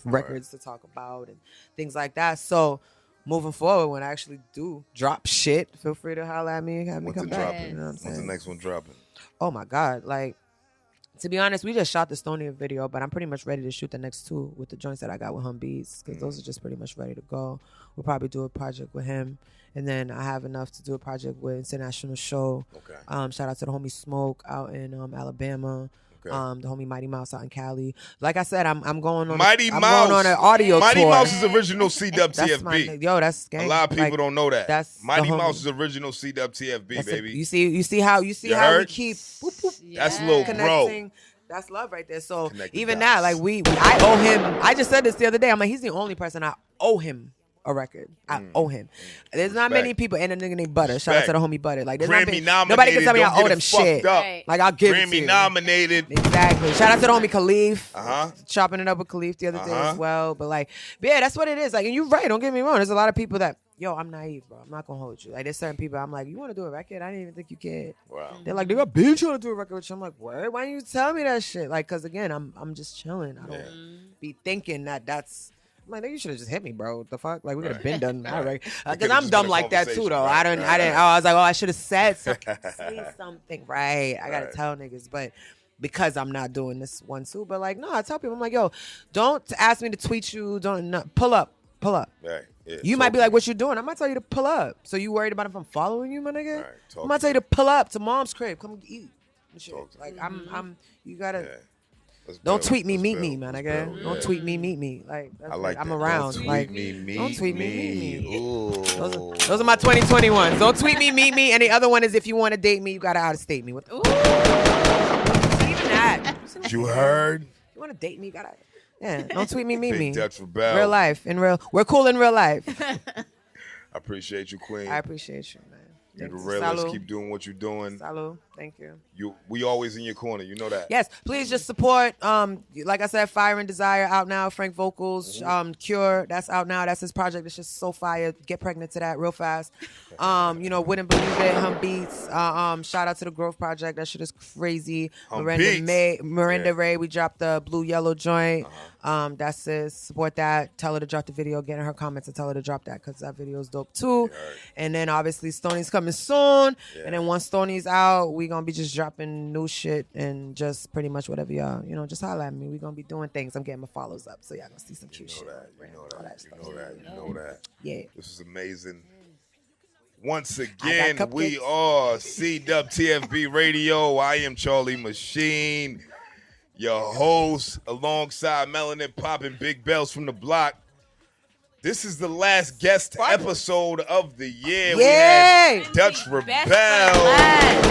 Speaker 3: records to talk about and things like that. So moving forward, when I actually do drop shit, feel free to holler at me, have me
Speaker 1: When's
Speaker 3: come
Speaker 1: it
Speaker 3: back.
Speaker 1: dropping?
Speaker 3: You know what I'm
Speaker 1: When's the
Speaker 3: saying?
Speaker 1: next one dropping?
Speaker 3: Oh my God, like to be honest, we just shot the Stony video, but I'm pretty much ready to shoot the next two with the joints that I got with Hum Beats, because those are just pretty much ready to go. We'll probably do a project with him, and then I have enough to do a project with International Show.
Speaker 1: Okay.
Speaker 3: Shout out to the homie Smoke out in Alabama.
Speaker 1: Okay.
Speaker 3: The homie Mighty Mouse out in Cali. Like I said, I'm going on.
Speaker 1: Mighty
Speaker 3: I'm
Speaker 1: Mouse.
Speaker 3: going on an audio
Speaker 1: Mighty
Speaker 3: tour.
Speaker 1: Mouse is original
Speaker 3: That's my
Speaker 1: CWTFB.
Speaker 3: yo. That's gang.
Speaker 1: A lot of people
Speaker 3: Like,
Speaker 1: don't know that.
Speaker 3: that's
Speaker 1: Mighty
Speaker 3: the homie.
Speaker 1: Mouse is original CWTFB,
Speaker 3: that's
Speaker 1: baby.
Speaker 3: you see how
Speaker 1: You
Speaker 3: how we
Speaker 1: heard?
Speaker 3: keep boop, boop,
Speaker 1: That's little bro.
Speaker 3: connecting. That's love right there. So
Speaker 1: Connect the
Speaker 3: even
Speaker 1: dots.
Speaker 3: now, like I owe him. I just said this the other day. I'm like, he's the only person I owe him a record. I owe him. There's not many
Speaker 1: Respect.
Speaker 3: people. And a nigga named Butter. Shout out to the homie Butter. Like there's not
Speaker 1: Grammy
Speaker 3: many,
Speaker 1: nominated.
Speaker 3: nobody can tell me I
Speaker 1: Don't
Speaker 3: owe
Speaker 1: get
Speaker 3: them
Speaker 1: it fucked
Speaker 3: shit.
Speaker 1: up.
Speaker 2: Right.
Speaker 3: Like I'll give it to
Speaker 1: Grammy
Speaker 3: you.
Speaker 1: nominated.
Speaker 3: Exactly. Shout out to the homie Khalif. Chopping it up with Khalif the other day as well. But like, yeah, that's what it is. Like, and you're right. Don't get me wrong. There's a lot of people that, yo, I'm naive, bro. I'm not gonna hold you. Like, there's certain people I'm like, you want to do a record? I didn't even think you cared.
Speaker 1: Wow.
Speaker 3: They're like, I've been trying to do a record with you. I'm like, word? Why didn't you tell me that shit? Like, cause again, I'm just chilling. I don't be thinking that's. I'm like, you should have just hit me, bro. What the fuck? Like, we could have been done that, right? Because
Speaker 1: could've
Speaker 3: I'm
Speaker 1: just
Speaker 3: dumb
Speaker 1: been a
Speaker 3: like that too,
Speaker 1: conversation,
Speaker 3: though.
Speaker 1: right,
Speaker 3: I didn't. I was like, oh, I should have said something. Say something, right? I gotta
Speaker 1: Right.
Speaker 3: tell niggas, but because I'm not doing this one too. But like, no, I tell people, I'm like, yo, don't ask me to tweet you. Don't pull up.
Speaker 1: Right. Yeah,
Speaker 3: You might be like, what you doing? I might tell you to pull up. So you worried about if I'm following you, my nigga?
Speaker 1: Right, talk
Speaker 3: I might
Speaker 1: to
Speaker 3: tell you to pull up to mom's crib. Come eat. And shit.
Speaker 1: Talk to
Speaker 3: Like I'm. You gotta.
Speaker 1: Yeah. Let's
Speaker 3: Don't
Speaker 1: build.
Speaker 3: tweet me,
Speaker 1: Let's
Speaker 3: meet
Speaker 1: build.
Speaker 3: me, my
Speaker 1: Let's
Speaker 3: nigga.
Speaker 1: build.
Speaker 3: Don't
Speaker 1: Yeah.
Speaker 3: tweet me, meet me. Like that's
Speaker 1: I like
Speaker 3: I'm
Speaker 1: that.
Speaker 3: around.
Speaker 1: Don't tweet
Speaker 3: Like
Speaker 1: me, meet
Speaker 3: don't tweet me, meet me.
Speaker 1: Ooh.
Speaker 3: Those are my 2021s. Don't tweet me, meet me. And the other one is if you want to date me, you gotta out of state me. What the even that?
Speaker 1: You heard?
Speaker 3: If you want to date me, you gotta. Yeah. Don't tweet me, meet me.
Speaker 1: Big Dutch ReBelle.
Speaker 3: Real life, we're cool in real life.
Speaker 1: I appreciate you, Queen.
Speaker 3: I appreciate you, man.
Speaker 1: You're the
Speaker 3: Thanks.
Speaker 1: realest.
Speaker 3: Salud.
Speaker 1: Keep doing what you're doing.
Speaker 3: Salud. Thank you.
Speaker 1: We always in your corner. You know that.
Speaker 3: Yes, please just support. Like I said, Fire and Desire out now. Frank Vocals, Cure, that's out now. That's his project. It's just so fire. Get pregnant to that real fast. Wouldn't believe it. Hum Beats. Shout out to the Growth Project. That shit is crazy.
Speaker 1: Hum Beats.
Speaker 3: Miranda
Speaker 1: Yeah.
Speaker 3: Ray. We dropped the Blue Yellow joint. That's it. Support that. Tell her to drop the video. Get in her comments and tell her to drop that because that video is dope too. And then obviously Stoney's coming soon.
Speaker 1: Yeah.
Speaker 3: And then once Stoney's out, we gonna be just dropping new shit and just pretty much whatever y'all, just holler at me. We gonna be doing things. I'm getting my follows up, so y'all gonna see some cute shit.
Speaker 1: You know that.
Speaker 3: Yeah.
Speaker 1: This is amazing. Once
Speaker 3: I
Speaker 1: again,
Speaker 3: got
Speaker 1: we
Speaker 3: cupcakes.
Speaker 1: are CWTFB Radio. I am Charlie MaSheen, your host, alongside Melanin Poppin' Big Bells from the block. This is the last guest episode of the year.
Speaker 3: Yay!
Speaker 1: We had Dutch
Speaker 2: Best
Speaker 1: ReBelle
Speaker 2: for last.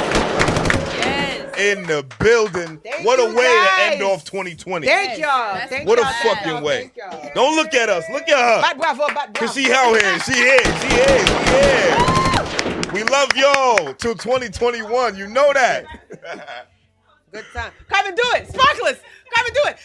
Speaker 2: Yes.
Speaker 1: in the building.
Speaker 3: Thank
Speaker 1: What a
Speaker 3: you,
Speaker 1: way to
Speaker 3: guys.
Speaker 1: end off 2020.
Speaker 3: Thank y'all.
Speaker 2: Yes.
Speaker 3: Thank
Speaker 1: What a
Speaker 3: y'all.
Speaker 1: fucking way.
Speaker 3: Thank y'all.
Speaker 1: Don't look at us. Look at her.
Speaker 3: Bad bravo, bad
Speaker 1: Because
Speaker 3: bravo.
Speaker 1: she out here. She is. We love y'all till 2021. You know that.
Speaker 3: Good time. Come and do it. Sparklers. Come and do it.